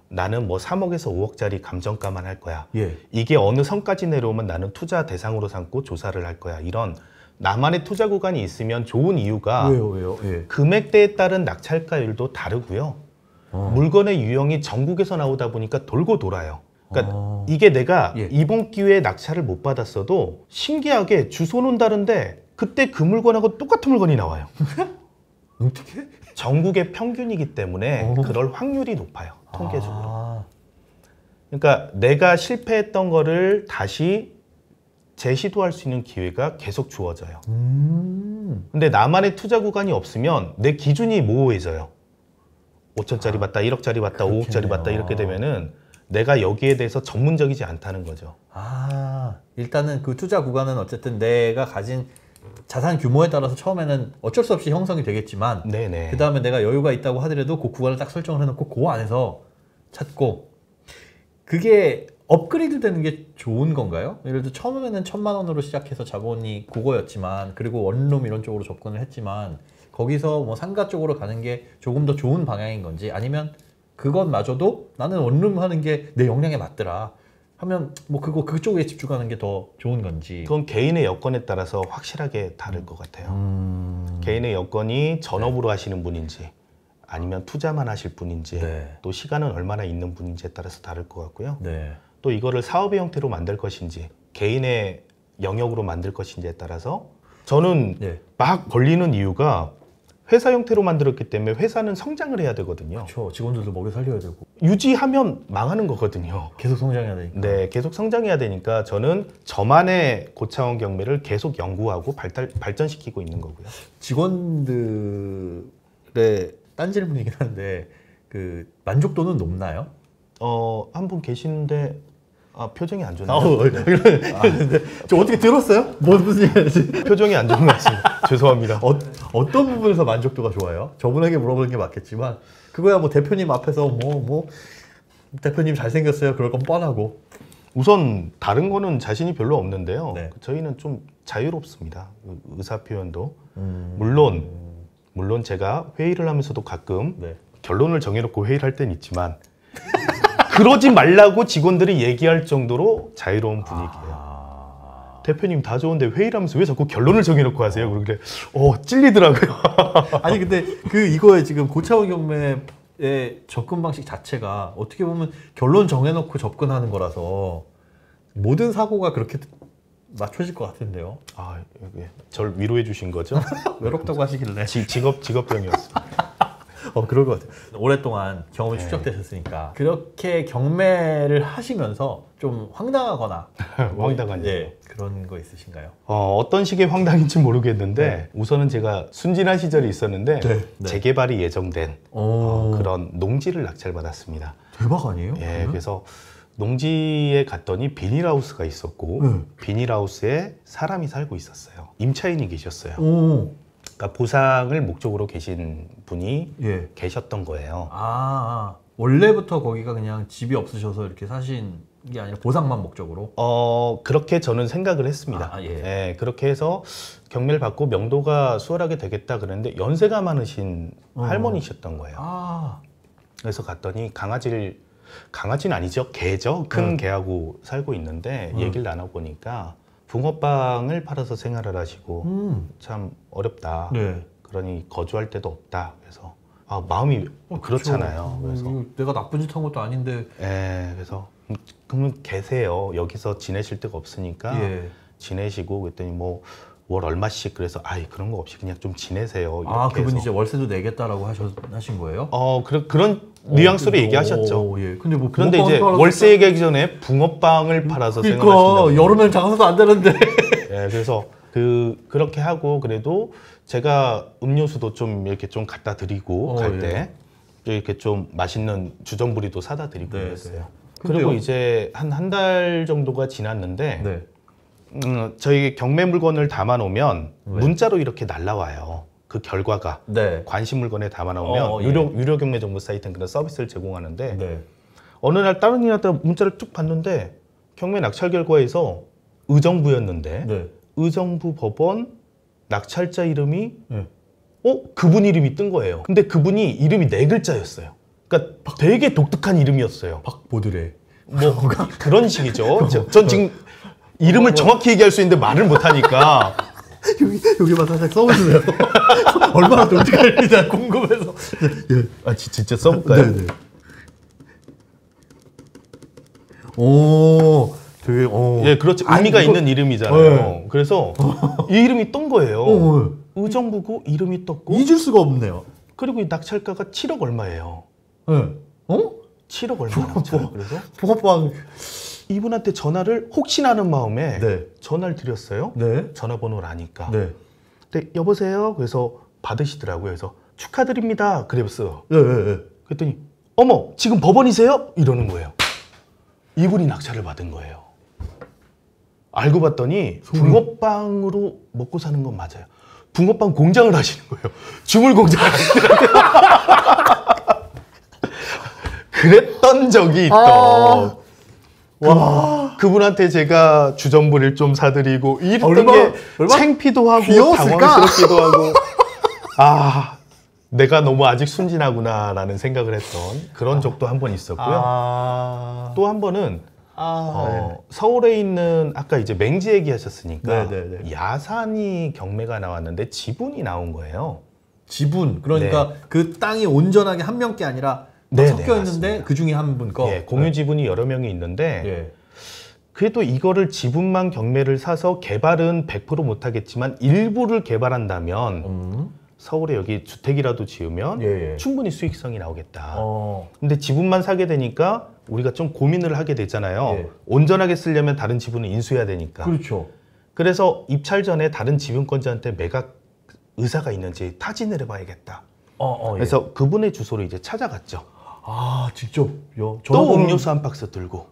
나는 뭐 3억에서 5억짜리 감정가만 할 거야. 이게 어느 선까지 내려오면 나는 투자 대상으로 삼고 조사를 할 거야. 이런 나만의 투자 구간이 있으면 좋은 이유가 왜요? 금액대에 따른 낙찰가율도 다르고요. 물건의 유형이 전국에서 나오다 보니까 돌고 돌아요. 그러니까 이게 내가 예. 이번 기회에 낙찰을 못 받았어도 신기하게 주소는 다른데 그때 그 물건하고 똑같은 물건이 나와요. 어떻게? 전국의 평균이기 때문에 그럴 확률이 높아요. 통계적으로. 그러니까 내가 실패했던 거를 다시 재시도할 수 있는 기회가 계속 주어져요. 근데 나만의 투자 구간이 없으면 내 기준이 모호해져요. 5천짜리 봤다, 1억짜리 봤다, 5억짜리 봤다 이렇게 되면은 내가 여기에 대해서 전문적이지 않다는 거죠. 일단은 그 투자 구간은 어쨌든 내가 가진 자산 규모에 따라서 처음에는 어쩔 수 없이 형성이 되겠지만 네네. 그 다음에 내가 여유가 있다고 하더라도 그 구간을 딱 설정을 해놓고 그 안에서 찾고 그게 업그레이드 되는 게 좋은 건가요? 예를 들어 처음에는 1,000만 원으로 시작해서 자본이 그거였지만 그리고 원룸 이런 쪽으로 접근을 했지만 거기서 뭐 상가 쪽으로 가는 게 조금 더 좋은 방향인 건지 아니면 그것마저도 나는 원룸 하는 게 내 역량에 맞더라 하면 뭐 그쪽에 집중하는 게 더 좋은 건지. 그건 개인의 여건에 따라서 확실하게 다를 것 같아요. 개인의 여건이 전업으로 하시는 분인지 아니면 투자만 하실 분인지 네. 또 시간은 얼마나 있는 분인지에 따라서 다를 것 같고요. 네. 또 이거를 사업의 형태로 만들 것인지 개인의 영역으로 만들 것인지에 따라서 저는 네. 막 걸리는 이유가 회사 형태로 만들었기 때문에 회사는 성장을 해야 되거든요. 그렇죠. 직원들도 먹여 살려야 되고 유지하면 망하는 거거든요. 계속 성장해야 되니까. 네, 계속 성장해야 되니까 저는 저만의 고차원 경매를 계속 연구하고 발전시키고 있는 거고요. 직원들의 딴 질문이긴 한데 그 만족도는 높나요? 한 분 계시는데 표정이 안 좋네요. 근데 저 어떻게 들었어요? 무슨 얘기인지. 표정이 안 좋은 것 같습니다. 죄송합니다. 어떤 부분에서 만족도가 좋아요? 저분에게 물어보는 게 맞겠지만 그거야 뭐 대표님 앞에서 뭐 대표님 잘생겼어요 그럴 건 뻔하고. 우선 다른 거는 자신이 별로 없는데요. 네. 저희는 좀 자유롭습니다. 의사 표현도 물론 제가 회의를 하면서도 가끔 네. 결론을 정해놓고 회의를 할 때는 있지만 그러지 말라고 직원들이 얘기할 정도로 자유로운 분위기예요. 대표님 다 좋은데 회의를 하면서 왜 자꾸 결론을 정해놓고 하세요? 그러길래 찔리더라고요. 아니 근데 이거에 지금 고차원 경매의 접근 방식 자체가 어떻게 보면 결론 정해놓고 접근하는 거라서 모든 사고가 그렇게 맞춰질 것 같은데요. 절 위로해 주신 거죠? 외롭다고 하시길래. 직업병이었습니다. 그럴 것 같아요. 오랫동안 경험이 축적되셨으니까 그렇게 경매를 하시면서 좀 황당하거나 황당한 네, 그런 거 있으신가요? 어떤 식의 황당인지 모르겠는데 우선은 제가 순진한 시절이 있었는데 네. 재개발이 예정된 그런 농지를 낙찰받았습니다. 대박 아니에요? 예, 그래서 농지에 갔더니 비닐하우스가 있었고 비닐하우스에 사람이 살고 있었어요. 임차인이 계셨어요. 그러니까 보상을 목적으로 계신 분이 계셨던 거예요. 원래부터 거기가 그냥 집이 없으셔서 이렇게 사신 게 아니라 보상만 목적으로? 그렇게 저는 생각을 했습니다. 예, 그렇게 해서 경매를 받고 명도가 수월하게 되겠다 그랬는데 연세가 많으신 할머니셨던 거예요. 그래서 갔더니 강아지는 아니죠. 개죠. 큰 개하고 살고 있는데 얘기를 나눠보니까 붕어빵을 팔아서 생활을 하시고 참 어렵다. 그러니 거주할 데도 없다. 그래서 마음이 그렇잖아요. 그래서 내가 나쁜 짓 한 것도 아닌데. 그래서 그러면 계세요. 여기서 지내실 데가 없으니까 지내시고 그랬더니 뭐 월 얼마씩 그래서 그런 거 없이 그냥 좀 지내세요. 이렇게 그분이 해서. 이제 월세도 내겠다라고 하신 거예요? 그런 뉘앙스로 얘기하셨죠. 근데 뭐 그런데 이제 월세 얘기하기 전에 붕어빵을 팔아서 생활하신다고. 여름엔 장사도 안 되는데. 그래서 그렇게 하고 그래도 제가 음료수도 좀 이렇게 좀 갖다 드리고 갈 때 이렇게 좀 맛있는 주전부리도 사다 드리고 그랬어요. 그리고 이제 한 달 정도가 지났는데 저희 경매 물건을 담아 놓으면 문자로 이렇게 날라와요. 그 결과가 관심 물건에 담아 놓으면 유료 경매 정보 사이트는 그런 서비스를 제공하는데 어느 날 다른 일하다 문자를 쭉 봤는데 경매 낙찰 결과에서 의정부였는데 의정부 법원 낙찰자 이름이 그분 이름이 뜬 거예요. 근데 그분이 이름이 4글자였어요. 그러니까 되게 독특한 이름이었어요. 박보드레. 뭐 그런 식이죠. 전 지금 이름을 정확히 얘기할 수 있는데 말을 못하니까 여기만 살짝 써보세요. 얼마나 독특할지 궁금해서. 진짜 써볼까요? 오, 되게 예, 그렇지. 의미가 있는 이름이잖아요. 그래서 이 이름이 뜬 거예요. 의정부고 이름이 떴고 잊을 수가 없네요. 그리고 이 낙찰가가 7억 얼마예요. 네. 7억 얼마 낙찰. 그래서 붕어빵 이분한테 전화를 혹시나 하는 마음에 네. 전화를 드렸어요. 네. 전화번호를 아니까. 네. 근데 여보세요. 그래서 받으시더라고요. 그래서 축하드립니다. 그랬어요. 네. 네. 그랬더니 어머 지금 법원이세요? 이러는 거예요. 이분이 낙찰을 받은 거예요. 알고 봤더니 붕어빵으로 먹고 사는 건 맞아요. 붕어빵 공장을 하시는 거예요. 주물 공장을 하시더라고요. 그랬던 적이 있던. 와. 그분한테 제가 주전부리를 좀 사드리고 이랬던 게 창피도 하고 귀여웠을까? 당황스럽기도 하고 아 내가 너무 아직 순진하구나라는 생각을 했던 그런 적도 한 번 있었고요. 또 한 번은 서울에 있는 아까 이제 맹지 얘기하셨으니까 야산이 경매가 나왔는데 지분이 나온 거예요. 지분 그러니까 그 땅이 온전하게 한 명 게 아니라 섞여 있는데 그 중에 한 분 거. 공유 지분이 여러 명이 있는데 그래도 이거를 지분만 경매를 사서 개발은 100% 못하겠지만 일부를 개발한다면 서울에 여기 주택이라도 지으면 충분히 수익성이 나오겠다. 근데 지분만 사게 되니까 우리가 좀 고민을 하게 되잖아요. 온전하게 쓰려면 다른 지분을 인수해야 되니까. 그렇죠. 그래서 입찰 전에 다른 지분권자한테 매각 의사가 있는지 타진을 해봐야겠다. 그래서 그분의 주소를 이제 찾아갔죠. 아 직접요? 또 음료수 한 박스 들고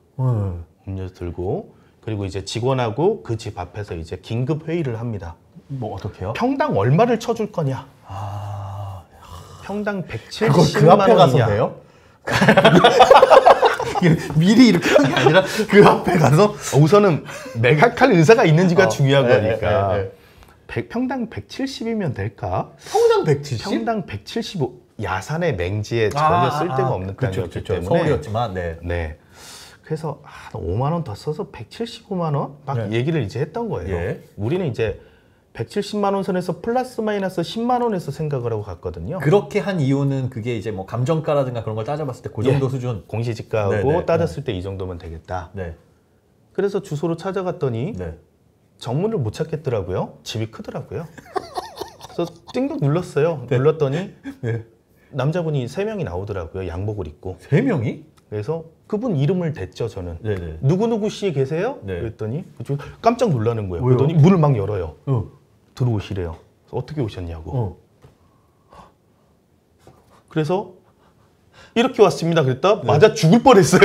음료수 들고 그리고 이제 직원하고 그 집 앞에서 이제 긴급 회의를 합니다. 뭐 어떻게요? 평당 얼마를 쳐줄 거냐? 평당 170만 그 앞에 가서 원이냐? 돼요? 미리 이렇게 한 게 아니라 그 앞에 가서 우선은 매각할 의사가 있는지가 중요한 거니까 평당 170이면 될까? 평당 170? 평당 175 야산의 맹지에 전혀 쓸데가 없는 땅이었기 때문에 서울이었지만 네. 그래서 5만 원 더 써서 175만 원 막 얘기를 이제 했던 거예요. 우리는 이제 170만 원 선에서 플러스 마이너스 10만 원에서 생각을 하고 갔거든요. 그렇게 한 이유는 그게 이제 뭐 감정가라든가 그런 걸 따져봤을 때 그 정도 수준. 공시지가하고 따졌을 때 이 정도면 되겠다. 그래서 주소로 찾아갔더니 정문을 못 찾겠더라고요. 집이 크더라고요. 그래서 띵동 눌렀어요. 눌렀더니 남자분이 3명이 나오더라고요. 양복을 입고. 3명이? 그래서 그분 이름을 댔죠, 저는. 누구누구 씨 계세요? 그랬더니 깜짝 놀라는 거예요. 왜요? 그랬더니 문을 막 열어요. 들어오시래요. 그래서 어떻게 오셨냐고. 그래서 이렇게 왔습니다. 그랬다 맞아 죽을 뻔했어요.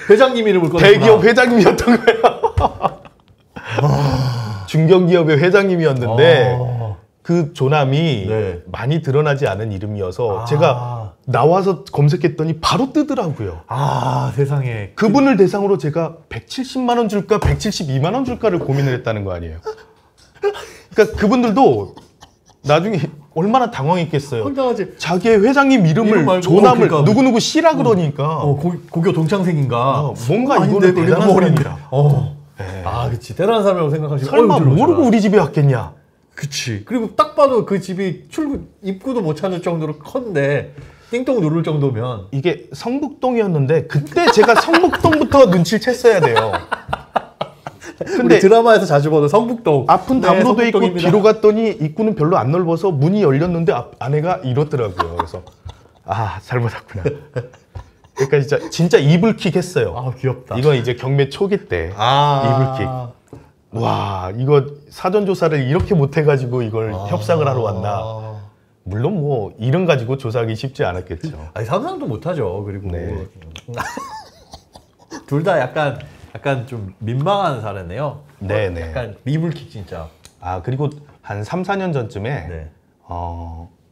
회장님 이름을 꺼냈구나. 대기업 회장님이었던 거예요. 중견기업의 회장님이었는데 그 조남이 많이 드러나지 않은 이름이어서 제가 나와서 검색했더니 바로 뜨더라고요. 세상에. 그분을 대상으로 제가 170만 원 줄까 172만 원 줄까를 고민을 했다는 거 아니에요. 그러니까 그분들도 나중에 얼마나 당황했겠어요. 황당하지. 자기의 회장님 이름을 조남을 그러니까. 누구누구 씨라 그러니까 고교 동창생인가. 뭔가 이거는 대단한 사람이다. 그치. 대단한 사람이라고 생각하시고 설마 모르고 우리 집에 왔겠냐. 그치. 그리고 딱 봐도 그 집이 입구도 못 찾을 정도로 컸는데 띵동 누를 정도면 이게 성북동이었는데 그때 제가 성북동부터 눈치를 챘어야 돼요. 근데 드라마에서 자주 보는 성북동 앞은 담로돼 있고 뒤로 갔더니 입구는 별로 안 넓어서 문이 열렸는데 안에가 이렇더라고요. 그래서 잘못 왔구나. 그러니까 진짜 이불킥 했어요. 귀엽다. 이건 이제 경매 초기 때 이불킥. 와 이거 사전 조사를 이렇게 못 해가지고 이걸 협상을 하러 왔나. 물론 뭐 이름 가지고 조사하기 쉽지 않았겠죠. 상상도 못하죠. 그리고 둘 다 약간 좀 민망한 사례네요. 네네. 약간 이불킥 진짜. 그리고 한 3, 4년 전쯤에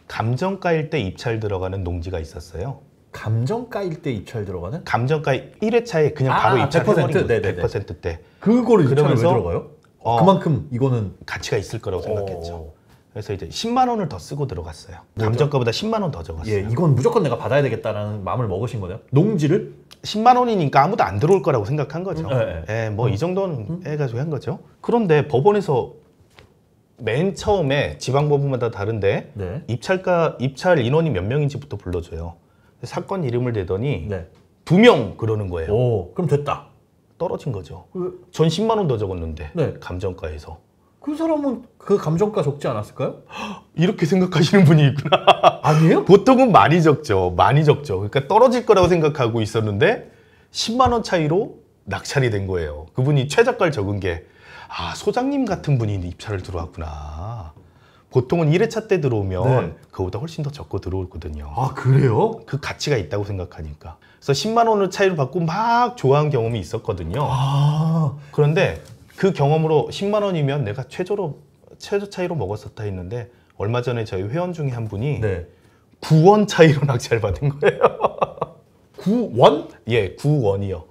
감정가일 때 입찰 들어가는 농지가 있었어요. 감정가일 때 입찰 들어가는? 감정가 1회차에 그냥 바로 입찰해버린 거죠. 100% 때. 그거를 입찰을 왜 들어가요? 그만큼 이거는 가치가 있을 거라고 생각했죠. 그래서 이제 10만 원을 더 쓰고 들어갔어요. 감정가보다 10만 원 더 적었어요. 이건 무조건 내가 받아야 되겠다라는 마음을 먹으신 거네요. 농지를? 10만 원이니까 아무도 안 들어올 거라고 생각한 거죠. 뭐 이 정도는 해가지고 한 거죠. 그런데 법원에서 맨 처음에 지방법원마다 다른데 입찰 인원이 몇 명인지부터 불러줘요. 사건 이름을 대더니 2명 그러는 거예요. 오, 그럼 됐다. 떨어진 거죠. 전 10만 원 더 적었는데 네. 감정가에서. 그 사람은 그 감정가 적지 않았을까요? 이렇게 생각하시는 분이 있구나. 아니에요? 보통은 많이 적죠. 많이 적죠. 그러니까 떨어질 거라고 생각하고 있었는데 10만 원 차이로 낙찰이 된 거예요. 그분이 최저가를 적은 게 소장님 같은 분이 입찰을 들어왔구나. 보통은 1회차 때 들어오면 네. 그거보다 훨씬 더 적고 들어오거든요. 아, 그래요? 그 가치가 있다고 생각하니까. 그래서 10만 원을 차이로 받고 막 좋아한 경험이 있었거든요. 그런데 그 경험으로 10만 원이면 내가 최저 차이로 먹었었다 했는데 얼마 전에 저희 회원 중에 한 분이 네. 9원 차이로 낙찰받은 거예요. 9원? 예, 9원이요.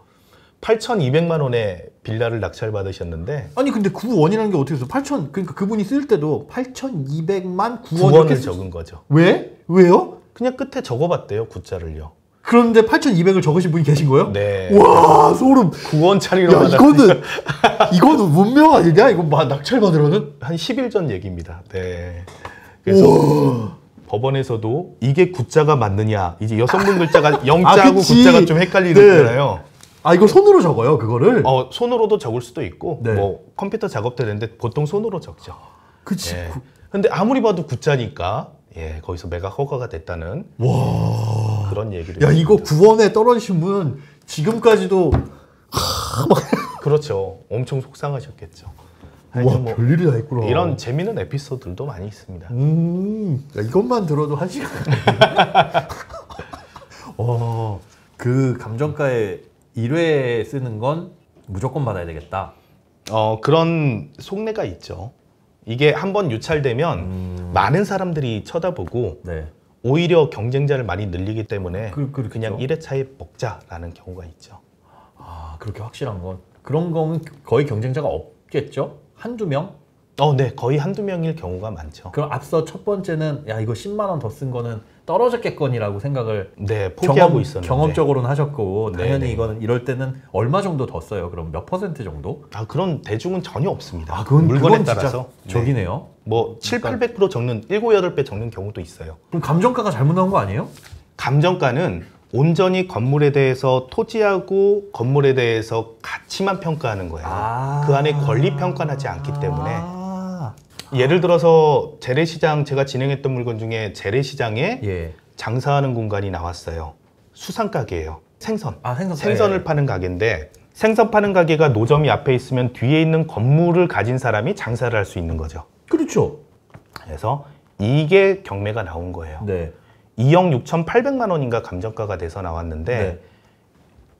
8,200만 원에 빌라를 낙찰받으셨는데 아니 근데 9원이라는 게 어떻게 해서 8천 그러니까 그분이 쓸 때도 8,200만 9원 9원을 적은 거죠. 왜? 왜요? 그냥 끝에 적어봤대요, 구자를요. 그런데 8,200을 적으신 분이 계신 거예요? 네. 와, 소름. 9원 차리로 야, 이거는 문명 아니냐? 이거 낙찰 받으러는? 한 10일 전 얘기입니다. 네. 그래서 법원에서도 이게 구자가 맞느냐? 이제 여성분 글자가 영자하고 그치. 구자가 좀 헷갈리잖아요. 아, 이거 손으로 적어요, 그거를? 손으로도 적을 수도 있고 네. 뭐 컴퓨터 작업도 되는데 보통 손으로 적죠. 그치. 예. 근데 아무리 봐도 구자니까 거기서 매각 허가가 됐다는 그런 얘기를 야, 했습니다. 이거 9원에 떨어지신 분은 지금까지도 그렇죠. 엄청 속상하셨겠죠. 와, 뭐 별일이 다 있구나. 이런 재미있는 에피소드들도 많이 있습니다. 야, 이것만 들어도 한 시간. 그 감정가에 1회 쓰는 건 무조건 받아야 되겠다. 그런 속내가 있죠. 이게 한번 유찰되면 많은 사람들이 쳐다보고 네. 오히려 경쟁자를 많이 늘리기 때문에 그렇겠죠. 그냥 1회차에 먹자라는 경우가 있죠. 아, 그렇게 확실한 건 그런 거는 거의 경쟁자가 없겠죠? 한두 명? 네, 거의 한두 명일 경우가 많죠. 그럼 앞서 첫 번째는 야, 이거 10만 원 더 쓴 거는 떨어졌겠거니라고 생각을 네, 포기하고 있었는데 경험적으로는 하셨고 당연히 네네. 이거는 이럴 때는 얼마 정도 더 써요? 그럼 몇 %? 정도? 그런 대중은 전혀 없습니다. 그건 물건에 진짜 따라서 적이네요. 뭐 7, 800% 적는 7, 8배 적는 경우도 있어요. 그럼 감정가가 잘못 나온 거 아니에요? 감정가는 온전히 건물에 대해서 토지하고 건물에 대해서 가치만 평가하는 거예요. 그 안에 권리 평가는 하지 않기 때문에 예를 들어서 재래시장, 제가 진행했던 물건 중에 재래시장에 장사하는 공간이 나왔어요. 수산가게예요. 생선을 파는 가게인데 생선 파는 가게가 노점이 앞에 있으면 뒤에 있는 건물을 가진 사람이 장사를 할 수 있는 거죠. 그렇죠. 그래서 이게 경매가 나온 거예요. 네. 2억 6,800만 원인가 감정가가 돼서 나왔는데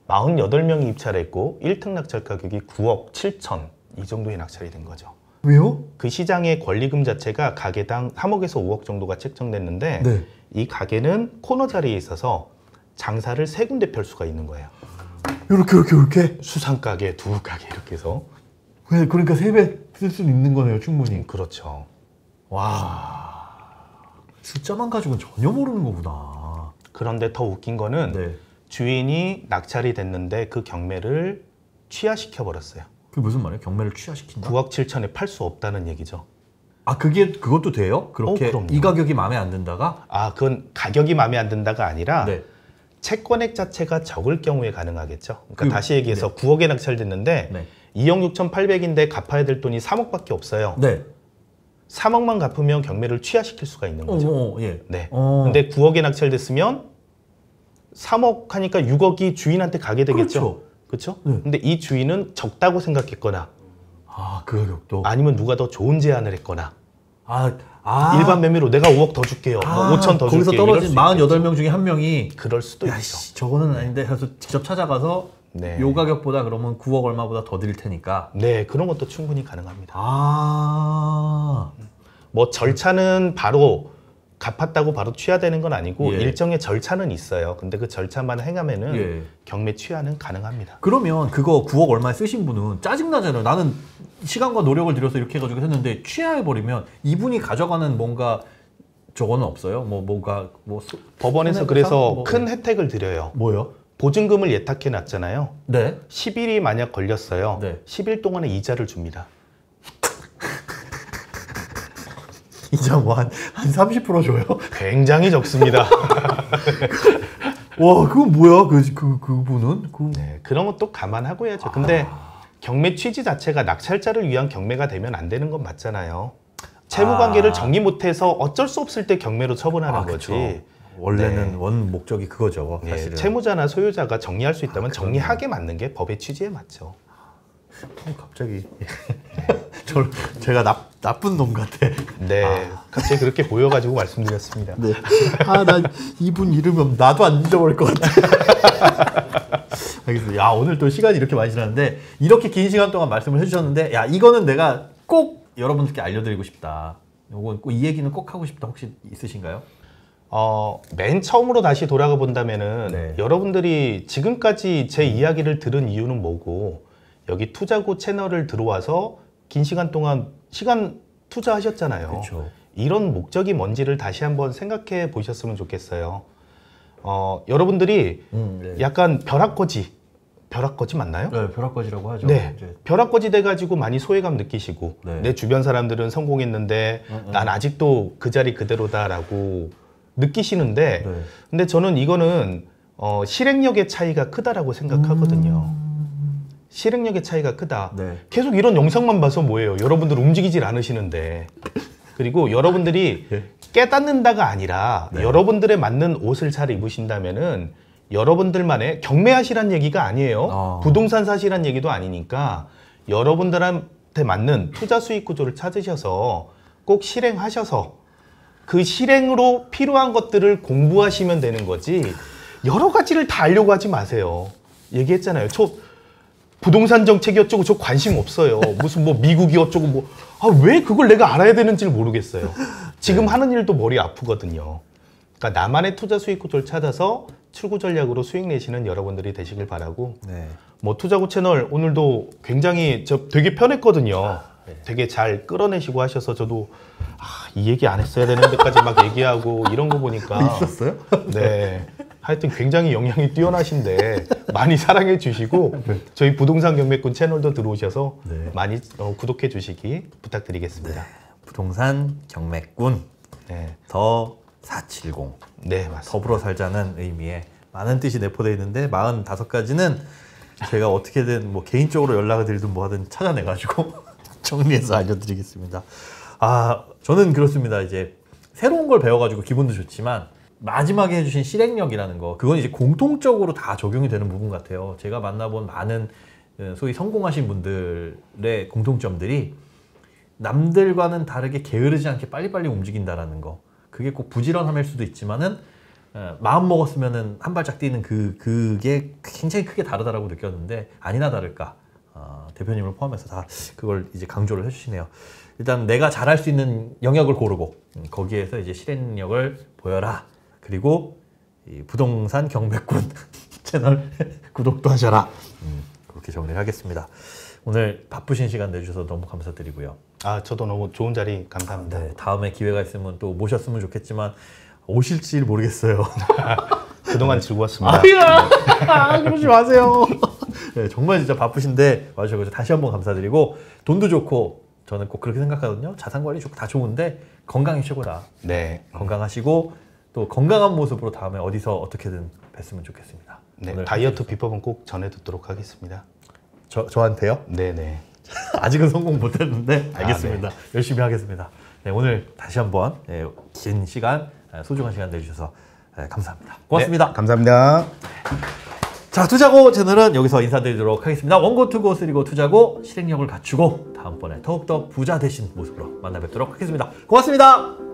48명이 입찰했고 1등 낙찰 가격이 9억 7천 이 정도의 낙찰이 된 거죠. 왜요? 그 시장의 권리금 자체가 가게당 3억에서 5억 정도가 책정됐는데 네. 이 가게는 코너 자리에 있어서 장사를 3군데 펼 수가 있는 거예요. 이렇게? 수산가게, 두부가게 이렇게 해서. 그러니까 3배 쓸 수 있는 거네요, 충분히. 그렇죠. 와, 숫자만 가지고는 전혀 모르는 거구나. 그런데 더 웃긴 거는 주인이 낙찰이 됐는데 그 경매를 취하시켜 버렸어요. 그게 무슨 말이에요? 경매를 취하시킨다? 9억 7천에 팔 수 없다는 얘기죠. 그것도 돼요? 그렇게 그럼요. 이 가격이 마음에 안 든다가? 그건 가격이 마음에 안 든다가 아니라 채권액 자체가 적을 경우에 가능하겠죠. 그러니까 다시 얘기해서 9억에 낙찰됐는데 2억 6,800인데 갚아야 될 돈이 3억밖에 없어요. 3억만 갚으면 경매를 취하시킬 수가 있는 거죠. 근데 9억에 낙찰됐으면 3억 하니까 6억이 주인한테 가게 되겠죠. 그렇죠? 근데 이 주인은 적다고 생각했거나 그 가격도? 아니면 누가 더 좋은 제안을 했거나 일반 매매로 내가 5억 더 줄게요. 5천 더 줄게요. 거기서 떨어진 48명 중에 한 명이 그럴 수도 있죠. 저거는 아닌데 해서 직접 찾아가서 요 가격보다 그러면 9억 얼마보다 더 드릴 테니까. 그런 것도 충분히 가능합니다. 뭐 절차는 바로 갚았다고 바로 취하되는 건 아니고 일정의 절차는 있어요. 근데 그 절차만 행하면은 경매 취하는 가능합니다. 그러면 그거 9억 얼마에 쓰신 분은 짜증나잖아요. 나는 시간과 노력을 들여서 이렇게 해가지고 했는데 취하해버리면 이분이 가져가는 뭔가 저거는 없어요? 법원에서 그래서 큰 혜택을 드려요. 뭐요? 보증금을 예탁해 놨잖아요. 10일이 만약 걸렸어요. 10일 동안에 이자를 줍니다. 이자 뭐 한 30% 줘요? 굉장히 적습니다. 와, 그건 뭐야? 그분은? 네, 그런 것도 감안하고 해야죠. 근데 경매 취지 자체가 낙찰자를 위한 경매가 되면 안 되는 건 맞잖아요. 채무 관계를 정리 못해서 어쩔 수 없을 때 경매로 처분하는 거지. 원래는 원 목적이 그거죠. 사실은. 채무자나 소유자가 정리할 수 있다면 정리하게 맞는 게 법의 취지에 맞죠. 갑자기 제가 나쁜 놈 같아. 네, 갑자기 그렇게 보여가지고 말씀드렸습니다. 네. 난 이분 이름은 나도 안 잊어버릴 것 같아. 알겠습니다. 야, 오늘 또 시간이 이렇게 많이 지났는데 이렇게 긴 시간 동안 말씀을 해주셨는데, 야, 이거는 내가 꼭 여러분들께 알려드리고 싶다. 요건 이 얘기는 꼭 하고 싶다. 혹시 있으신가요? 맨 처음으로 다시 돌아가 본다면은 여러분들이 지금까지 제 이야기를 들은 이유는 뭐고, 여기 투자고 채널을 들어와서 긴 시간 동안 시간 투자하셨잖아요. 그쵸. 이런 목적이 뭔지를 다시 한번 생각해 보셨으면 좋겠어요. 여러분들이 약간 벼락거지 맞나요? 네, 벼락거지라고 하죠. 네, 벼락거지 돼가지고 많이 소외감 느끼시고, 내 주변 사람들은 성공했는데 난 아직도 그 자리 그대로다라고 느끼시는데, 근데 저는 이거는 실행력의 차이가 크다라고 생각하거든요. 실행력의 차이가 크다. 계속 이런 영상만 봐서 뭐예요? 여러분들 움직이질 않으시는데. 그리고 여러분들이 깨닫는다가 아니라 여러분들에 맞는 옷을 잘 입으신다면은 여러분들만의 경매하시란 얘기가 아니에요. 부동산 사시란 얘기도 아니니까 여러분들한테 맞는 투자 수익 구조를 찾으셔서 꼭 실행하셔서 그 실행으로 필요한 것들을 공부하시면 되는 거지, 여러 가지를 다 알려고 하지 마세요. 얘기했잖아요. 저 부동산 정책이 어쩌고 저 관심 없어요. 무슨 뭐 미국이 어쩌고 왜 그걸 내가 알아야 되는지 모르겠어요. 지금 하는 일도 머리 아프거든요. 그러니까 나만의 투자 수익 구조를 찾아서 출구 전략으로 수익 내시는 여러분들이 되시길 바라고, 뭐 투자고 채널 오늘도 굉장히 되게 편했거든요. 되게 잘 끌어내시고 하셔서 저도 이 얘기 안 했어야 되는데까지 막 얘기하고 이런 거 보니까 있었어요? 네, 하여튼 굉장히 영향이 뛰어나신데 많이 사랑해 주시고 저희 부동산 경매꾼 채널도 들어오셔서 많이 구독해 주시기 부탁드리겠습니다. 부동산 경매꾼 더 470. 네, 맞습니다. 더불어 살자는 의미의 많은 뜻이 내포되어 있는데 45가지는 제가 어떻게든 뭐 개인적으로 연락을 드리든 뭐 하든 찾아내가지고 정리해서 알려드리겠습니다. 저는 그렇습니다. 이제 새로운 걸 배워가지고 기분도 좋지만 마지막에 해주신 실행력이라는 거, 그건 이제 공통적으로 다 적용이 되는 부분 같아요. 제가 만나본 많은 소위 성공하신 분들의 공통점들이 남들과는 다르게 게으르지 않게 빨리빨리 움직인다라는 거. 그게 꼭 부지런함일 수도 있지만은 마음 먹었으면은 한 발짝 뛰는 그게 굉장히 크게 다르다라고 느꼈는데, 아니나 다를까 대표님을 포함해서 다 그걸 이제 강조를 해주시네요. 일단 내가 잘할 수 있는 영역을 고르고 거기에서 이제 실행력을 보여라. 그리고 이 부동산 경매꾼 채널 구독도 하셔라. 그렇게 정리를 하겠습니다. 오늘 바쁘신 시간 내주셔서 너무 감사드리고요. 저도 너무 좋은 자리 감사합니다. 다음에 기회가 있으면 또 모셨으면 좋겠지만 오실지 모르겠어요. 그동안 즐거웠습니다. 그러지 마세요. 정말 진짜 바쁘신데 와주셔서 다시 한번 감사드리고, 돈도 좋고 저는 꼭 그렇게 생각하거든요. 자산관리 좋고 다 좋은데 건강이 최고다. 건강하시고 또 건강한 모습으로 다음에 어디서 어떻게든 뵀으면 좋겠습니다. 다이어트 비법은 꼭 전해듣도록 하겠습니다. 저한테요? 네네. 아직은 성공 못했는데 알겠습니다. 열심히 하겠습니다. 오늘 다시 한번 긴 시간, 소중한 시간 내주셔서 감사합니다. 고맙습니다. 감사합니다. 자, 투자고 채널은 여기서 인사드리도록 하겠습니다. 원고, 투고, 쓰리고, 투자고 실행력을 갖추고 다음번에 더욱더 부자 되신 모습으로 만나 뵙도록 하겠습니다. 고맙습니다.